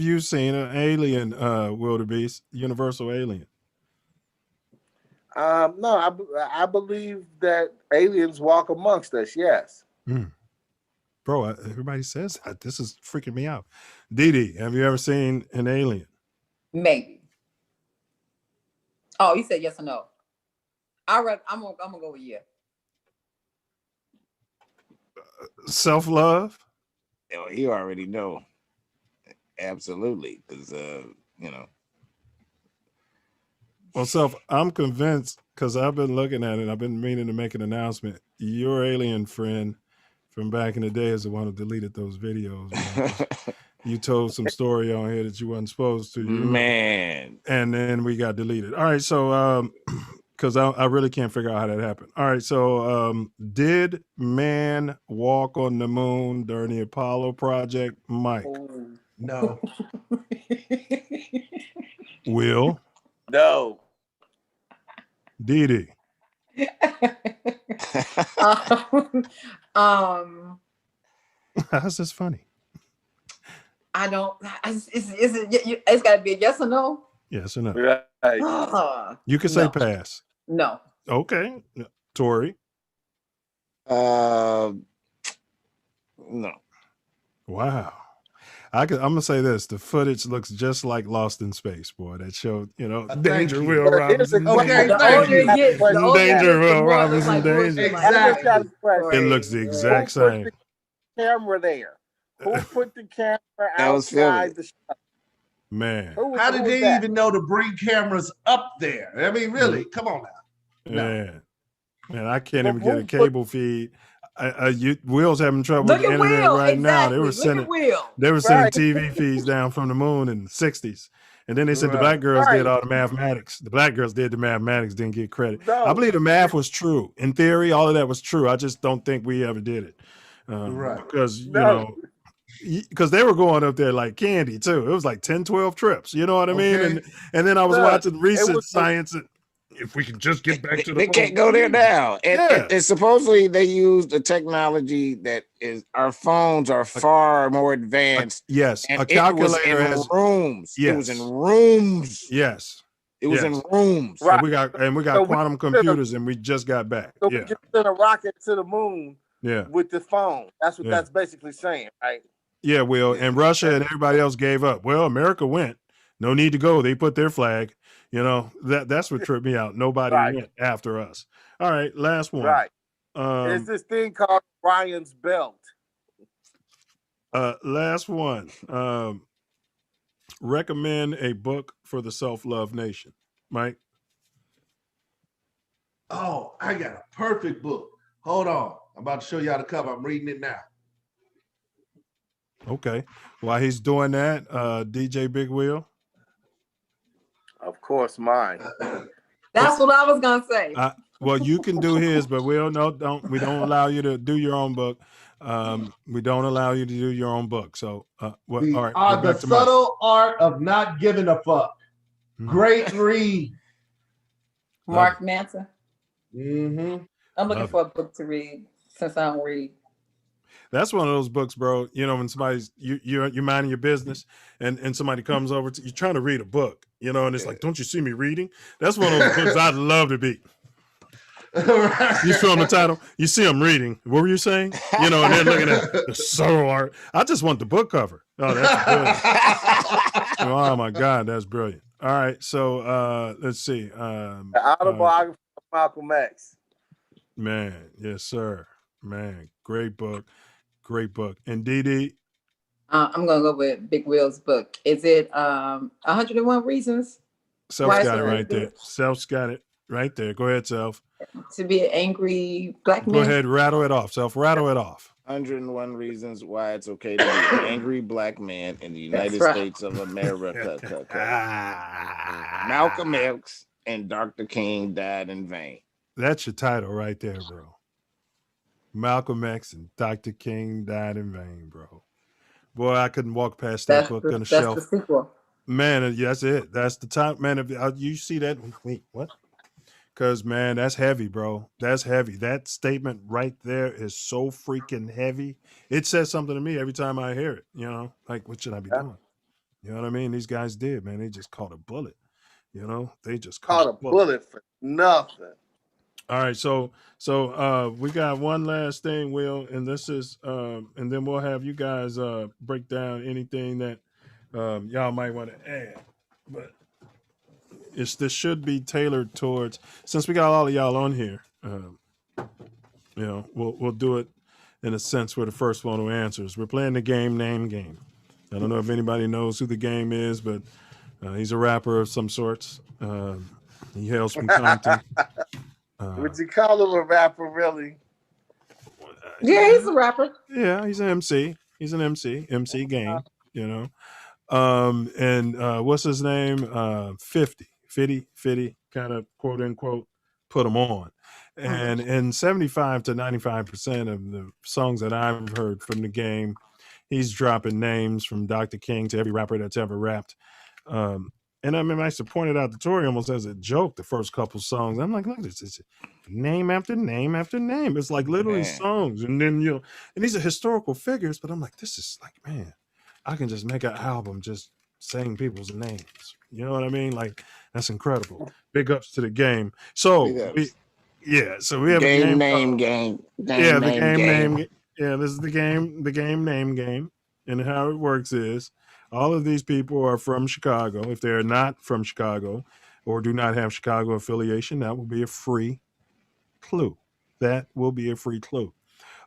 you seen an alien, wildebeest, universal alien? No, I believe that aliens walk amongst us. Yes. Bro, everybody says that. This is freaking me out. Dee, have you ever seen an alien? Maybe. Oh, you said yes or no. I'm gonna go with yeah. Self Love. Oh, you already know. Absolutely, because Well, Self, I'm convinced because I've been looking at it. I've been meaning to make an announcement. Your alien friend from back in the day is the one who deleted those videos. You told some story on here that you wasn't supposed to. Man. And then we got deleted. All right, so because I really can't figure out how that happened. All right, so did man walk on the moon during the Apollo project, Mike? No. Will? No. Dee. How's this funny? I don't. It's got to be a yes or no. Yes or no? Right. You can say pass. No. Okay. Tori? No. Wow. I'm gonna say this: the footage looks just like Lost in Space, boy. That showed, Danger Will Robinson. Okay, Danger Will Robinson. Danger. Exactly. It looks the exact same. Put the camera there. Who put the camera That was outside the shop? Man. How did they even know to bring cameras up there? I mean, really? Come on now. Man, I can't even get a cable feed. Will's having trouble with the internet right now. They were sending TV feeds down from the moon in the 60s. And then they said the black girls did all the mathematics. The black girls did the mathematics, didn't get credit. I believe the math was true. In theory, all of that was true. I just don't think we ever did it. Because, because they were going up there like candy too. It was like 10, 12 trips. You know what I mean? Okay. And then I was Look, watching recent it was science. And if we can just get back to the They moon. can't go there now. Yeah. And supposedly they used a technology that is our phones are far more advanced. Yes, and a calculator it was in has rooms. Yes. It was in rooms. Yes. It was in Yes. rooms. And we got So we quantum could- computers, and we just got back. So Yeah. we can send a rocket to the moon Yeah. with the phone. That's what Yeah. that's basically saying, right? Yeah, Will. And Russia and everybody else gave up. Well, America went. No need to go. They put their flag. You know, that's what tripped me out. Nobody Right. went after us. All right, last one. Right. There's this thing called Ryan's belt. Last one. Recommend a book for the self-love nation. Mike? Oh, I got a perfect book. Hold on. I'm about to show y'all the cover. I'm reading it now. Okay. While he's doing that, DJ Big Wheel. Of course, mine. That's what I was gonna say. Well, you can do his, but we don't allow you to do your own book. We don't allow you to do your own book. So, all right. The Subtle Art of Not Giving a Fuck. Great read. Mark Manson. Mm-hmm. I'm looking for a book to read since I don't read. That's one of those books, bro. You know, when somebody's you're minding your business and somebody comes over to you're trying to read a book, you know, and it's like, don't you see me reading? That's one of those books I'd love to be. You show them the title, you see them reading. What were you saying? You know, and they're looking at the subtle art. I just want the book cover. Oh, that's brilliant. Oh my God, that's brilliant. All right, so let's see. The autobiography of Malcolm X. Man, yes, sir. Man, great book. Great book. And DD? I'm gonna go with Big Will's book. Is it 101 Reasons? Self's got it right there. Self's got it right there. Go ahead, Self. To be an angry black man. Go ahead, rattle it off. Self, rattle it off. 101 reasons why it's okay to be an angry black man in the United States of America. Malcolm X and Dr. King died in vain. That's your title right there, bro. Malcolm X and Dr. King died in vain, bro. Boy, I couldn't walk past that book on the shelf. That's the sequel. Man, that's it. That's the top, man. If you see that, wait, what? Because, man, that's heavy, bro. That's heavy. That statement right there is so freaking heavy. It says something to me every time I hear it, you know? Like, what should I be doing? You know what I mean? These guys did, man. They just caught a bullet, you know? They just caught a bullet for nothing. All right, so we got one last thing, Will, and this is and then we'll have you guys break down anything that y'all might want to add. But this should be tailored towards, since we got all of y'all on here, you know, we'll do it in a sense where the first one who answers. We're playing the name game. I don't know if anybody knows who the game is, but he's a rapper of some sorts. He hails from Compton. Would you call him a rapper, really? Yeah, he's a rapper. Yeah, he's an MC. He's an MC. MC Game, you know. And what's his name? 50, kind of quote unquote, put him on. And 75 to 95% of the songs that I've heard from the game, he's dropping names from Dr. King to every rapper that's ever rapped. And I mean, I used to point it out to Tori almost as a joke, the first couple songs. I'm like, look at this. It's name after name after name. It's like literally songs. And then, you know, and these are historical figures, but I'm like, this is like, man, I can just make an album just saying people's names. You know what I mean? Like, that's incredible. Big ups to the game. So, we have game a game. Game. Yeah, the game name. Yeah, this is the game name game. And how it works is, all of these people are from Chicago. If they're not from Chicago or do not have Chicago affiliation, that will be a free clue. That will be a free clue.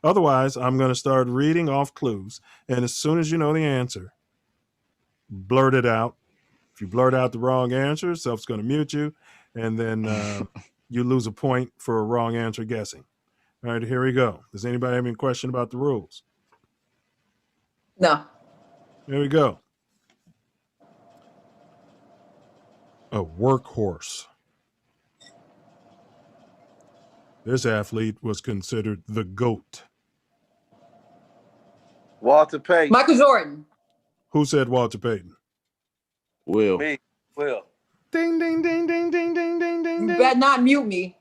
Otherwise, I'm going to start reading off clues. And as soon as you know the answer, blurt it out. If you blurt out the wrong answer, Self's going to mute you. And then you lose a point for a wrong answer guessing. All right, here we go. Does anybody have any question about the rules? No. Here we go. A workhorse. This athlete was considered the GOAT. Walter Payton. Michael Jordan. Who said Walter Payton? Will. Me. Will. Ding, ding, ding, ding, ding, ding, ding, ding, You ding. better not mute me.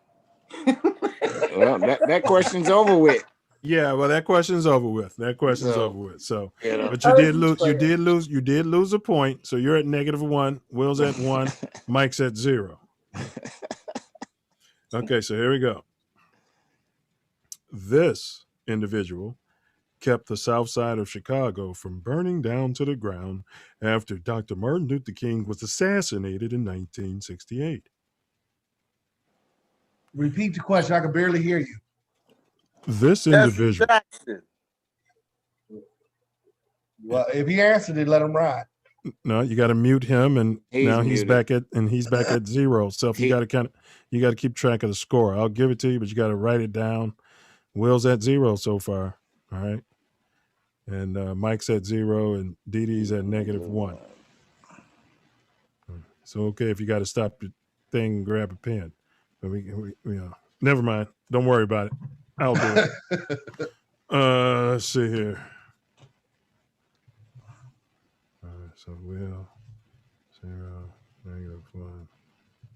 Well, that question's over with. Yeah, well, that question's over with. That question's So, over with. So, you know. but you did lose. You did lose a point. So you're at -1. Will's at 1. Mike's at 0. Okay, so here we go. This individual kept the south side of Chicago from burning down to the ground after Dr. Martin Luther King was assassinated in 1968. Repeat the question. I can barely hear you. This individual. Well, if he answered it, let him ride. No, you got to mute him, and now he's back at 0. So you got to keep track of the score. I'll give it to you, but you got to write it down. Will's at 0 so far. All right, and Mike's at 0, and Dee Dee's at -1. So okay, if you got to stop the thing, and grab a pen. But we never mind. Don't worry about it. I'll do it. Let's see here. So Will, 0, -1,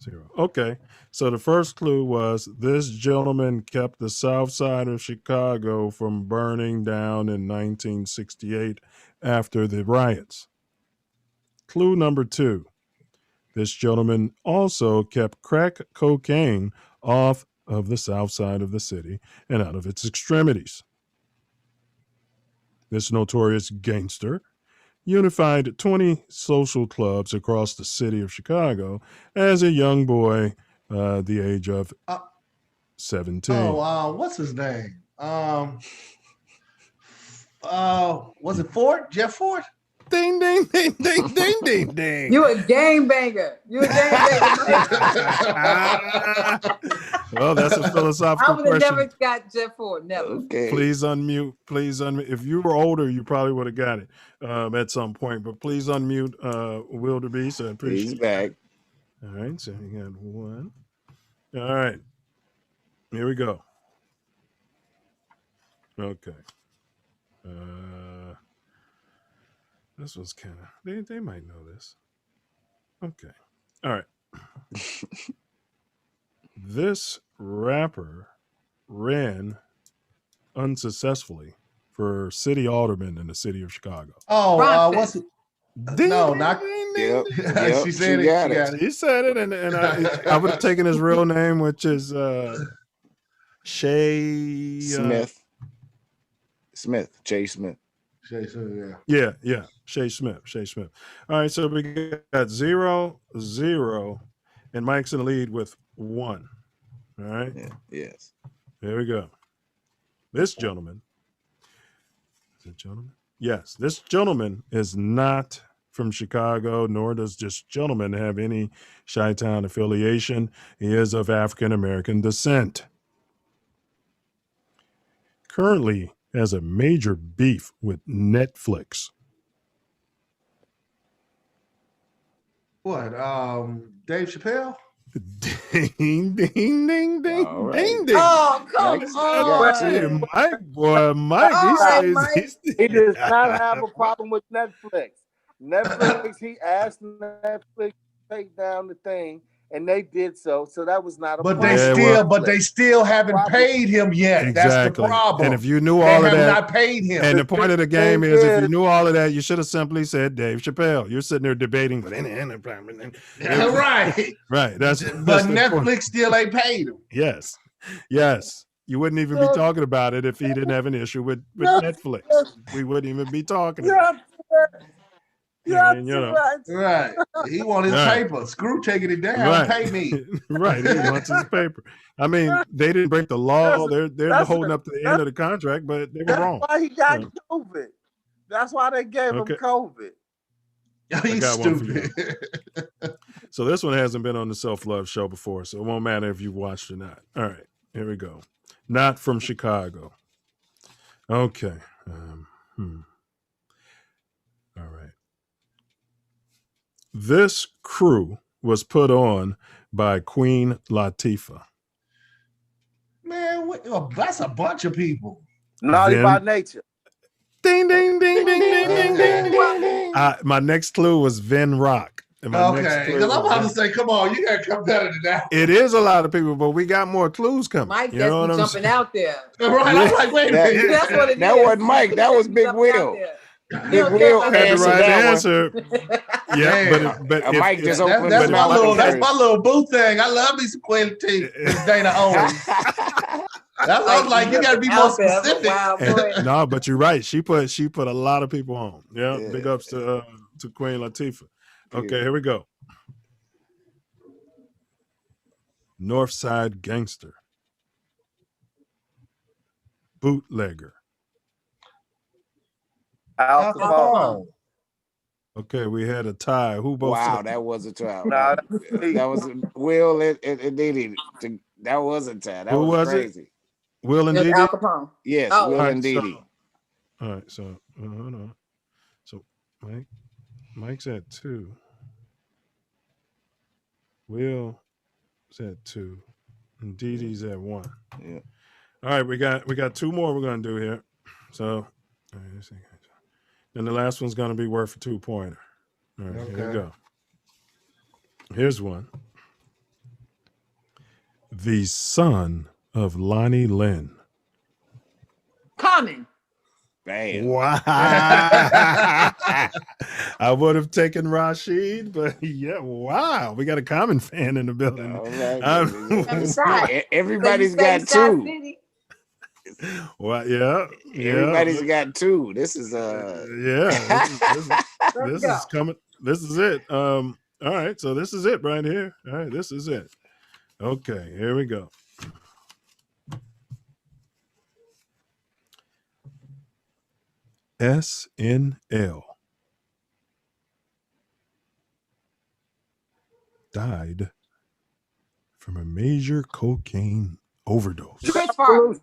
0. Okay. So the first clue was this gentleman kept the south side of Chicago from burning down in 1968 after the riots. Clue number 2. This gentleman also kept crack cocaine off of the south side of the city and out of its extremities. This notorious gangster unified 20 social clubs across the city of Chicago as a young boy, the age of 17. What's his name? Was it Ford? Jeff Ford? Ding, ding, ding, ding, ding, ding, ding. You a gangbanger. Well, that's a philosophical I would have question. never got Jeff Ford. Never. Okay. Please unmute. Please unmute. If you were older, you probably would have got it at some point. But please unmute Wildebeest. I appreciate He's back. All right. So you got 1. All right. Here we go. Okay. This was kind of, they might know this. Okay. All right. This rapper ran unsuccessfully for city alderman in the city of Chicago. What's it? No, not. Yep. She said it. She got it. He said it, and I would have taken his real name, which is Shay Smith. Jay Smith. Shay Smith, yeah. Shay Smith. All right, so we got 0, 0, and Mike's in the lead with 1. All right. Yeah. Yes. Here we go. This gentleman. Is it gentleman? Yes. This gentleman is not from Chicago, nor does this gentleman have any Chi-Town affiliation. He is of African American descent. Currently has a major beef with Netflix. What? Dave Chappelle? Ding, ding, ding, ding, All right. ding, ding. Oh, come on. Mike, He does not have a problem with Netflix. He asked Netflix to take down the thing, and they did so. So that was not a problem. But they still haven't paid him yet. Exactly. That's the problem. And if you knew all of that, they have not paid him. And the point of the game is, if you knew all of that, you should have simply said Dave Chappelle. You're sitting there debating, but right. That's but Netflix still ain't paid him. Yes. You wouldn't even be talking about it if he didn't have an issue with Netflix. We wouldn't even be talking about it. Right. He want his paper. Screw taking it down. Pay me. Right. He wants his paper. I mean, they didn't break the law. They're holding up to the end of the contract, but they were wrong. That's why he got COVID. That's why they gave him COVID. He's stupid. So this one hasn't been on the Self Luv Show before, so it won't matter if you watched or not. All right. Here we go. Not from Chicago. Okay. All right. This crew was put on by Queen Latifah. Man, that's a bunch of people. Naughty by Nature. Ding, ding, ding, ding, ding, ding, ding, ding. My next clue was Vin Rock. Okay, because I'm about to say, come on, you got to come better than that. It is a lot of people, but we got more clues coming. Mike you know just what be I'm jumping saying? out there. Right, I'm like, wait a minute. That's what it That is. wasn't Mike. That was Big Will. Big don't Will care Had the answered right that answer. Yeah, but if, Mike just opened that's his my mouth. that's my little boo thing. I love me some Quail T. Miss Dana Owens. That's I was like, you got to be more specific. No, but you're right. She put a lot of people on. Yeah, big ups to Queen Latifah. Okay, here we go. Northside Gangster, bootlegger. Al Capone. Okay, we had a tie. Who both? Wow, said? that was a tie. Nah, that was Will and Didi. That was a tie. That Who was crazy. it? Will and Didi? Al Capone. Yes, Oh. Will All right, and Didi. All right, so hold on. So Mike's at 2. Will is at 2. And Didi's at 1. Yeah. All right, we got 2 more we're gonna do here. So then the last one's gonna be worth a 2-pointer. All right, here we go. Here's one. The son of Lonnie Lynn. Common. Bam. Wow. I would have taken Rashid, but yeah, wow. We got a Common fan in the building. Everybody's got 2. Well, yeah. Everybody's got 2. This is this is coming. This is it. All right, so this is it right here. All right, this is it. Okay, here we go. SNL died from a major cocaine overdose. Chris Farley.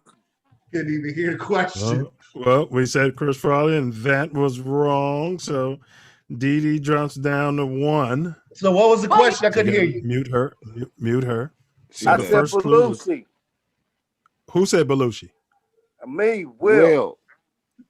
Couldn't even hear the question. Well, we said Chris Farley, and that was wrong. So Didi drops down to 1. So what was the question? I couldn't hear you. Mute her. Mute her. So I the said first clue was, Belushi. who said Belushi? Me, Will.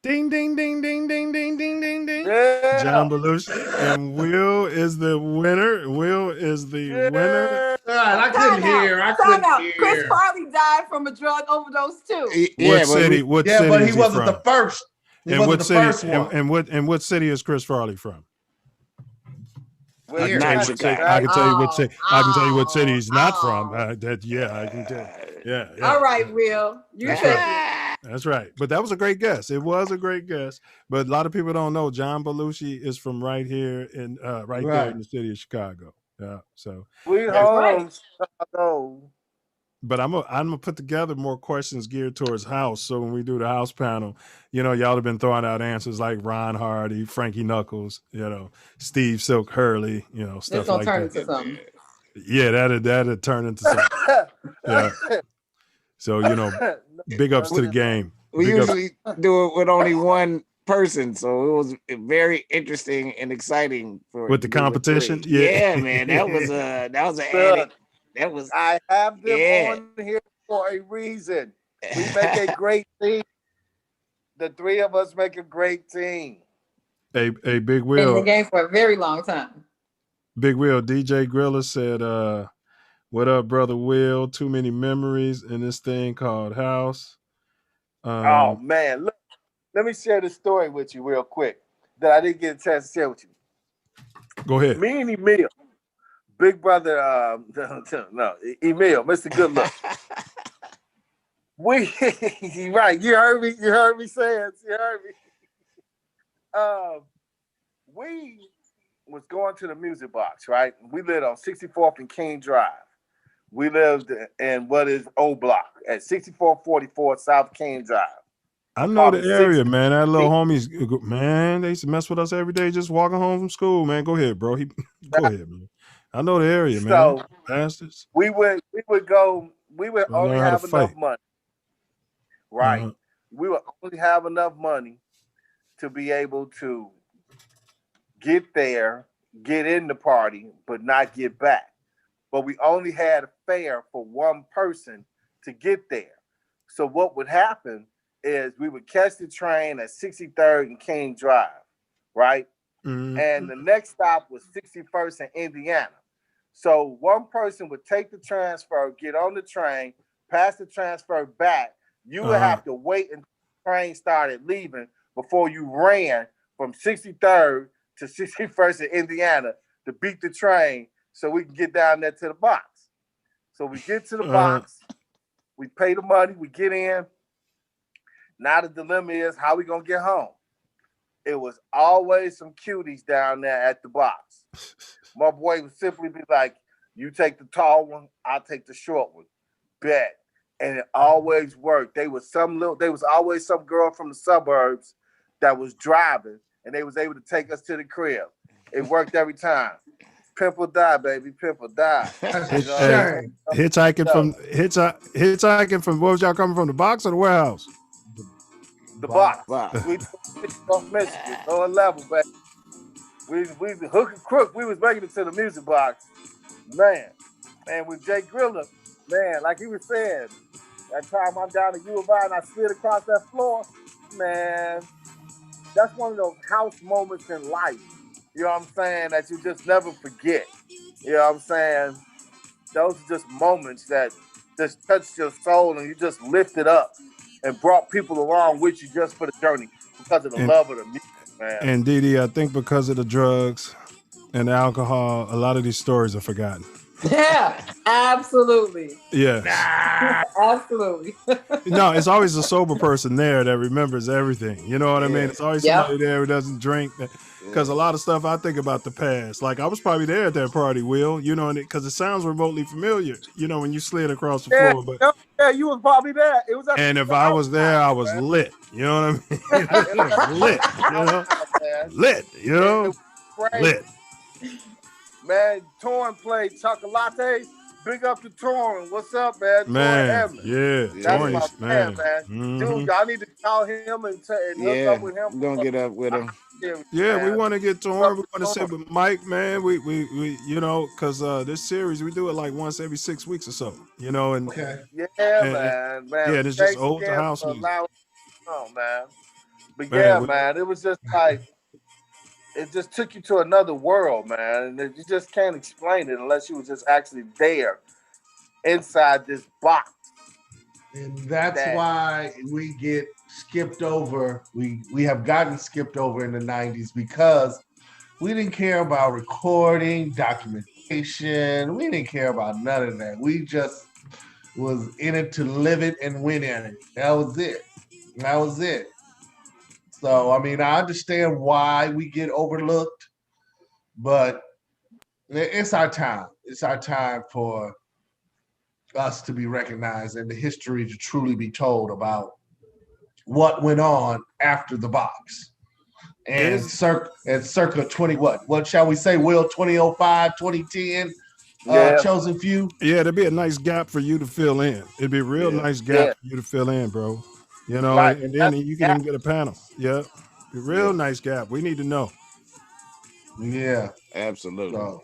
Ding, ding, ding, ding, ding, ding, ding, ding, ding. Yeah. John Belushi. And Will is the winner. Will is the winner. All right, I couldn't hear. I couldn't hear. Chris Farley died from a drug overdose too. What city? What city but he is wasn't from? the first. He And wasn't what the city? first one. And what city is Chris Farley from? I Where? can tell you what city. I can tell you what city. I can tell you what city he's not from. I can tell. Yeah. All right, Will. You take it. That's right. But that was a great guess. It was a great guess. But a lot of people don't know John Belushi is from right here in right there in the city of Chicago. Yeah. So Sweet home, Chicago. but I'm gonna put together more questions geared towards house. So when we do the house panel, y'all have been throwing out answers like Ron Hardy, Frankie Knuckles, Steve Silk Hurley, stuff like that. Into something. Yeah, that'd turn into something. Yeah. So big ups to the game. We Big usually do it with only one person, so it was very interesting and exciting with the competition. Yeah, man, that was an added. That was. I have them on here for a reason. We make a great team. The 3 of us make a great team. Hey, Big Will. Been in the game for a very long time. Big Will. DJ Griller said, "What up, brother Will? Too many memories in this thing called house." Oh man, look. Let me share this story with you real quick that I didn't get a chance to share with you. Go ahead. Me and Emil, big brother, Emil, Mr. Good Look. Right, you heard me say it. You heard me. We was going to the music box, right? We lived on 64th and King Drive. We lived in what is O Block at 6444 South King Drive. I know the area, man. That little homies, man, they used to mess with us every day just walking home from school, man. Go ahead, bro. Go ahead, man. I know the area, man. So bastards. We would only have enough money. Right. Uh-huh. We would only have enough money to be able to get there, get in the party, but not get back. But we only had a fare for one person to get there. So what would happen is we would catch the train at 63rd and King Drive, right? Mm-hmm. And the next stop was 61st in Indiana. So one person would take the transfer, get on the train, pass the transfer back. You would have to wait until the train started leaving before you ran from 63rd to 61st in Indiana to beat the train so we can get down there to the box. So we get to the box, we pay the money, we get in. Now the dilemma is how we gonna get home. It was always some cuties down there at the box. My boy would simply be like, you take the tall one, I'll take the short one. Bet. And it always worked. There was always some girl from the suburbs that was driving, and they was able to take us to the crib. It worked every time. Pimp or die, baby. Pimp or die. Hitchhiking from where was y'all coming from? The box or the warehouse? The box. We off Michigan, lower level, baby. We hook and crook. We was making it to the music box, man. And with Jay Griller, man, like he was saying, that time I'm down at U of I and I slid across that floor, man. That's one of those house moments in life. You know what I'm saying? That you just never forget. You know what I'm saying? Those are just moments that just touched your soul and you just lifted up and brought people along with you just for the journey because of the love of the music, man. And Didi, I think because of the drugs and the alcohol, a lot of these stories are forgotten. Yeah, absolutely. Yes. Absolutely. No, it's always a sober person there that remembers everything. You know what I mean? It's always somebody there who doesn't drink. Because a lot of stuff I think about the past. Like I was probably there at that party, Will. You know, because it sounds remotely familiar. You know, when you slid across the floor. But you was probably there. It was. And if I was there, I was lit. You know what I mean? Lit. You know, lit. You know, lit. Man, Torn played Chocolate. Big up to Torn. What's up, man? Man, Torn yeah. That's my man. Mm-hmm. Dude, I need to call him and hook up with him. We're gonna get up with him. Yeah, man. We want to get Torn. We want to sit with Mike, man. We you know, because this series we do it like once every 6 weeks or so. You know, and man. Yeah, and it's just old to house music. Oh man, but man, it was just like. It just took you to another world, man. And you just can't explain it unless you was just actually there inside this box. And that's why we get skipped over. We have gotten skipped over in the 90s because we didn't care about recording, documentation. We didn't care about none of that. We just was in it to live it and win in it. That was it. That was it. So, I mean, I understand why we get overlooked, but it's our time. It's our time for us to be recognized and the history to truly be told about what went on after the box. And circa 20, what shall we say, Will, 2005, 2010, Chosen Few? Yeah, there'd be a nice gap for you to fill in. It'd be a real nice gap for you to fill in, bro. You know, and then you can even get a panel. Yeah. A real nice gap. We need to know. Yeah. Absolutely. So,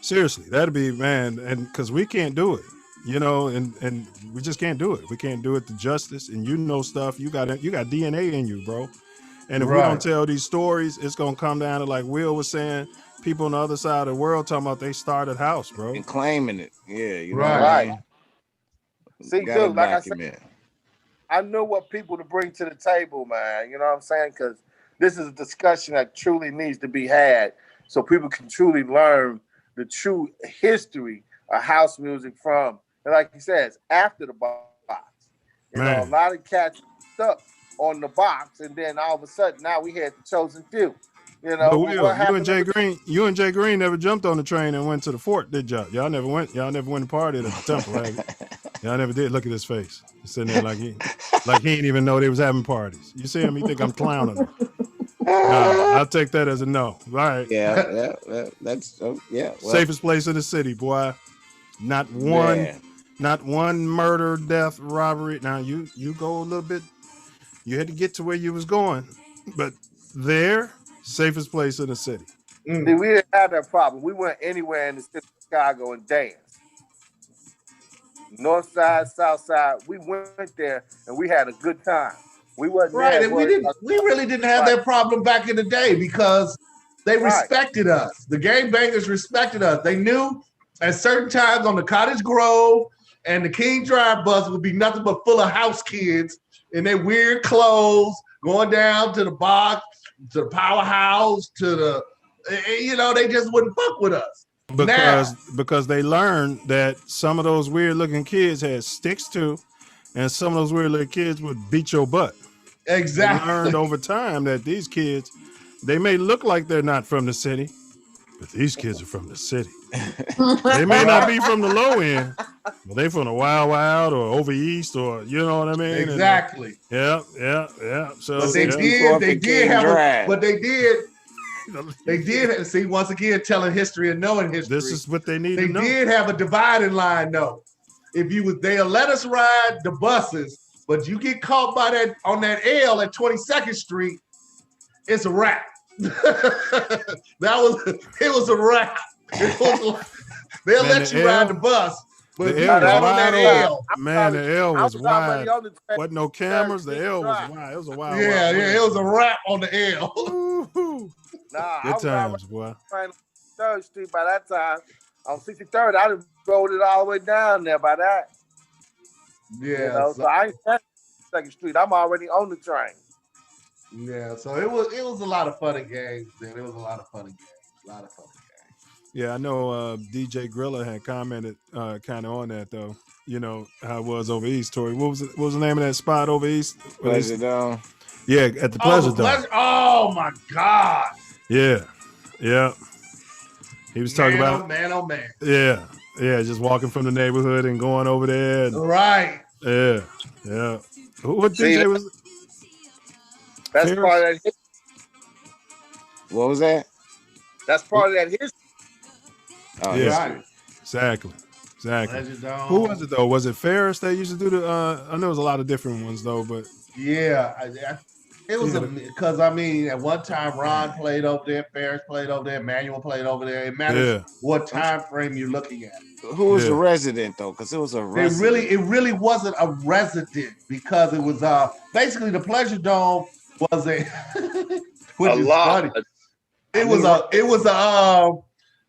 seriously, that'd be, man, and because we can't do it, you know, and we just can't do it. We can't do it to justice. And you know stuff. You got DNA in you, bro. And if we don't tell these stories, it's gonna come down to, like Will was saying, people on the other side of the world talking about they started house, bro. And claiming it. Yeah, you know right. See, dude, like I said, I know what people to bring to the table, man. You know what I'm saying? Because this is a discussion that truly needs to be had so people can truly learn the true history of house music from, and like he says, after the box. You know, a lot of cats stuck on the box, and then all of a sudden, now we had the Chosen Few. You know, Will, you and Jay Green never jumped on the train and went to the fort, did y'all? Y'all never went to party at the temple, right? Y'all never did. Look at his face. He's sitting there like he didn't even know they was having parties. You see him? You think I'm clowning him? No, I'll take that as a no. All right. Yeah. That's safest place in the city, boy. Not one murder, death, robbery. Now you go a little bit. You had to get to where you was going, but there, safest place in the city. See, we didn't have that problem. We went anywhere in the city of Chicago and danced. North side, south side, we went there and we had a good time. We wasn't Right, there and we really didn't have that problem back in the day because they respected us. The gangbangers respected us. They knew at certain times on the Cottage Grove and the King Drive bus would be nothing but full of house kids in their weird clothes, going down to the box, to the powerhouse, to the, they just wouldn't fuck with us. Because they learned that some of those weird looking kids had sticks too, and some of those weird little kids would beat your butt. Exactly. They learned over time that these kids, they may look like they're not from the city, but these kids are from the city. They may not be from the low end, but they from the wild or over east, or you know what I mean? Exactly. And, yeah. So but they did see, once again, telling history and knowing history. This is what they need to know. They did have a dividing line though. They'll let us ride the buses, but you get caught by that on that L at 22nd Street, it's a wrap. It was a wrap. They'll let you ride the bus, but the L was on that L. Man, the L was wide. Wasn't no cameras. The L was wide. It was a wild. Yeah, it was a wrap on the L. Good times, boy. 3rd Street by that time. On 63rd, I done rolled it all the way down there by that. Yeah. So I ain't at 2nd Street. I'm already on the train. Yeah, so it was a lot of fun and games, man. It was a lot of fun and games. Yeah, I know DJ Grilla had commented kind of on that though. You know how it was over east, Tori. What was the name of that spot over east? Pleasure Dome. Yeah, at the Pleasure Dome. Oh my God. Yeah. He was talking about oh man. Yeah, just walking from the neighborhood and going over there. Right. Yeah. What DJ was? That's Ferris? part of that. What was that? That's part of that history. Oh, yeah, right. Exactly. Who was it though? Was it Ferris that used to do the? I know it was a lot of different ones though, but yeah, it was because at one time Ron played over there, Ferris played over there, Manuel played over there. It matters what time frame you're looking at. Who was the resident though? Because it was a resident. It really wasn't a resident because it was basically the Pleasure Dome was a which is funny. It was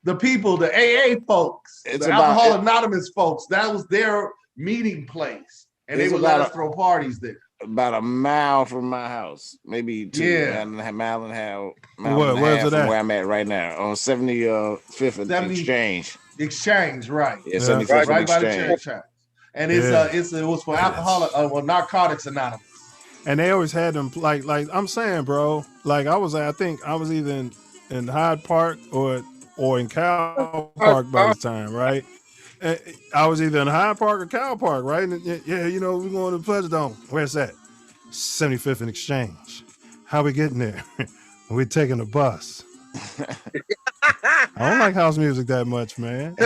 the people, the AA folks, the Alcohol Anonymous folks. That was their meeting place, and they would let us throw parties there. About a mile from my house, maybe mile and a half from where I'm at right now on 75th and Exchange. Exchange, right? Yeah, 75th right and by the Exchange. church. And it was for Narcotics Anonymous. And they always had them like I'm saying, bro. Like I think I was either in Hyde Park or in Cow Park by the time, right? I was either in Hyde Park or Cow Park, right? And we're going to the Pleasure Dome. Where's that? 75th and Exchange. How we getting there? We're taking a bus. I don't like house music that much, man.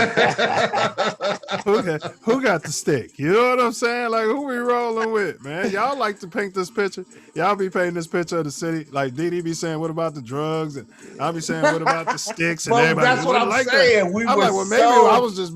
Who got the stick? You know what I'm saying? Like, who we rolling with, man? Y'all like to paint this picture. Y'all be painting this picture of the city. Like DD be saying, what about the drugs? And I'll be saying, what about the sticks? And everybody. That's what I'm saying.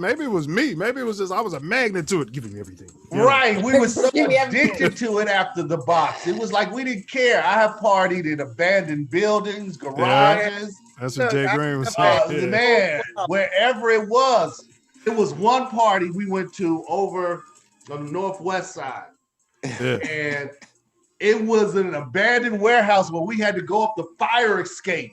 Maybe it was me. Maybe it was just I was a magnet to it, giving me everything. Right. We were so addicted to it after the box. It was like we didn't care. I have partied in abandoned buildings, garages. That's what Jay Green was saying. Man, wherever it was one party we went to over on the northwest side. Yeah. And it was an abandoned warehouse where we had to go up the fire escape.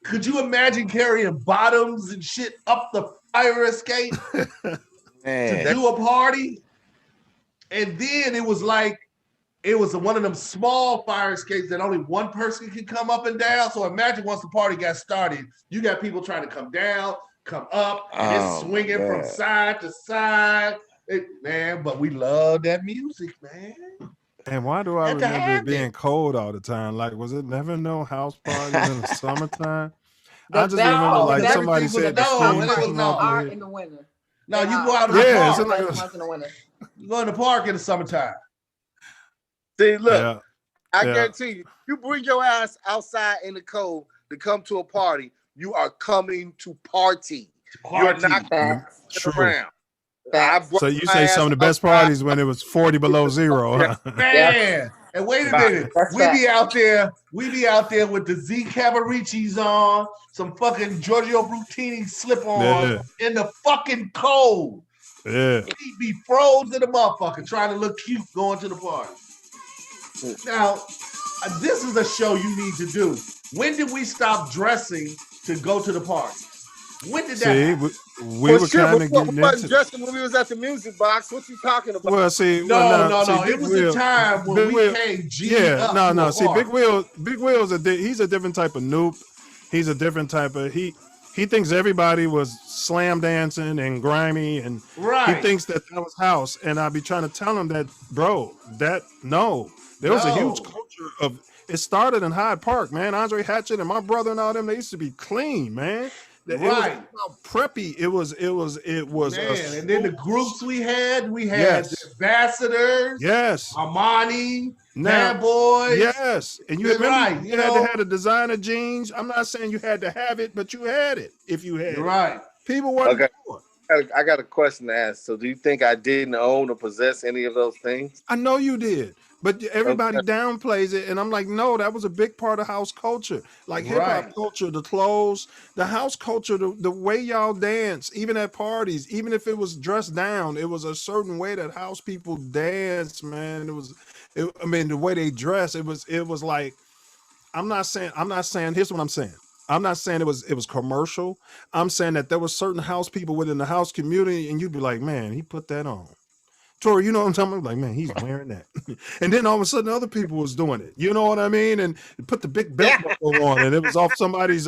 Could you imagine carrying bottoms and shit up the fire escape to do a party? And then it was like, it was one of them small fire escapes that only one person can come up and down. So imagine once the party got started, you got people trying to come down, come up, and it's swinging from side to side. But we love that music, man. And why do I remember it being cold all the time? Like, was it never no house parties in the summertime? I just remember like somebody said in the winter. No, you go out in the park. You go in the park in the summertime. See, look, I guarantee you, you bring your ass outside in the cold to come to a party, you are coming to party. You're not around. So you say some of the best parties when it was 40 below zero, huh? Man, And wait a minute, we be out there with the Z Cavaricis on, some fucking Giorgio Brutini slip on in the fucking cold. Yeah. He'd be froze in the motherfucker trying to look cute going to the party. Now, this is a show you need to do. When did we stop dressing to go to the party? When did that happen? We were kind of getting into dressing when we was at the music box. What you talking about? Well, see, no. It was a time when we came G up. No. See, Big Will's he's a different type of noob. He's a different type of he thinks everybody was slam dancing and grimy, and he thinks that was house. And I be trying to tell him that, bro, there was a huge culture of. It started in Hyde Park, man. Andre Hatchett and my brother and all them, they used to be clean, man. It was preppy. It was. Man, and then the groups we had the Ambassadors, Armani, Bad Boys, and you remember you had to have the designer jeans. I'm not saying you had to have it, but you had it if you had it. People weren't. I got a question to ask. So, do you think I didn't own or possess any of those things? I know you did. But everybody downplays it, and I'm like, no, that was a big part of house culture, like hip hop culture, the clothes, the house culture, the way y'all dance, even at parties, even if it was dressed down, it was a certain way that house people dance, man. The way they dress, it was like, I'm not saying. Here's what I'm saying. I'm not saying it was commercial. I'm saying that there was certain house people within the house community, and you'd be like, man, he put that on. Tori, you know what I'm talking about? Like, man, he's wearing that. And then all of a sudden other people was doing it. You know what I mean? And put the big belt buckle on, and it was off somebody's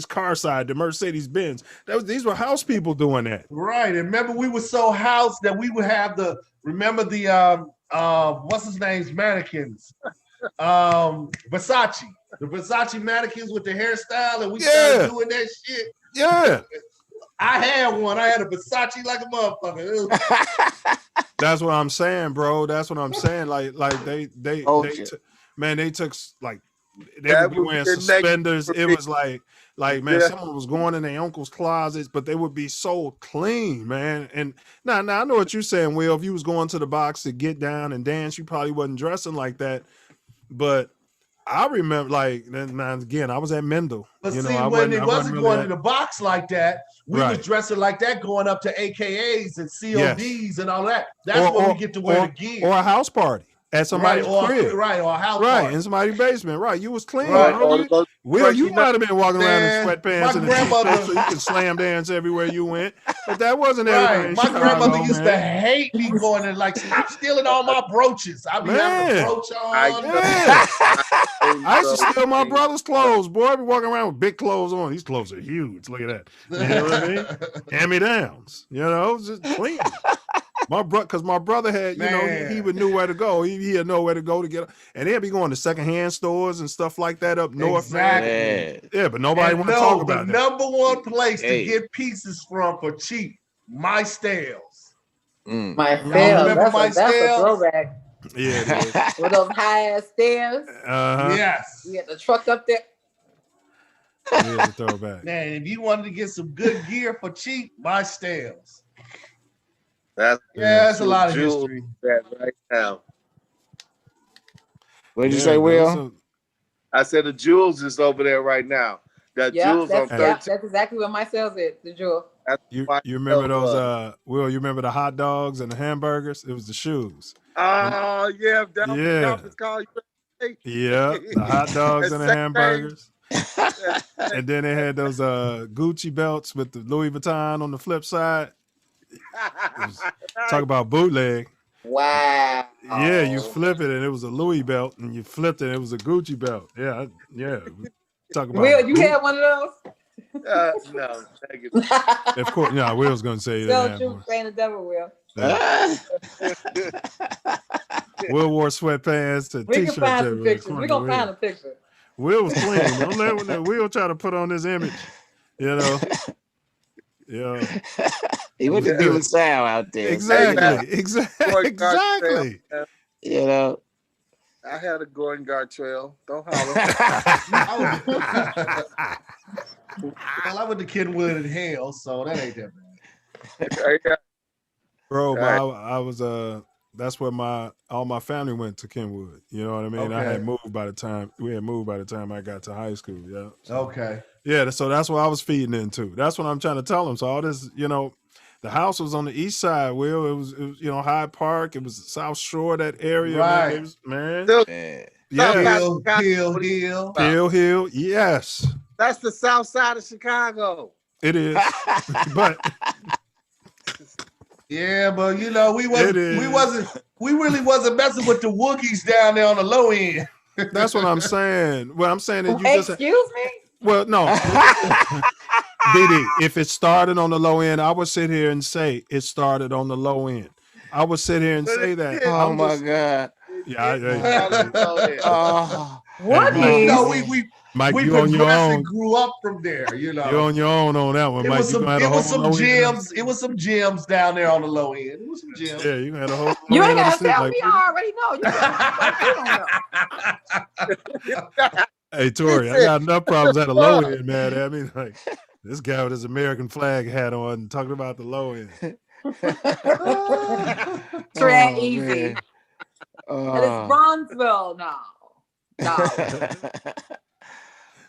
car side, the Mercedes Benz. These were house people doing that. Right. And remember, we were so house that we would have what's his name's mannequins? Versace. The Versace mannequins with the hairstyle, and we started doing that shit. Yeah. I had one. I had a Versace like a motherfucker. That's what I'm saying, bro. That's what I'm saying. Like they took like they would be wearing suspenders. It was like man, someone was going in their uncle's closets, but they would be so clean, man. And now I know what you're saying, Will. If you was going to the box to get down and dance, you probably wasn't dressing like that. But I remember, again, I was at Mendel. But when it wasn't going to the box like that, we was dressing like that going up to AKAs and CODs and all that. That's when we get to wear the gear. Or a house party at somebody's crib. Or a house party. In somebody's basement. Right, you was clean. Will, you might have been walking around in sweatpants and so you could slam dance everywhere you went. But that wasn't everywhere. My grandmother used to hate me going and like, stop stealing all my brooches. I be having a brooch on. I used to steal my brother's clothes, boy. I be walking around with big clothes on. These clothes are huge. Look at that. You know what I mean? Hand-me-downs. Just clean. Because my brother had, he would knew where to go. He had know where to go to get, and they'd be going to secondhand stores and stuff like that up north. Exactly. Yeah, but nobody want to talk about the that. Number one place to get pieces from for cheap, My Stales. My Stales. That's a throwback. Yeah, it is. With those high ass stairs. Yes. We had the truck up there. Yeah, the throwback. Man, if you wanted to get some good gear for cheap, My Stales. That's a lot of history. Right now. What did you say, Will? I said the Jewels is over there right now. Jewels on 13. That's exactly what my sales is. The Jewel. You remember those? Will, you remember the hot dogs and the hamburgers? It was the shoes. Oh yeah, the hot dogs and the hamburgers. And then they had those Gucci belts with the Louis Vuitton on the flip side. Talk about bootleg. Wow. Yeah, you flip it and it was a Louis belt, and you flipped it and it was a Gucci belt. Yeah. Talk about Will, you had one of those? No. Of course, Will's gonna say that. Don't saying the devil, Will. Will wore sweatpants and t-shirts. We're gonna find a picture. Will was clean. Don't let Will try to put on this image. Yeah. He went to do a sound out there. Exactly. I had a Gordon Gartrell. Don't holler. Well, I went to Kenwood and Hale, so that ain't that bad. Bro, I was That's where all my family went to Kenwood. You know what I mean? I had moved by the time I got to high school. Yeah. So, Okay. Yeah, so that's what I was feeding into. That's what I'm trying to tell them. So all this, the house was on the east side, Will. It was Hyde Park. It was South Shore, that area. Right. Man. Yeah. Hill. Yes. That's the south side of Chicago. It is. But yeah, but we really wasn't messing with the Wookiees down there on the low end. That's what I'm saying. Well, I'm saying that you Excuse me? Well, no. BD, if it started on the low end, I would sit here and say it started on the low end. I would sit here and say that. Oh my God. Yeah. What is? Mike, we you on your own. Grew up from there, You're on your own on that one, Mike. It was some gems. It was some gems down there on the low end. It was some gems. Yeah, you had a whole. You ain't gotta tell me. I already know. Hey, Tori, I got enough problems at the low end, man. I mean, like this guy with his American flag hat on talking about the low end. Tread easy. And it's Bronzeville now.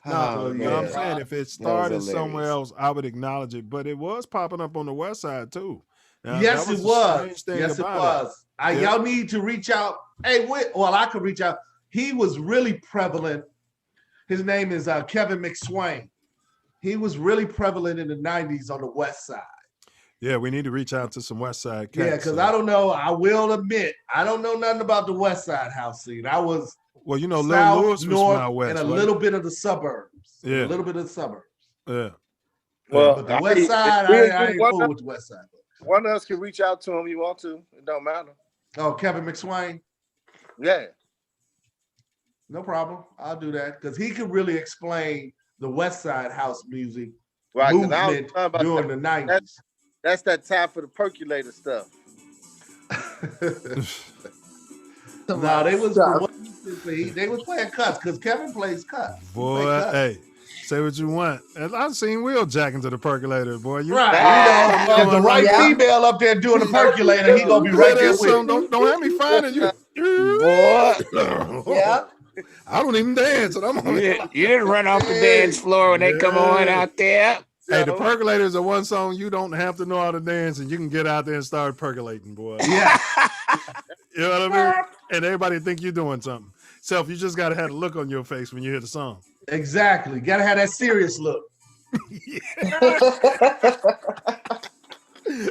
No, I'm saying if it started somewhere else, I would acknowledge it. But it was popping up on the west side too. Now, yes, it was. Yes, it was. Y'all need to reach out. Hey, I could reach out. He was really prevalent. His name is Kevin McSwain. He was really prevalent in the 90s on the west side. Yeah, we need to reach out to some west side cats. Yeah, because I don't know. I will admit, I don't know nothing about the west side house scene. I was Little south, Lewis was north, from out west, and a little bit of the suburbs. Yeah. A little bit of the suburbs. Yeah. Well, but the west side, I ain't cool with the west side. One of us can reach out to him. You want to? It don't matter. Oh, Kevin McSwain? Yeah. No problem. I'll do that because he could really explain the West Side house music movement during the 90s. That's that time for the percolator stuff. No, they was playing cuts because Kevin plays cuts. Boy, hey, say what you want. And I've seen Will jack into the percolator, boy. If the right female up there doing the percolator, he gonna be right there with you. Don't have me finding you. Boy. Yeah. I don't even dance. And I'm on you didn't run off the dance floor when they come on out there. Hey, the percolator is the one song you don't have to know how to dance, and you can get out there and start percolating, boy. Yeah. You know what I mean? And everybody think you're doing something. Self, you just gotta have a look on your face when you hear the song. Exactly. Gotta have that serious look.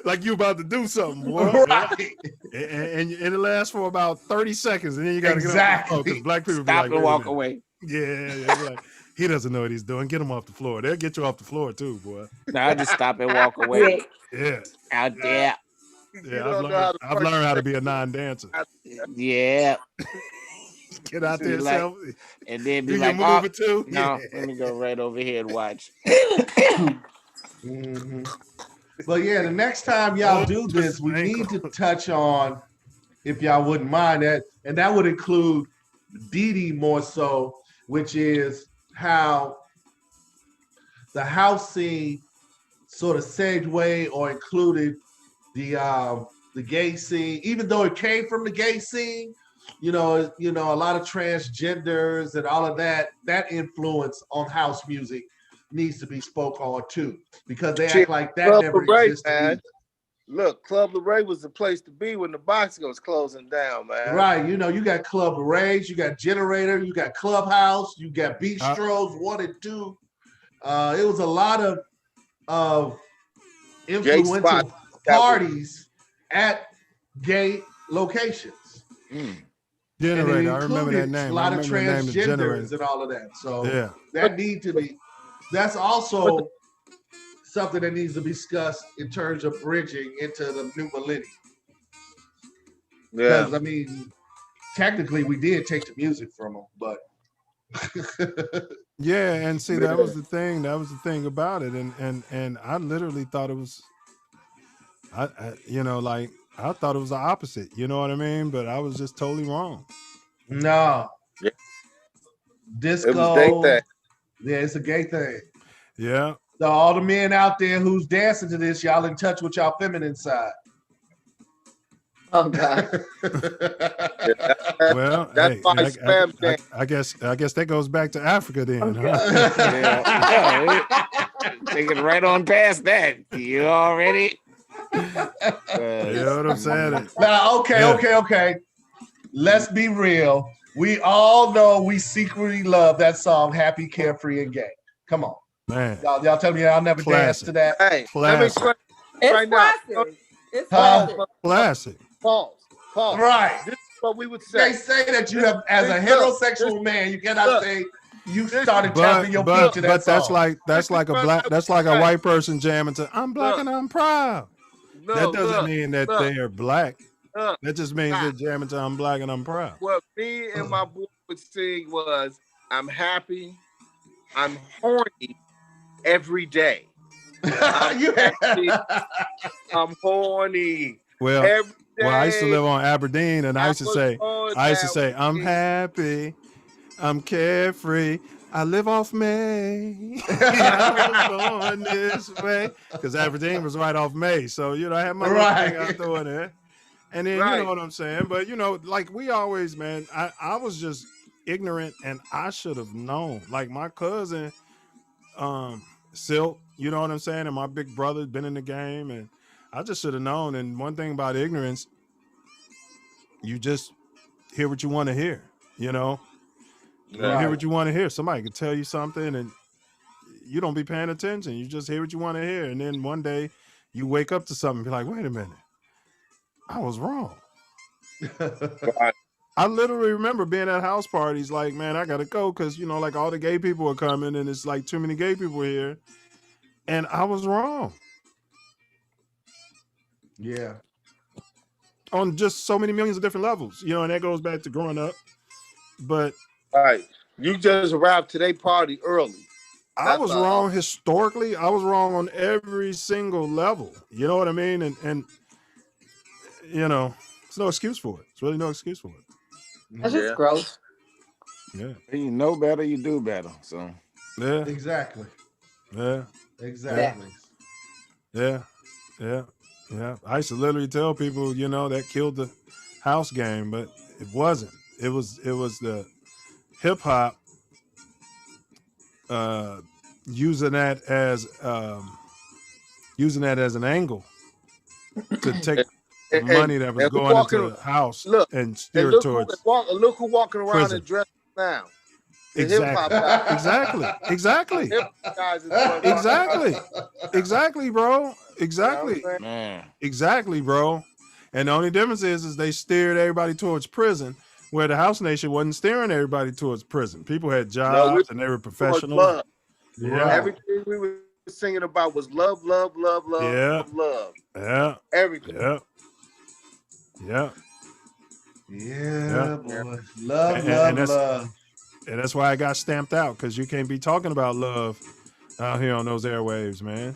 Like you about to do something, boy. Right. And it lasts for about 30 seconds, and then you gotta get off the floor because black people Stop be like, and walk away. Yeah. Like, he doesn't know what he's doing. Get him off the floor. They'll get you off the floor too, boy. No, I just stop and walk away. Yeah. Out there. Yeah, I've learned how to be a non-dancer. Yeah. Get out there, like, Self. And then be do like, your move it too? No, let me go right over here and watch. Mm-hmm. But yeah, the next time y'all do this, we need to touch on, if y'all wouldn't mind that, and that would include Dee more so, which is how the house scene sort of segued or included the gay scene, even though it came from the gay scene. You know, a lot of transgenders and all of that influence on house music needs to be spoke on too, because they act like that Club never Lorraine, existed. man. Look, Club Lorraine was the place to be when the box goes closing down, man. Right, you got Club Lorraine, you got Generator, you got Clubhouse, you got Bistros 1 and 2. It was a lot of influential parties at gay locations. Generator, I remember that name. A lot of transgenders and all of that. So that's also something that needs to be discussed in terms of bridging into the new millennium. Yeah. Because, I mean, technically we did take the music from them, but. Yeah, and see, that was the thing. That was the thing about it. And I literally thought it was, I thought it was the opposite. You know what I mean? But I was just totally wrong. No. Yeah. Disco. It was gay thing. Yeah, it's a gay thing. Yeah. So all the men out there who's dancing to this, y'all in touch with y'all feminine side. Oh God. Well, That's hey, my spam game. I guess that goes back to Africa then, huh? Take it right on past that. You already. You know what I'm saying? Now, okay. Let's be real. We all know we secretly love that song, Happy, Carefree, and Gay. Come on. Man. Y'all tell me y'all never danced to that. Hey, let me explain It's right now. classic. It's Huh? classic. Classic. Pause. Right. This is what we would say. They say that you have, as a heterosexual man, you cannot say you started tapping your feet to that but that's song. like a white person jamming to "I'm black and I'm proud." That doesn't mean that they are black. That just means they're jamming to "I'm black and I'm proud." What me and my boy would sing was, "I'm happy, I'm horny every day. I'm happy, I'm horny Well, every day." I used to live on Aberdeen, and I used to say, "I'm happy, I'm carefree, I live off May. I was born this way," because Aberdeen was right off May. So I had my little thing out there there. And then you know what I'm saying. But like we always, man, I was just ignorant, and I should have known. Like my cousin, Silk, you know what I'm saying, and my big brother been in the game, and I just should have known. And one thing about ignorance, you just hear what you want to hear. You hear what you want to hear. Somebody could tell you something, and you don't be paying attention. You just hear what you want to hear, and then one day you wake up to something and be like, "Wait a minute, I was wrong." I literally remember being at house parties like, "Man, I gotta go," because like all the gay people are coming, and it's like too many gay people here, and I was wrong. Yeah. On just so many millions of different levels, and that goes back to growing up. But you just arrived to their party early. I was wrong historically. I was wrong on every single level. You know what I mean? And there's no excuse for it. It's really no excuse for it. That's just gross. Yeah. You know better, you do better. So yeah. Exactly. Yeah. Exactly. Yeah. I used to literally tell people, that killed the house game, but it wasn't. It was the hip hop using that as an angle to take the money that was going into the house and steer it towards. Look who walking around prison. and dressed now. Exactly, bro. Exactly, bro. And the only difference is they steered everybody towards prison, where the House Nation wasn't steering everybody towards prison. People had jobs and they were professionals. Yeah. Everything we were singing about was love, love, love, love, love. Yeah. Everything. Yeah. Boy. Love. And that's why I got stamped out, because you can't be talking about love out here on those airwaves, man.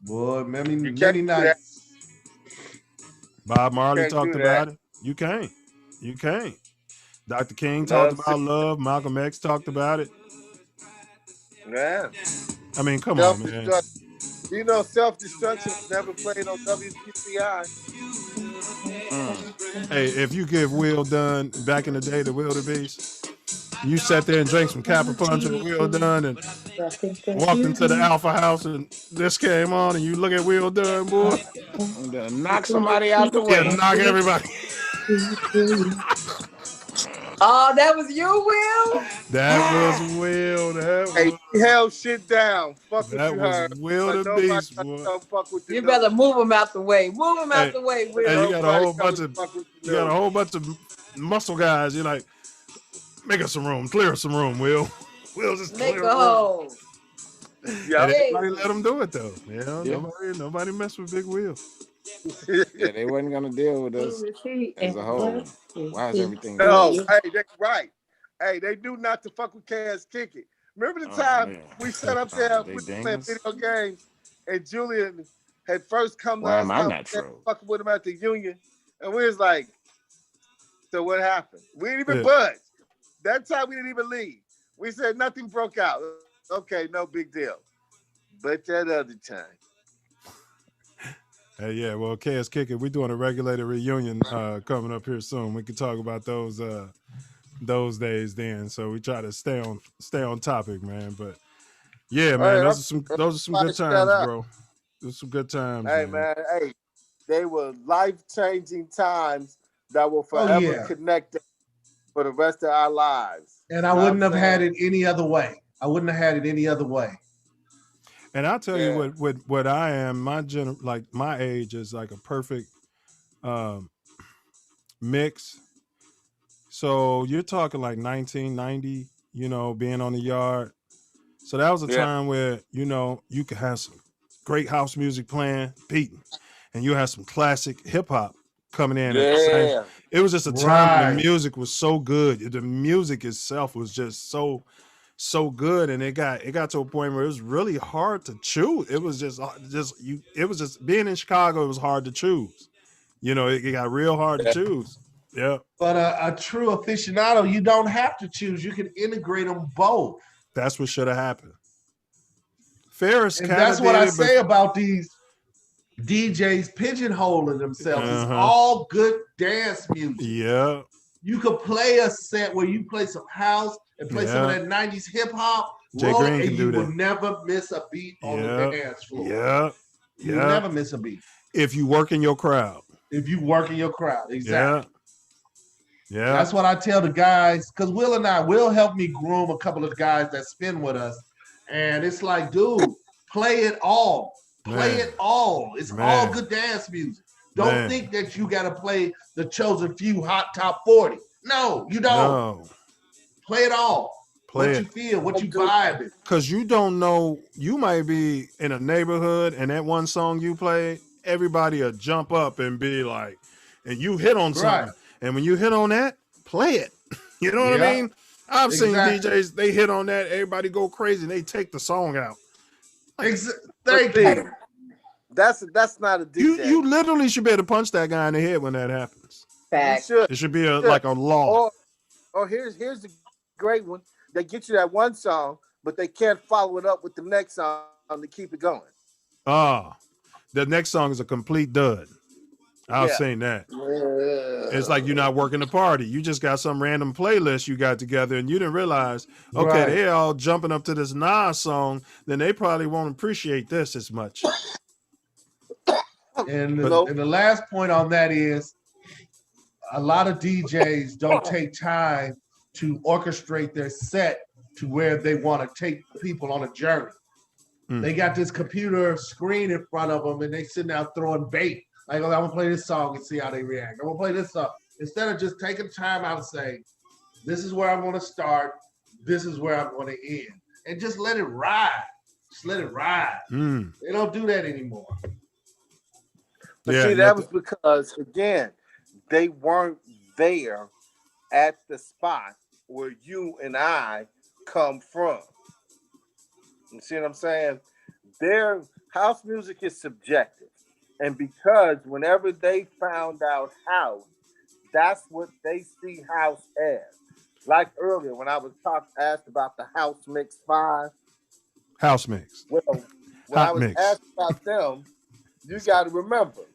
Boy, many nights. Bob Marley talked about it. You can't. Dr. King talked about love. Malcolm X talked about it. Yeah. I mean, come on, man. Self-destruction was never played on WPCI. Hey, if you give Will Dunn back in the day, the Wildebeest, you sat there and drank some Kappa Punch with Will Dunn and walked into the Alpha House and this came on and you look at Will Dunn, boy. Knock somebody out the way. Yeah, knock everybody. Oh, that was you, Will? That was Will. Hey, he held shit down. Fuck what that you was heard. Will the Beast, boy. You better move him out the way. Move him out the way, Will. Hey, you got a whole bunch of muscle guys. You're like, make us some room, clear us some room, Will. Will just make clear a hole. Yeah, everybody let him do it though. Nobody messed with Big Will. Yeah, they wasn't gonna deal with us as a whole. Why is everything? No, hey, that's right. Hey, they do not to fuck with Cass Kick It. Remember the time we sat up there with playing video games, and Julian had first come last time fucking with him at the Union, and we was like, so what happened? We didn't even budge. That time we didn't even leave. We said nothing broke out. Okay, no big deal. But that other time. Hey, yeah. Well, KS Kicker, we're doing a regulated reunion coming up here soon. We can talk about those days then. So we try to stay on topic, man. But yeah, man, those are some good times, bro. Those are some good times, Hey, man. Hey, they were life-changing times that will forever connect us for the rest of our lives. And I wouldn't have had it any other way. And I'll tell you what I am. My age is like a perfect mix. So you're talking like 1990, being on the yard. So that was a time where, you could have some great house music playing, beating, and you had some classic hip hop coming in at the same. It was just a time when the music was so good. The music itself was just so good, and it got to a point where it was really hard to choose. It was just being in Chicago, it was hard to choose. It got real hard to choose. Yeah. But a true aficionado, you don't have to choose. You can integrate them both. That's what should have happened. Ferris, and that's what I say about these DJs pigeonholing themselves. It's all good dance music. Yeah. You could play a set where you play some house and play some of that 90s hip hop. Jay Green can do that. You will never miss a beat on the dance floor. Yeah. You never miss a beat. If you work in your crowd. Exactly. Yeah. That's what I tell the guys, because Will help me groom a couple of guys that spin with us. And it's like, dude, play it all. Play it all. It's all good dance music. Don't think that you got to play the chosen few hot top 40. No, you don't. No. Play it all. What you feel, what you vibe. Because you don't know, you might be in a neighborhood and that one song you play, everybody will jump up and be like, and you hit on something. And when you hit on that, play it. You know what I mean? I've seen DJs, they hit on that, everybody go crazy, and they take the song out. Thank you. That's not a DJ. You literally should be able to punch that guy in the head when that happens. Fact. It should be like a law. Or here's the great one. They get you that one song, but they can't follow it up with the next song to keep it going. The next song is a complete dud. I've seen that. It's like you're not working the party. You just got some random playlist you got together and you didn't realize, they're all jumping up to this Nas song, then they probably won't appreciate this as much. And the last point on that is a lot of DJs don't take time to orchestrate their set to where they want to take people on a journey. They got this computer screen in front of them and they sitting out throwing bait. Like, I'm going to play this song and see how they react. I'm going to play this song. Instead of just taking time out and saying, this is where I want to start. This is where I'm going to end. And just let it ride. Just let it ride. They don't do that anymore. But see, that was because, again, they weren't there at the spot where you and I come from. You see what I'm saying? Their house music is subjective. And because whenever they found out house, that's what they see house as. Like earlier when I was asked about the House Mix 5. House Mix. Well, when I was asked about them, you got to remember,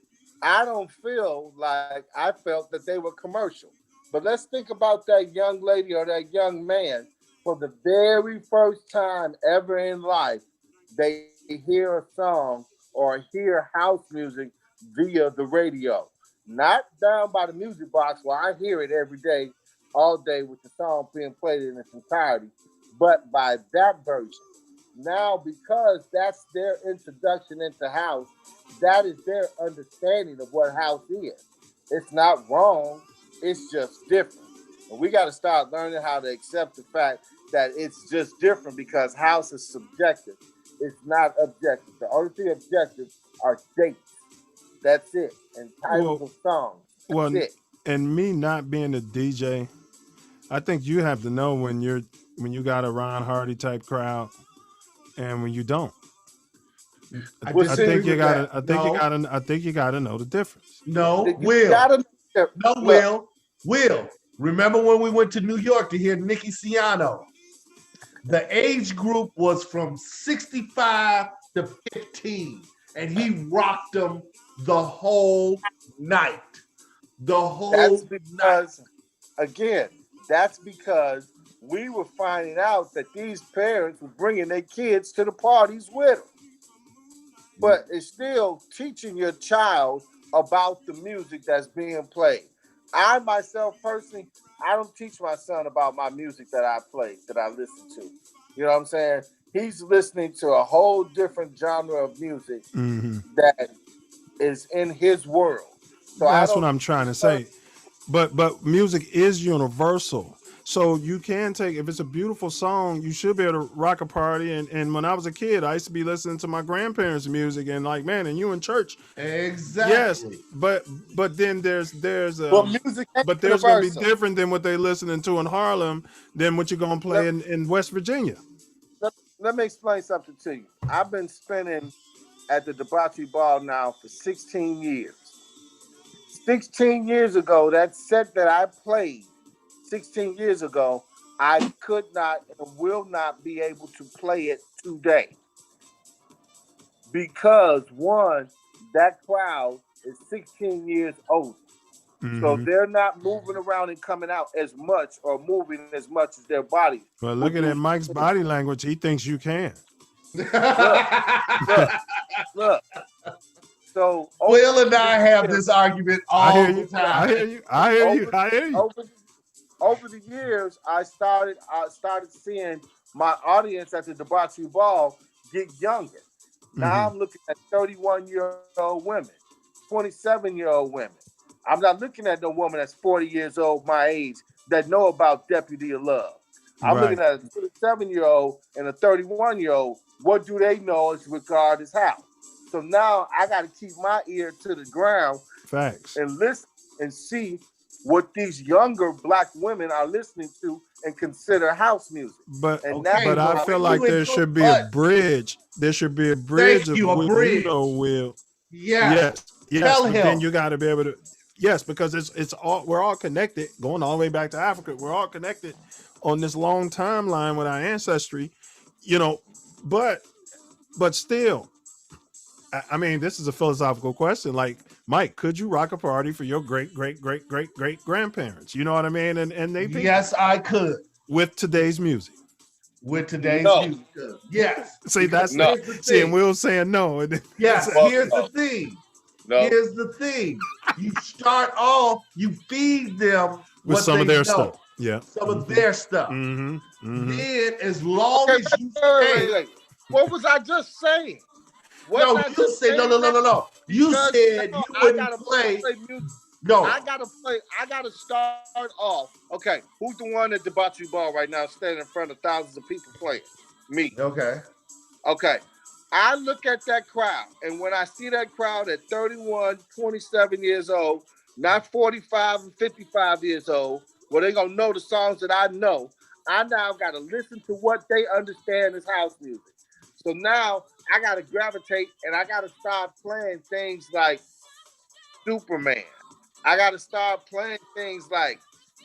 I don't feel like I felt that they were commercial. But let's think about that young lady or that young man. For the very first time ever in life, they hear a song or hear house music via the radio. Not down by the music box where I hear it every day, all day with the song being played in its entirety, but by that version. Now, because that's their introduction into house, that is their understanding of what house is. It's not wrong, it's just different. And we got to start learning how to accept the fact that it's just different because house is subjective. It's not objective. The only thing objective are dates. That's it. And titles of songs. That's it. And me not being a DJ, I think you have to know when you got a Ron Hardy type crowd and when you don't. I think you gotta know the difference. Will. Remember when we went to New York to hear Nicky Ciano? The age group was from 65 to 15. and he rocked them the whole night. The whole That's because, again, that's because we were finding out that these parents were bringing their kids to the parties with them. But it's still teaching your child about the music that's being played. I myself personally, I don't teach my son about my music that I play, that I listen to. You know what I'm saying? He's listening to a whole different genre of music that is in his world. So that's what I'm trying to say. But music is universal. So you can take, if it's a beautiful song, you should be able to rock a party. And when I was a kid, I used to be listening to my grandparents' music and like, man, and you in church. Exactly. Yes, but then there's music but there's gonna be different than what they listening to in Harlem than what you're gonna play in West Virginia. Let me explain something to you. I've been spinning at the Debauchery Ball now for 16 years. 16 years ago, that set that I played 16 years ago, I could not and will not be able to play it today. Because one, that crowd is 16 years old. So they're not moving around and coming out as much or moving as much as their body. But looking at Mike's body language, he thinks you can. Look. So Will and I have this argument all the time. I hear you. Over the years, I started seeing my audience at the Debauchery Ball get younger. Now I'm looking at 31-year-old women, 27-year-old women. I'm not looking at no woman that's 40 years old, my age, that know about Deputy of Love. I'm looking at a 27-year-old and a 31-year-old. What do they know as regard as house? So now I got to keep my ear to the ground. Facts. And listen and see what these younger Black women are listening to and consider house music. But I feel like there should be a bridge. There should be a bridge. Thank you, a bridge. Will. Yes. Tell him. Then you got to be able to. Yes, because it's all, we're all connected. Going all the way back to Africa, we're all connected on this long timeline with our ancestry. You know, but still. I mean, this is a philosophical question. Like, Mike, could you rock a party for your great grandparents? You know what I mean? And they think, yes, I could. With today's music. With today's music. Yes. See, that's see, and Will's saying no. Yes, here's the thing. No. Here's the thing. You start off, you feed them with some of their stuff. Yeah. Some of their stuff. Then as long as you wait. What was I just saying? No, you said no. You said you wouldn't play. No, I gotta start off. Okay, who's the one at Debauchery Ball right now, standing in front of thousands of people playing? Me. Okay. I look at that crowd, and when I see that crowd at 31, 27 years old, not 45 and 55 years old, where they gonna know the songs that I know, I now gotta listen to what they understand as house music. So now I got to gravitate and I got to start playing things like Superman. I got to start playing things like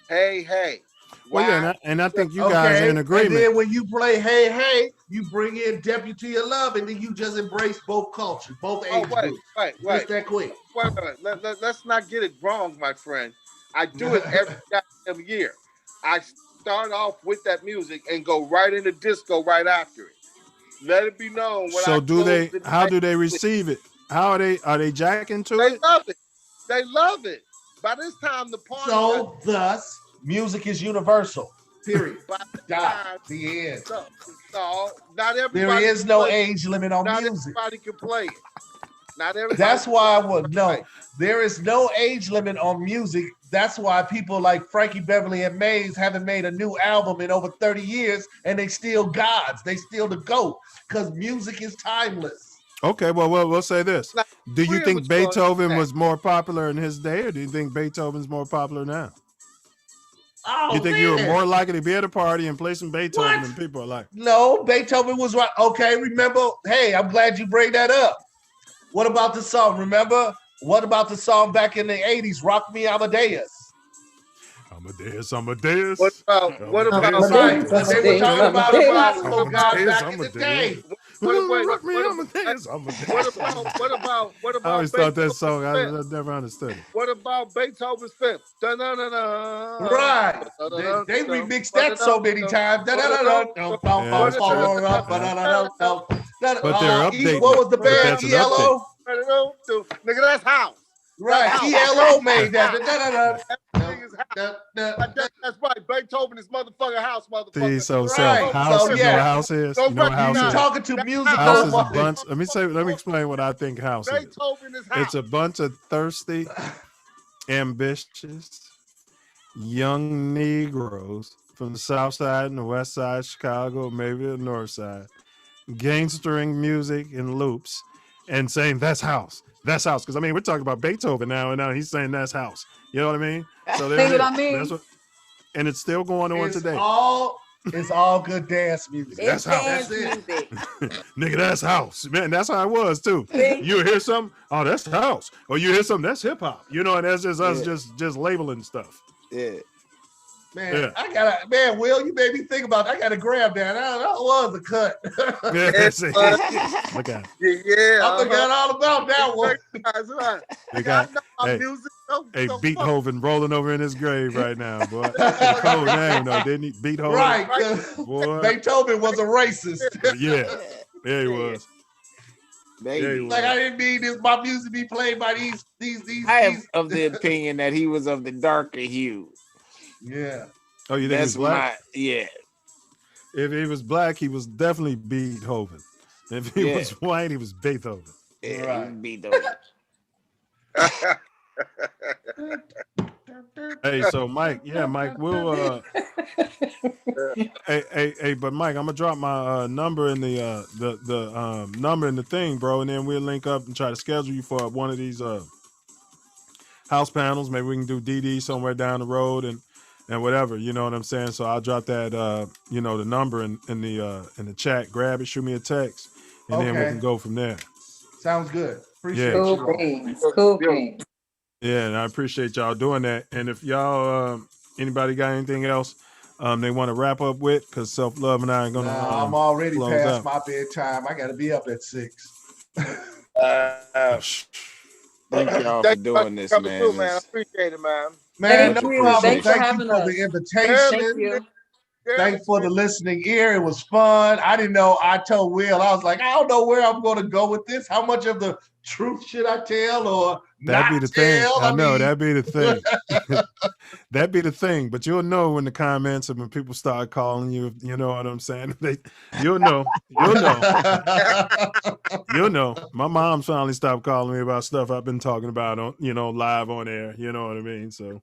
Hey, Hey. Well, yeah, and I think you guys are in agreement. And then when you play Hey, Hey, you bring in Deputy of Love, and then you just embrace both cultures, both age groups. Wait. Just that quick. Wait. Let's not get it wrong, my friend. I do it every year. I start off with that music and go right into disco right after it. Let it be known. So how do they receive it? How are they jacking to it? They love it. By this time, the party. So thus, music is universal. Period. The end. No, not everybody. There is no age limit on music. Not everybody can play it. Not everybody. That's why there is no age limit on music. That's why people like Frankie Beverly and Maze haven't made a new album in over 30 years, and they still gods. They still the GOAT, because music is timeless. Okay, well, we'll say this. Do you think Beethoven was more popular in his day, or do you think Beethoven's more popular now? You think you were more likely to be at a party and play some Beethoven than people are like? No, Beethoven was right. Okay, remember? Hey, I'm glad you bring that up. What about the song? Remember? What about the song back in the 80s, Rock Me Amadeus? Amadeus. What about they were talking about a gospel god back in the day. Rock me, I'm a dance. What about I always thought that Beethoven's song. I Fifth? never understood it. What about Beethoven's Fifth? Dun-dun-dun-dun. Right. They remixed that so many times. But they're updating. What was the But band? that's an update. ELO? Nigga, that's house. Right. ELO made that. That's right. Beethoven is motherfucking house, motherfucker. See, so Right. house, So, you know yeah. what house is? You know what house You is? talking to musical House is a motherfuckers. bunch. Let me explain what I think house is. Beethoven is house. It's a bunch of thirsty, ambitious, young Negroes from the South Side and the West Side, of Chicago, maybe the North Side, gangstering music in loops and saying that's house. That's house. Because I mean, we're talking about Beethoven now, and now he's saying that's house. You know what I mean? So See what I mean? That's what, and it's still going on today. It's all good dance music. That's house. Dance music. Nigga, that's house. Man, that's how it was too. See? You hear something, oh, that's house. Or you hear something, that's hip hop. You know, and that's just us just labeling stuff. Yeah. Man, Will, you made me think about it. I gotta grab that. That was a cut. Look at it. Yeah. I forgot all about that one. That's right. They got Music. Beethoven rolling over in his grave right now, boy. Cold name, though, didn't he? Beethoven. Right. Boy. Beethoven was a racist. Yeah. Yeah, he was. Baby. Like I didn't mean my music be played by these. I am of the opinion that he was of the darker hue. Yeah. Oh, you think he's black? Yeah. If he was black, he was definitely Beethoven. If he was white, he was Beethoven. Yeah, right. Beethoven. Hey, so Mike, we'll hey, but Mike, I'm gonna drop my number in the number in the thing, bro, and then we'll link up and try to schedule you for one of these house panels. Maybe we can do DD somewhere down the road and whatever, you know what I'm saying? So I'll drop that the number in the chat. Grab it, shoot me a text, and then we can go from there. Sounds good. Appreciate you. Cool beans. Yeah, and I appreciate y'all doing that. And if y'all anybody got anything else they want to wrap up with, because Self Love and I are gonna I'm already close past out. my bedtime. I gotta be up at 6. Thank y'all for doing this, man. Through, man. I appreciate it, man. Man, Thank no you. problem. Thanks for Thank having you for us. the invitation. Thank you. Thanks for the listening ear. It was fun. I didn't know. I told Will, I was like, I don't know where I'm going to go with this. How much of the truth should I tell or That'd not be the thing. tell? I know, that'd be the thing. That'd be the thing. But you'll know in the comments and when people start calling you, you know what I'm saying? You'll know. You'll know. My mom's finally stopped calling me about stuff I've been talking about on, live on air. You know what I mean? So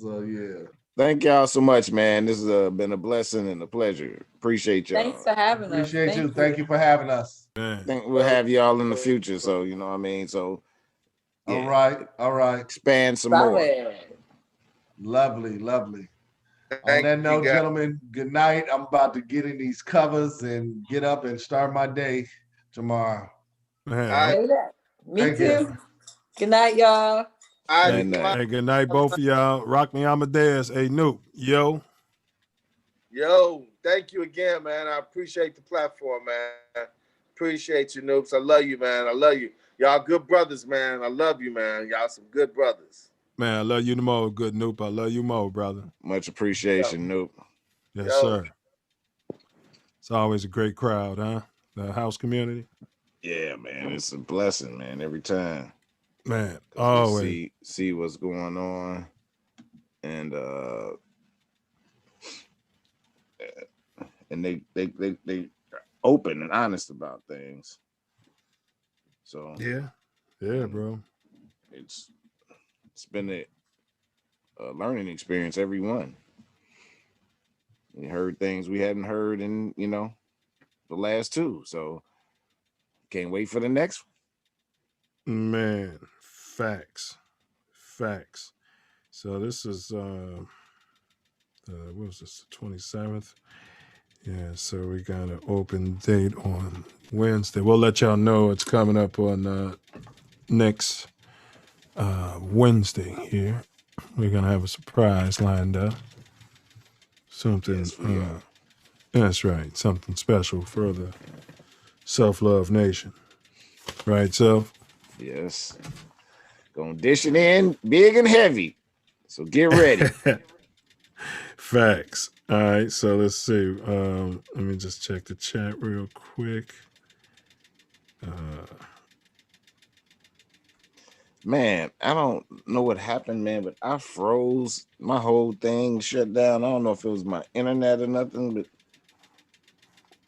yeah. Thank y'all so much, man. This has been a blessing and a pleasure. Appreciate y'all. Thanks for having us. Appreciate you. Thank you for having us. I think we'll have y'all in the future. So, you know what I mean? So, yeah. All right. Expand some more. Lovely. On that note, gentlemen, good night. I'm about to get in these covers and get up and start my day tomorrow. Man. Me too. Good night, y'all. Hey, good night, both of y'all. Rock me, Amadeus. Hey, Noop. Yo, thank you again, man. I appreciate the platform, man. Appreciate you, Noops. I love you, man. I love you. Y'all good brothers, man. I love you, man. Y'all some good brothers. Man, I love you the more, good Noop. I love you more, brother. Much appreciation, Noop. Yes, sir. It's always a great crowd, huh? The house community. Yeah, man. It's a blessing, man, every time. Man, always see what's going on, and they open and honest about things. So yeah, bro. It's been a learning experience. Everyone, we heard things we hadn't heard in the last two. So can't wait for the next one. Man, facts. So this is what was this, the 27th? Yeah, so we got an open date on Wednesday. We'll let y'all know it's coming up on next Wednesday here. We're gonna have a surprise lined up. Something That's right. Something special for the Self Love Nation. Right, Self? Yes. Gonna dish it in big and heavy. So get ready. Facts. All right, so let's see. Let me just check the chat real quick. Man, I don't know what happened, man, but I froze. My whole thing shut down. I don't know if it was my internet or nothing, but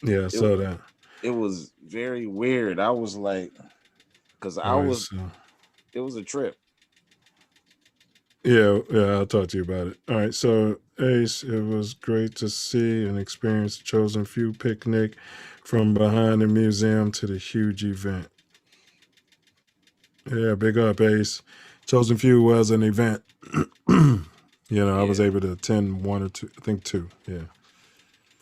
Yeah, I saw that. It was very weird. I was like, because All right, it was a trip. Yeah, I'll talk to you about it. All right, so Ace, it was great to see and experience the Chosen Few picnic from behind the museum to the huge event. Yeah, big up, Ace. Chosen Few was an event. I was able to attend one or two, I think two. Yeah.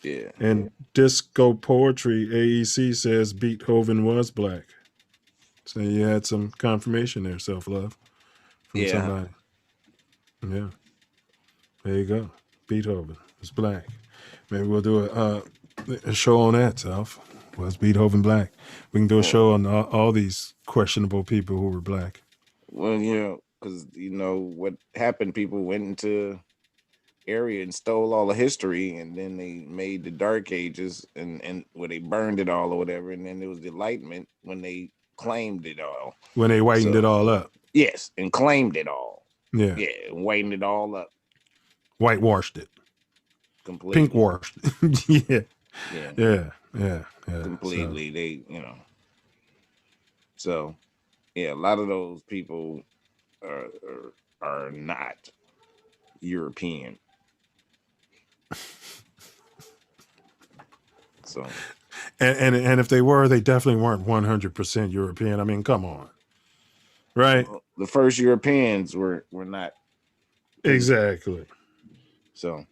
Yeah. And Disco Poetry AEC says Beethoven was black. So you had some confirmation there, Self Love, from somebody. Yeah. There you go. Beethoven was black. Maybe we'll do a show on that, Self. Was Beethoven black? We can do a show on all these questionable people who were black. Well, because what happened, people went into area and stole all the history, and then they made the Dark Ages and where they burned it all or whatever, and then there was the Enlightenment when they claimed it all. When they whitened it all up. Yes, and claimed it all. Yeah. Yeah, and whitened it all up. Whitewashed it. Completely. Pink washed. Yeah. Completely. So, a lot of those people are not European. So, and if they were, they definitely weren't 100% European. I mean, come on, right? Well, the first Europeans were not exactly. So,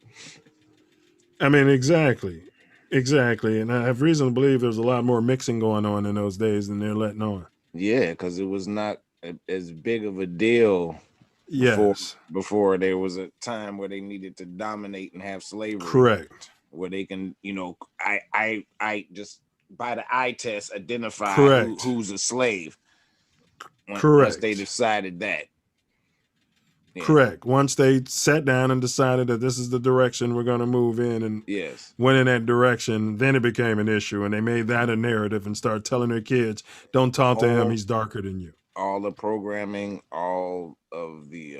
I mean, exactly, and I have reason to believe there's a lot more mixing going on in those days than they're letting on. Yeah, because it was not as big of a deal. Yes. Before there was a time where they needed to dominate and have slavery. Correct. Where they can, I just by the eye test identify who's a slave. Once they decided that. Yeah. Correct. Once they sat down and decided that this is the direction we're going to move in and went in that direction, then it became an issue, and they made that a narrative and started telling their kids, don't talk to him, he's darker than you. All the programming, all of the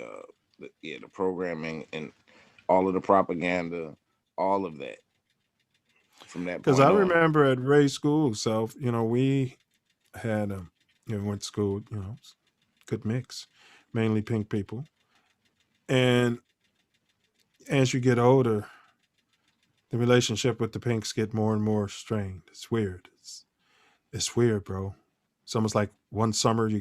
programming and all of the propaganda, all of that. From that point because I remember at Ray School, Self, we had went to school, good mix, mainly pink people. And as you get older, the relationship with the pinks get more and more strained. It's weird. It's weird, bro. It's almost like one summer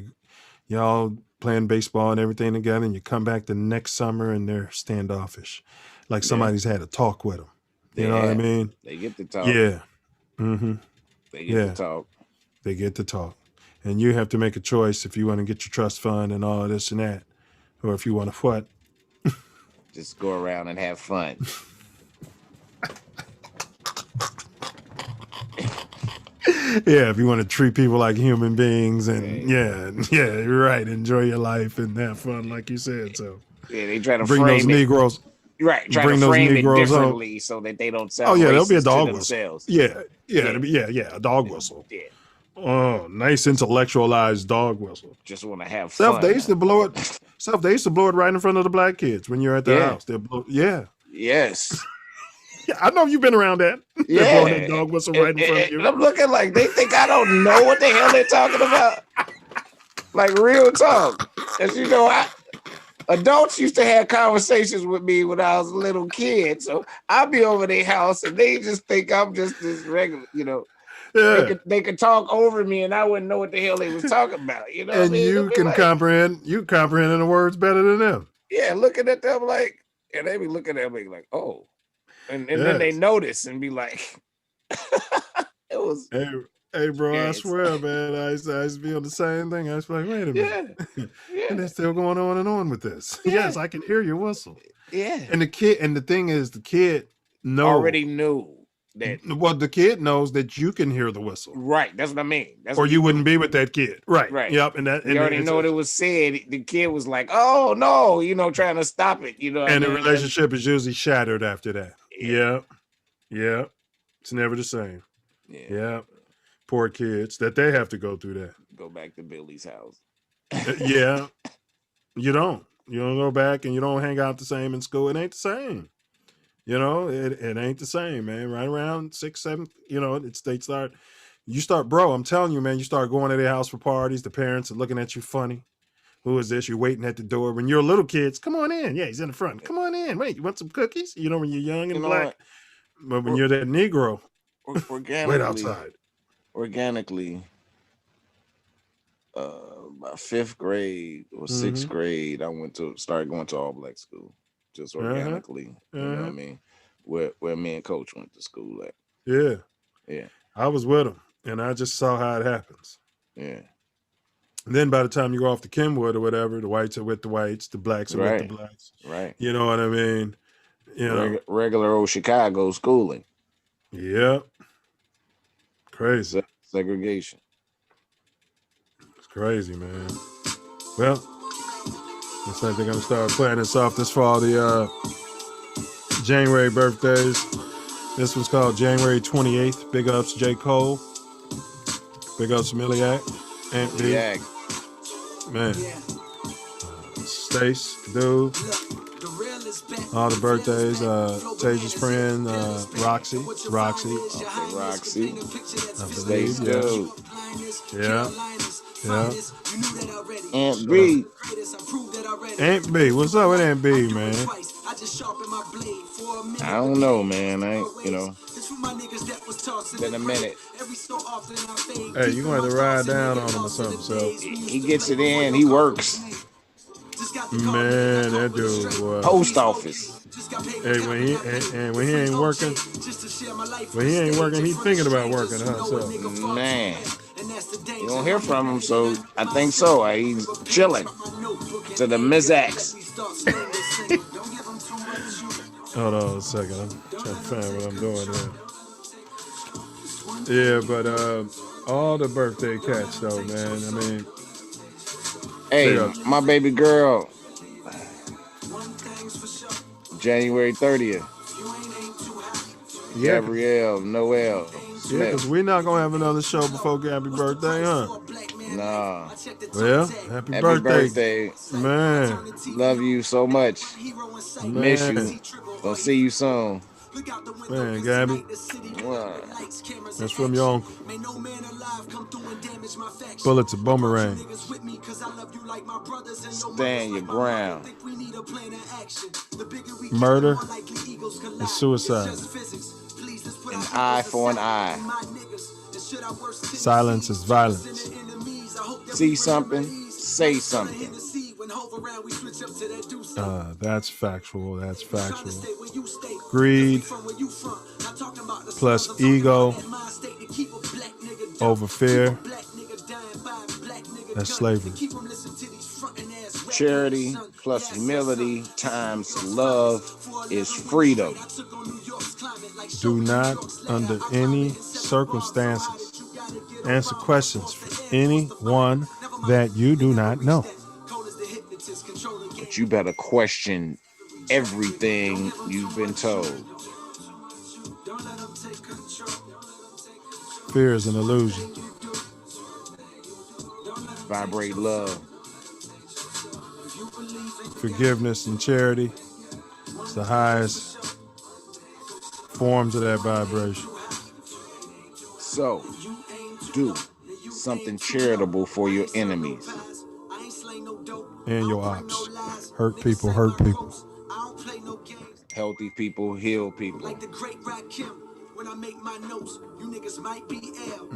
y'all playing baseball and everything together, and you come back the next summer and they're standoffish, like somebody's had a talk with them. You know what I mean? They get to talk. Yeah. Mm-hmm. They get to talk. They get to talk. And you have to make a choice if you want to get your trust fund and all this and that, or if you want to what? Just go around and have fun. Yeah, if you want to treat people like human beings and you're right. Enjoy your life and have fun, like you said. So they try to bring frame those it. Negroes. Right, try bring to those frame Negroes it differently so that they don't sound there'll be a racist dog to whistle. themselves. A dog whistle. Yeah. Oh, nice intellectualized dog whistle. Just want to have fun. Self, they used to blow it right in front of the black kids when you're at their house. They'll blow. Yeah. Yes. Yeah, I know you've been around that. Yeah. They're blowing that dog whistle right in front of you. And I'm looking like they think I don't know what the hell they're talking about. Like real talk. As you know, adults used to have conversations with me when I was a little kid. So I'll be over their house and they just think I'm just this regular, Yeah. They could talk over me and I wouldn't know what the hell they was talking about. And what I mean? you can comprehend the words better than them. Yeah, looking at them like, and they be looking at me like, oh. And then they notice and be like, it was. Hey, bro, I swear, man, I used to be on the same thing. I was like, wait a minute. And they're still going on and on with this. Yeah. Yes, I can hear your whistle. Yeah. And the thing is, the kid already knew. that Well, the kid knows that you can hear the whistle. Right. That's what I mean. That's Or what you wouldn't be with that kid. Right. Right. Yep. And that you already know what it was said. The kid was like, "Oh no," trying to stop it. And the relationship is usually shattered after that. Yeah. Yeah. It's never the same. Yeah. Poor kids that they have to go through that. Go back to Billy's house. Yeah. You don't go back and you don't hang out the same in school. It ain't the same. It ain't the same, man. Right around 6, 7, you start, bro, I'm telling you, man, you start going to their house for parties. The parents are looking at you funny. Who is this? You're waiting at the door. When you're little kids, come on in. Yeah, he's in the front. Come on in. Wait, you want some cookies? When you're young and black. But when you're that Negro, wait outside. Organically, by 5th grade or 6th grade, I started going to all black school. Just organically, you know what I mean? Where me and Coach went to school at. Yeah. Yeah. I was with him, and I just saw how it happens. Yeah. And then by the time you go off to Kenwood or whatever, the whites are with the whites, the blacks are with the blacks. Right. You know what I mean? Regular old Chicago schooling. Yep. Crazy. Segregation. It's crazy, man. Well, looks like they're going to start playing this off this fall, the January birthdays. This was called January 28th. Big ups J. Cole. Big ups Miliac. Aunt B. Man. Stace, dude. All the birthdays. Taja's friend, Roxy. I believe, yeah. Aunt B. Aunt B. What's up with Aunt B, man? I don't know, man. Been a minute. Hey, you going to ride down on him or something, so. He gets it in. He works. Man, that dude, boy. Post office. Hey, when he ain't working, he's thinking about working, huh? So. Man. You don't hear from him, so I think so. He's chilling to the Mizax. Hold on a second. I'm trying to find what I'm doing here. Yeah, but all the birthday cats, though, man. I mean, hey, my baby girl, January 30th. Yeah. Gabrielle Noel. Yeah, because we're not going to have another show before Gabby's birthday, huh? Nah. Well, happy birthday. Man. Love you so much. Man. Miss you. Gonna see you soon. Man, Gabby. That's from your uncle. Bullets of boomerang. Stand your ground. Murder is suicide. An eye for an eye. Silence is violence. See something, say something. That's factual. Greed plus ego over fear. That's slavery. Charity plus humility times love is freedom. Do not, under any circumstances, answer questions for anyone that you do not know. But you better question everything you've been told. Fear is an illusion. Vibrate love. Forgiveness and charity is the highest forms of that vibration. So, do something charitable for your enemies. And your ops. Hurt people, hurt people. Healthy people, heal people.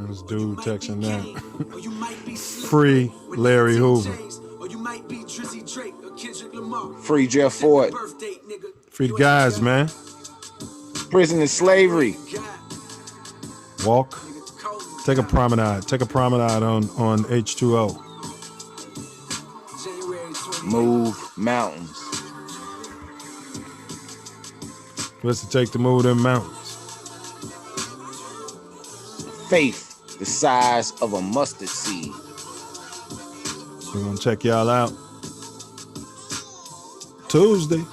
This dude texting that. Free Larry Hoover. Free Jeff Ford. Free the guys, man. Prison is slavery. Walk. Take a promenade. Take a promenade on H2O. Move mountains. What's it take to move them mountains? faith the size of a mustard seed. We're gonna check y'all out Tuesday.